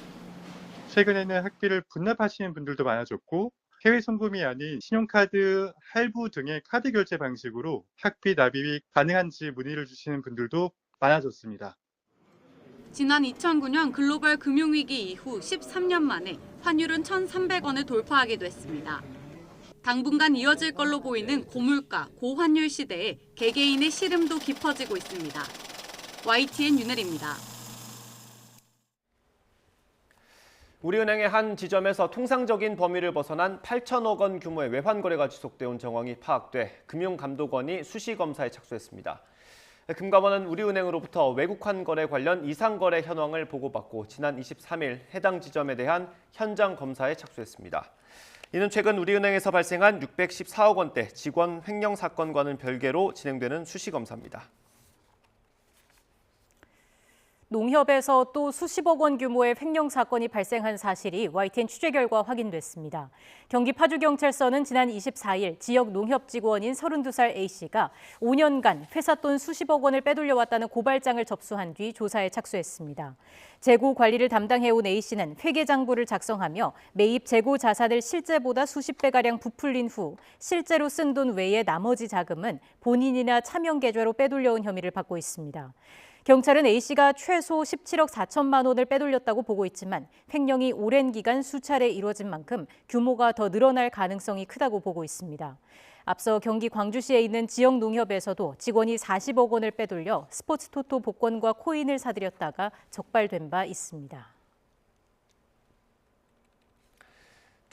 Speaker 26: 최근에는 학비를 분납하시는 분들도 많아졌고 해외 송금이 아닌 신용카드, 할부 등의 카드 결제 방식으로 학비 납입이 가능한지 문의를 주시는 분들도 많아졌습니다.
Speaker 6: 지난 2009년 글로벌 금융위기 이후 13년 만에 환율은 1,300원을 돌파하게 됐습니다. 당분간 이어질 걸로 보이는 고물가, 고환율 시대에 개개인의 시름도 깊어지고 있습니다. YTN 윤혜리입니다.
Speaker 1: 우리은행의 한 지점에서 통상적인 범위를 벗어난 8천억 원 규모의 외환 거래가 지속돼 온 정황이 파악돼 금융감독원이 수시 검사에 착수했습니다. 금감원은 우리은행으로부터 외국환 거래 관련 이상 거래 현황을 보고받고 지난 23일 해당 지점에 대한 현장 검사에 착수했습니다. 이는 최근 우리은행에서 발생한 614억 원대 직원 횡령 사건과는 별개로 진행되는 수시 검사입니다.
Speaker 2: 농협에서 또 수십억 원 규모의 횡령 사건이 발생한 사실이 YTN 취재 결과 확인됐습니다. 경기 파주경찰서는 지난 24일 지역 농협 직원인 32살 A씨가 5년간 회사 돈 수십억 원을 빼돌려왔다는 고발장을 접수한 뒤 조사에 착수했습니다. 재고 관리를 담당해온 A씨는 회계장부를 작성하며 매입 재고 자산을 실제보다 수십 배가량 부풀린 후 실제로 쓴 돈 외에 나머지 자금은 본인이나 차명 계좌로 빼돌려온 혐의를 받고 있습니다. 경찰은 A씨가 최소 17억 4천만 원을 빼돌렸다고 보고 있지만 횡령이 오랜 기간 수차례 이루어진 만큼 규모가 더 늘어날 가능성이 크다고 보고 있습니다. 앞서 경기 광주시에 있는 지역 농협에서도 직원이 40억 원을 빼돌려 스포츠 토토 복권과 코인을 사들였다가 적발된 바 있습니다.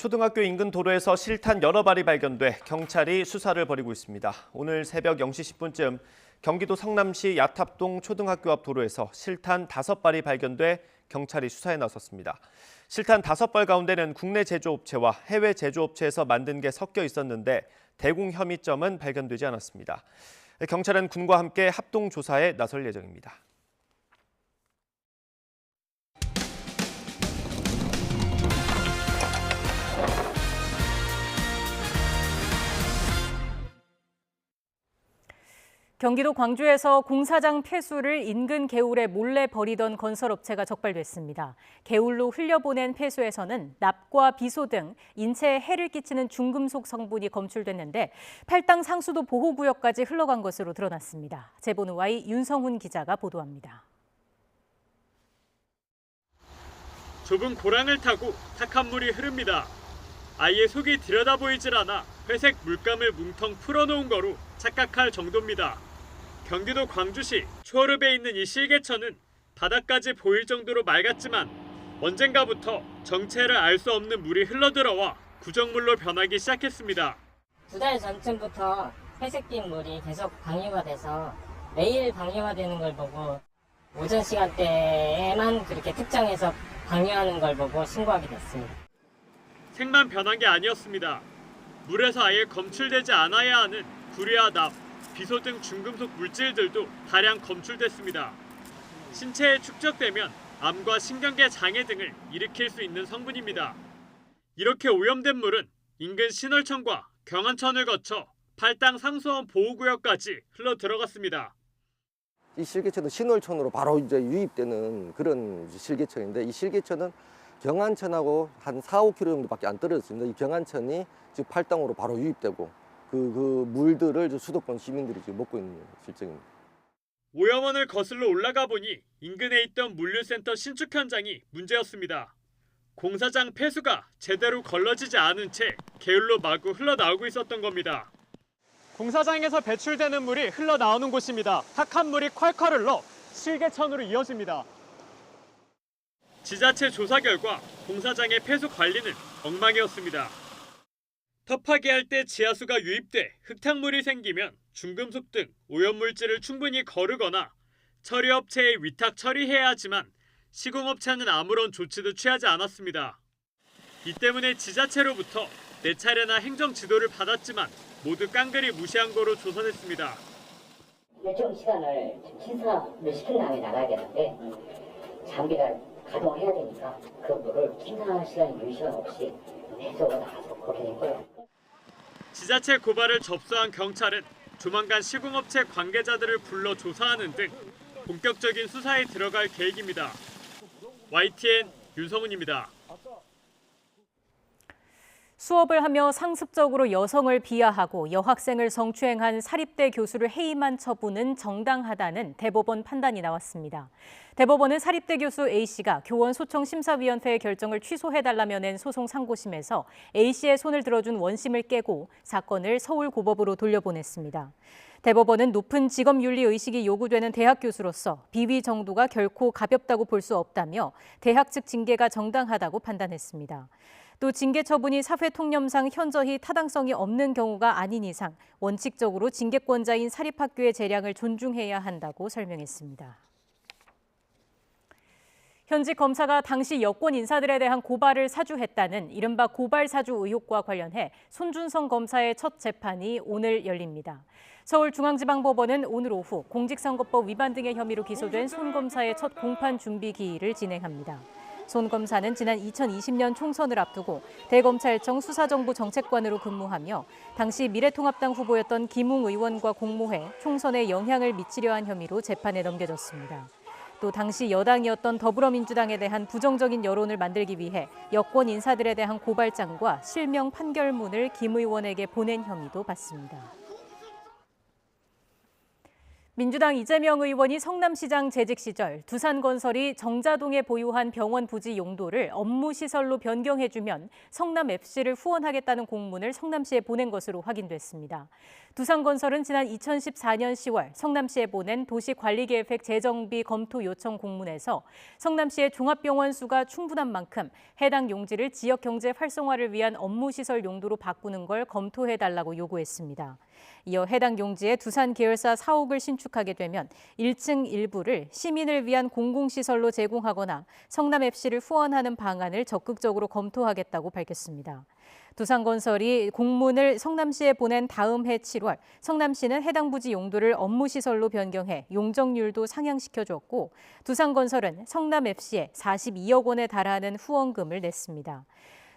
Speaker 1: 초등학교 인근 도로에서 실탄 여러 발이 발견돼 경찰이 수사를 벌이고 있습니다. 오늘 새벽 0시 10분쯤 경기도 성남시 야탑동 초등학교 앞 도로에서 실탄 5발이 발견돼 경찰이 수사에 나섰습니다. 실탄 5발 가운데는 국내 제조업체와 해외 제조업체에서 만든 게 섞여 있었는데 대공 혐의점은 발견되지 않았습니다. 경찰은 군과 함께 합동 조사에 나설 예정입니다.
Speaker 2: 경기도 광주에서 공사장 폐수를 인근 개울에 몰래 버리던 건설업체가 적발됐습니다. 개울로 흘려보낸 폐수에서는 납과 비소 등 인체에 해를 끼치는 중금속 성분이 검출됐는데 팔당 상수도 보호구역까지 흘러간 것으로 드러났습니다. 제보는 Y 윤성훈 기자가 보도합니다.
Speaker 9: 좁은 고랑을 타고 탁한 물이 흐릅니다. 아예 속이 들여다 보이질 않아 회색 물감을 뭉텅 풀어놓은 거로 착각할 정도입니다. 경기도 광주시 초월읍에 있는 이 실개천은 바닥까지 보일 정도로 맑았지만 언젠가부터 정체를 알 수 없는 물이 흘러들어와 구정물로 변하기 시작했습니다.
Speaker 10: 2달 전쯤부터 회색빛 물이 계속 방류가 돼서 매일 방류가 되는 걸 보고 오전 시간대에만 그렇게 특정해서 방류하는 걸 보고 신고하게 됐습니다.
Speaker 9: 색만 변한 게 아니었습니다. 물에서 아예 검출되지 않아야 하는 구리와 납, 비소 등 중금속 물질들도 다량 검출됐습니다. 신체에 축적되면 암과 신경계 장애 등을 일으킬 수 있는 성분입니다. 이렇게 오염된 물은 인근 신월천과 경안천을 거쳐 팔당 상수원 보호구역까지 흘러 들어갔습니다.
Speaker 12: 이 실개천은 신월천으로 바로 이제 유입되는 그런 실개천인데 이 실개천은 경안천하고 한 4-5km 정도밖에 안 떨어져 있습니다. 이 경안천이 지금 팔당으로 바로 유입되고 그 물들을 수도권 시민들이 지금 먹고 있는 실정입니다.
Speaker 9: 오염원을 거슬러 올라가 보니 인근에 있던 물류센터 신축 현장이 문제였습니다. 공사장 폐수가 제대로 걸러지지 않은 채 개울로 마구 흘러나오고 있었던 겁니다. 공사장에서 배출되는 물이 흘러나오는 곳입니다. 탁한 물이 콸콸 흘러 실개천으로 이어집니다. 지자체 조사 결과 공사장의 폐수 관리는 엉망이었습니다. 텁하게 할 때 지하수가 유입돼 흙탕물이 생기면 중금속 등 오염물질을 충분히 거르거나 처리업체에 위탁 처리해야 하지만 시공업체는 아무런 조치도 취하지 않았습니다. 이 때문에 지자체로부터 4차례나 행정 지도를 받았지만 모두 깡그리 무시한 거로 조사됐습니다.
Speaker 10: 일정 시간을 심사를 시킨 다음에 나가야 되는데 장비를 가동해야 되니까 그 물을 심사 시간이 몇 시간 없이 계속 나가서 그렇게 된 거예요.
Speaker 9: 지자체 고발을 접수한 경찰은 조만간 시공업체 관계자들을 불러 조사하는 등 본격적인 수사에 들어갈 계획입니다. YTN 윤성훈입니다.
Speaker 2: 수업을 하며 상습적으로 여성을 비하하고 여학생을 성추행한 사립대 교수를 해임한 처분은 정당하다는 대법원 판단이 나왔습니다. 대법원은 사립대 교수 A씨가 교원 소청 심사위원회의 결정을 취소해달라며 낸 소송 상고심에서 A씨의 손을 들어준 원심을 깨고 사건을 서울고법으로 돌려보냈습니다. 대법원은 높은 직업윤리 의식이 요구되는 대학 교수로서 비위 정도가 결코 가볍다고 볼 수 없다며 대학 측 징계가 정당하다고 판단했습니다. 또 징계 처분이 사회 통념상 현저히 타당성이 없는 경우가 아닌 이상 원칙적으로 징계권자인 사립학교의 재량을 존중해야 한다고 설명했습니다. 현직 검사가 당시 여권 인사들에 대한 고발을 사주했다는 이른바 고발사주 의혹과 관련해 손준성 검사의 첫 재판이 오늘 열립니다. 서울중앙지방법원은 오늘 오후 공직선거법 위반 등의 혐의로 기소된 손 검사의 첫 공판 준비 기일을 진행합니다. 손 검사는 지난 2020년 총선을 앞두고 대검찰청 수사정보 정책관으로 근무하며 당시 미래통합당 후보였던 김웅 의원과 공모해 총선에 영향을 미치려 한 혐의로 재판에 넘겨졌습니다. 또 당시 여당이었던 더불어민주당에 대한 부정적인 여론을 만들기 위해 여권 인사들에 대한 고발장과 실명 판결문을 김 의원에게 보낸 혐의도 받습니다. 민주당 이재명 의원이 성남시장 재직 시절 두산건설이 정자동에 보유한 병원 부지 용도를 업무시설로 변경해주면 성남FC를 후원하겠다는 공문을 성남시에 보낸 것으로 확인됐습니다. 두산건설은 지난 2014년 10월 성남시에 보낸 도시관리계획 재정비 검토 요청 공문에서 성남시의 종합병원 수가 충분한 만큼 해당 용지를 지역경제 활성화를 위한 업무시설 용도로 바꾸는 걸 검토해달라고 요구했습니다. 이어 해당 용지에 두산 계열사 사옥을 신축하게 되면 1층 일부를 시민을 위한 공공시설로 제공하거나 성남FC를 후원하는 방안을 적극적으로 검토하겠다고 밝혔습니다. 두산건설이 공문을 성남시에 보낸 다음 해 7월 성남시는 해당 부지 용도를 업무시설로 변경해 용적률도 상향시켜줬고 두산건설은 성남FC에 42억 원에 달하는 후원금을 냈습니다.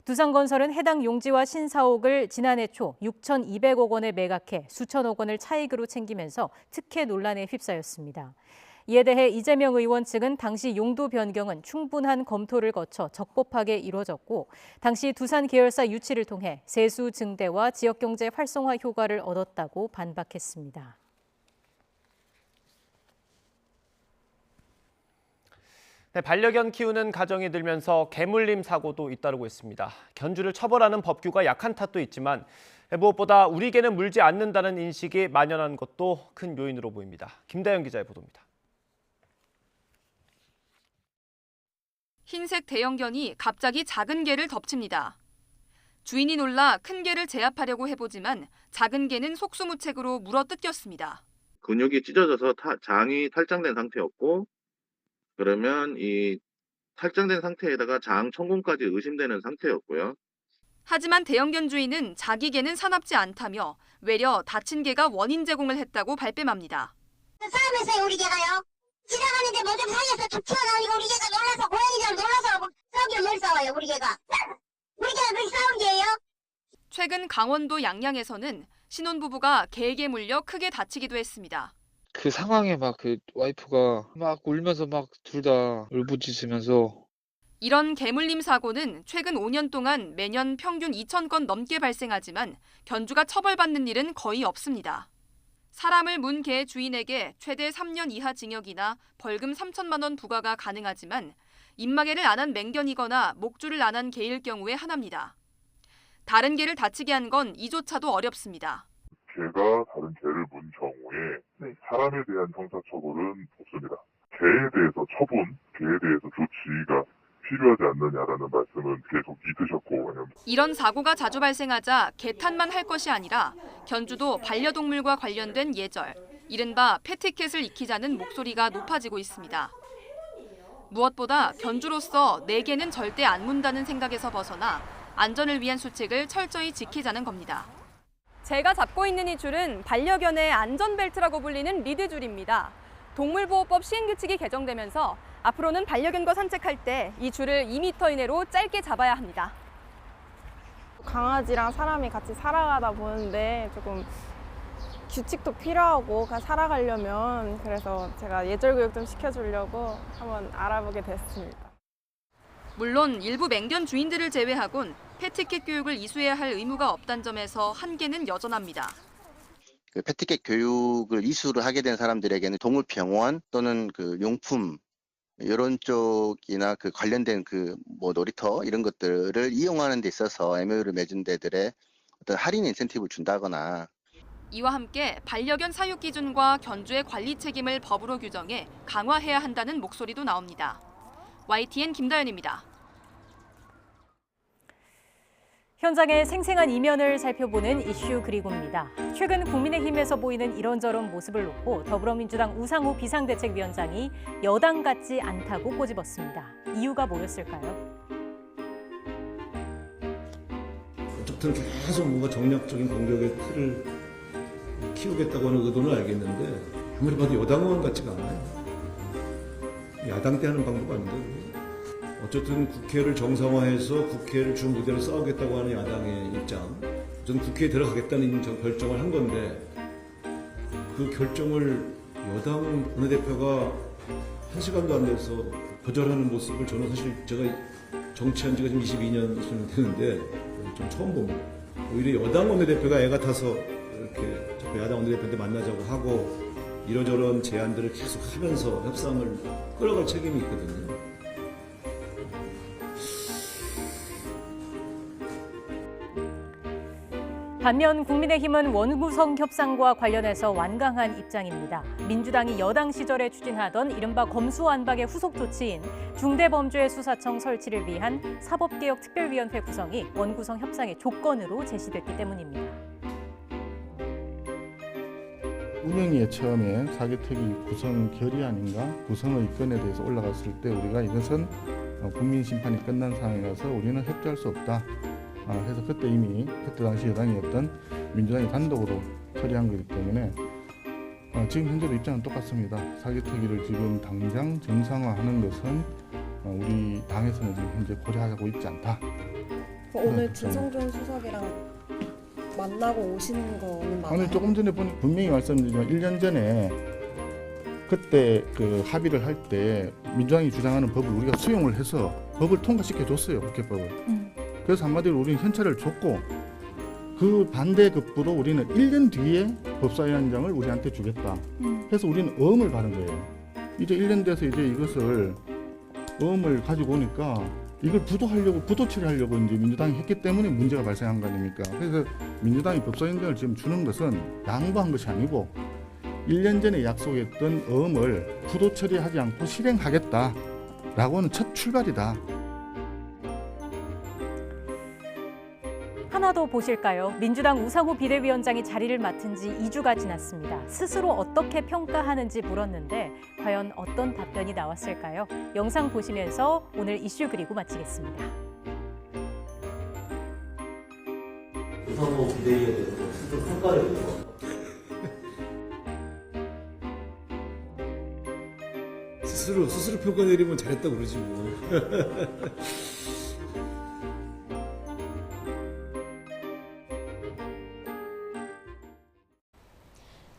Speaker 2: 두산건설은 해당 용지와 신사옥을 지난해 초 6,200억 원에 매각해 수천억 원을 차익으로 챙기면서 특혜 논란에 휩싸였습니다. 이에 대해 이재명 의원 측은 당시 용도 변경은 충분한 검토를 거쳐 적법하게 이루어졌고 당시 두산 계열사 유치를 통해 세수 증대와 지역경제 활성화 효과를 얻었다고 반박했습니다.
Speaker 1: 네, 반려견 키우는 가정이 늘면서 개물림 사고도 잇따르고 있습니다. 견주를 처벌하는 법규가 약한 탓도 있지만 무엇보다 우리 개는 물지 않는다는 인식이 만연한 것도 큰 요인으로 보입니다. 김다영 기자의 보도입니다.
Speaker 13: 흰색 대형견이 갑자기 작은 개를 덮칩니다. 주인이 놀라 큰 개를 제압하려고 해보지만 작은 개는 속수무책으로 물어뜯겼습니다.
Speaker 14: 근육이 찢어져서 장이 탈장된 상태였고 그러면 이 탈장된 상태에다가 장 천공까지 의심되는 상태였고요.
Speaker 13: 하지만 대형견 주인은 자기 개는 사납지 않다며 외려 다친 개가 원인 제공을 했다고 발뺌합니다.
Speaker 15: 싸움했어요 우리 개가요. 지나가는데 모든 사이에서 툭 튀어나오니까 우리 개가 놀라서 고양이랑 놀라서 싸우기를 뭘 싸워요 우리 개가. 우리 개가 그렇게 싸운 개예요?
Speaker 13: 최근 강원도 양양에서는 신혼부부가 개에게 물려 크게 다치기도 했습니다.
Speaker 16: 그 상황에 막 그 와이프가 막 울면서 막 둘 다 울부짖으면서
Speaker 13: 이런 개물림 사고는 최근 5년 동안 매년 평균 2,000건 넘게 발생하지만 견주가 처벌받는 일은 거의 없습니다. 사람을 문 개 주인에게 최대 3년 이하 징역이나 벌금 3천만 원 부과가 가능하지만 입마개를 안 한 맹견이거나 목줄을 안 한 개일 경우에 하나입니다. 다른 개를 다치게 한 건 이조차도 어렵습니다.
Speaker 17: 개가 다른 개를 문 경우에 사람에 대한 형사처벌은 없습니다. 개에 대해서 처분, 개에 대해서 조치가 필요하지 않느냐라는 말씀은 계속 있으셨고.
Speaker 13: 이런 사고가 자주 발생하자 개탄만 할 것이 아니라 견주도 반려동물과 관련된 예절, 이른바 패티켓을 익히자는 목소리가 높아지고 있습니다. 무엇보다 견주로서 내 개는 절대 안 문다는 생각에서 벗어나 안전을 위한 수칙을 철저히 지키자는 겁니다.
Speaker 18: 제가 잡고 있는 이 줄은 반려견의 안전벨트라고 불리는 리드줄입니다. 동물보호법 시행규칙이 개정되면서 앞으로는 반려견과 산책할 때 이 줄을 2m 이내로 짧게 잡아야 합니다.
Speaker 7: 강아지랑 사람이 같이 살아가다 보는데 조금 규칙도 필요하고 살아가려면 그래서 제가 예절 교육 좀 시켜주려고 한번 알아보게 됐습니다.
Speaker 13: 물론 일부 맹견 주인들을 제외하곤 패티켓 교육을 이수해야 할 의무가 없다는 점에서 한계는 여전합니다.
Speaker 27: 그 패티켓 교육을 이수를 하게 된 사람들에게는 동물병원 또는 그 용품 이런 쪽이나 그 관련된 그 뭐 놀이터 이런 것들을 이용하는 데 있어서 MOU를 맺은 데들의 어떤 할인 인센티브를 준다거나
Speaker 13: 이와 함께 반려견 사육 기준과 견주의 관리 책임을 법으로 규정해 강화해야 한다는 목소리도 나옵니다. YTN 김다연입니다.
Speaker 2: 현장의 생생한 이면을 살펴보는 이슈 그리고입니다. 최근 국민의힘에서 보이는 이런저런 모습을 놓고 더불어민주당 우상호 비상대책위원장이 여당 같지 않다고 꼬집었습니다. 이유가 뭐였을까요?
Speaker 28: 어쨌든 계속 뭔가 정략적인 공격의 틀을 키우겠다고 하는 의도는 알겠는데 아무리 봐도 여당 의원 같지가 않아요. 야당 때 하는 방법 아닌데. 어쨌든 국회를 정상화해서 국회를 주 무대로 싸우겠다고 하는 야당의 입장, 저는 국회에 들어가겠다는 결정을 한 건데 그 결정을 여당 원내대표가 1시간도 안 돼서 거절하는 모습을 저는 사실 제가 정치한 지가 지금 22년 되는데 좀 처음 봅니다. 오히려 여당 원내대표가 애가 타서 이렇게 야당 원내대표한테 만나자고 하고 이러저런 제안들을 계속 하면서 협상을 끌어갈 책임이 있거든요.
Speaker 2: 반면 국민의힘은 원구성 협상과 관련해서 완강한 입장입니다. 민주당이 여당 시절에 추진하던 이른바 검수완박의 후속 조치인 중대범죄수사청 설치를 위한 사법개혁특별위원회 구성이 원구성 협상의 조건으로 제시됐기 때문입니다.
Speaker 3: 운영위에 처음에 사개특위 구성 결의안인가 구성의 건에 대해서 올라갔을 때 우리가 이것은 국민 심판이 끝난 상황이라서 우리는 협조할 수 없다. 해서 그때 이미 그때 당시 여당이었던 민주당이 단독으로 처리한 거기 때문에 지금 현재도 입장은 똑같습니다. 사개특위를 지금 당장 정상화하는 것은 우리 당에서는 지금 현재 고려하고 있지 않다.
Speaker 4: 오늘 김성준 수석이랑 만나고 오시는 거는 맞아요?
Speaker 3: 오늘 조금 전에 보니 분명히 말씀드리지만 1년 전에 그때 그 합의를 할 때 민주당이 주장하는 법을 우리가 수용을 해서 법을 통과시켜 줬어요. 국회법을. 그래서 한마디로 우리는 현찰을 줬고 그 반대급부로 우리는 1년 뒤에 법사위원장을 우리한테 주겠다. 그래서 우리는 어음을 받은 거예요. 이제 1년 돼서 이제 이것을 어음을 가지고 오니까 이걸 부도 처리하려고 이제 민주당이 했기 때문에 문제가 발생한 거 아닙니까? 그래서 민주당이 법사위원장을 지금 주는 것은 양보한 것이 아니고 1년 전에 약속했던 어음을 부도 처리하지 않고 실행하겠다라고 하는 첫 출발이다.
Speaker 2: 하나 더 보실까요? 민주당 우상호 비대위원장이 자리를 맡은 지 2주가 지났습니다. 스스로 어떻게 평가하는지 물었는데 과연 어떤 답변이 나왔을까요? 영상 보시면서 오늘 이슈 그리고 마치겠습니다.
Speaker 28: 우상호 비대위에 대해서 스스로 평가를 해요. 스스로 평가 내리면 잘했다 그러지 뭐.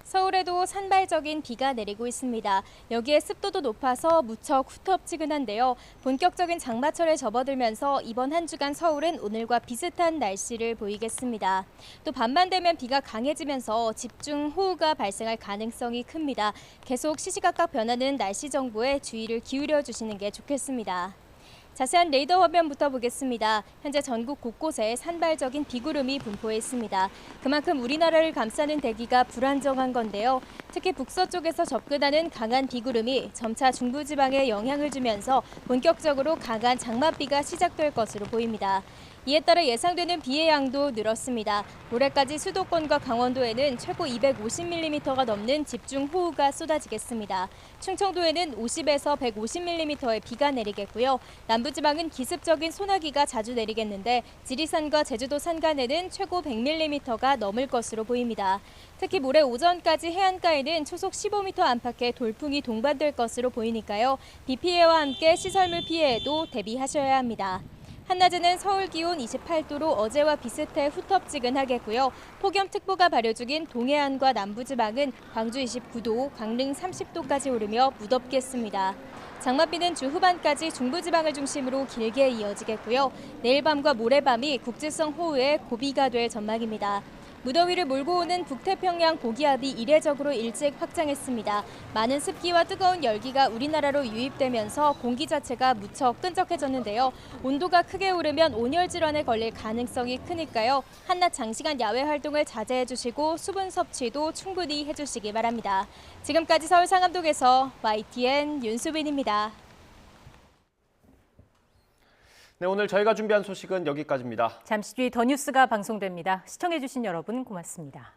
Speaker 11: 서울에도 산발적인 비가 내리고 있습니다. 여기에 습도도 높아서 무척 후텁지근한데요. 본격적인 장마철에 접어들면서 이번 한 주간 서울은 오늘과 비슷한 날씨를 보이겠습니다. 또 밤만 되면 비가 강해지면서 집중호우가 발생할 가능성이 큽니다. 계속 시시각각 변하는 날씨 정보에 주의를 기울여 주시는 게 좋겠습니다. 자세한 레이더 화면부터 보겠습니다. 현재 전국 곳곳에 산발적인 비구름이 분포해 있습니다. 그만큼 우리나라를 감싸는 대기가 불안정한 건데요. 특히 북서쪽에서 접근하는 강한 비구름이 점차 중부지방에 영향을 주면서 본격적으로 강한 장맛비가 시작될 것으로 보입니다. 이에 따라 예상되는 비의 양도 늘었습니다. 모레까지 수도권과 강원도에는 최고 250mm가 넘는 집중호우가 쏟아지겠습니다. 충청도에는 50에서 150mm의 비가 내리겠고요. 남부지방은 기습적인 소나기가 자주 내리겠는데 지리산과 제주도 산간에는 최고 100mm가 넘을 것으로 보입니다. 특히 모레 오전까지 해안가에는 초속 15m 안팎의 돌풍이 동반될 것으로 보이니까요. 비 피해와 함께 시설물 피해에도 대비하셔야 합니다. 한낮에는 서울 기온 28도로 어제와 비슷해 후텁지근하겠고요. 폭염특보가 발효 중인 동해안과 남부지방은 광주 29도, 강릉 30도까지 오르며 무덥겠습니다. 장맛비는 주 후반까지 중부지방을 중심으로 길게 이어지겠고요. 내일 밤과 모레 밤이 국지성 호우의 고비가 될 전망입니다. 무더위를 몰고 오는 북태평양 고기압이 이례적으로 일찍 확장했습니다. 많은 습기와 뜨거운 열기가 우리나라로 유입되면서 공기 자체가 무척 끈적해졌는데요. 온도가 크게 오르면 온열 질환에 걸릴 가능성이 크니까요. 한낮 장시간 야외 활동을 자제해 주시고 수분 섭취도 충분히 해주시기 바랍니다. 지금까지 서울 상암동에서 YTN 윤수빈입니다.
Speaker 1: 네, 오늘 저희가 준비한 소식은 여기까지입니다.
Speaker 2: 잠시 뒤 더 뉴스가 방송됩니다. 시청해주신 여러분 고맙습니다.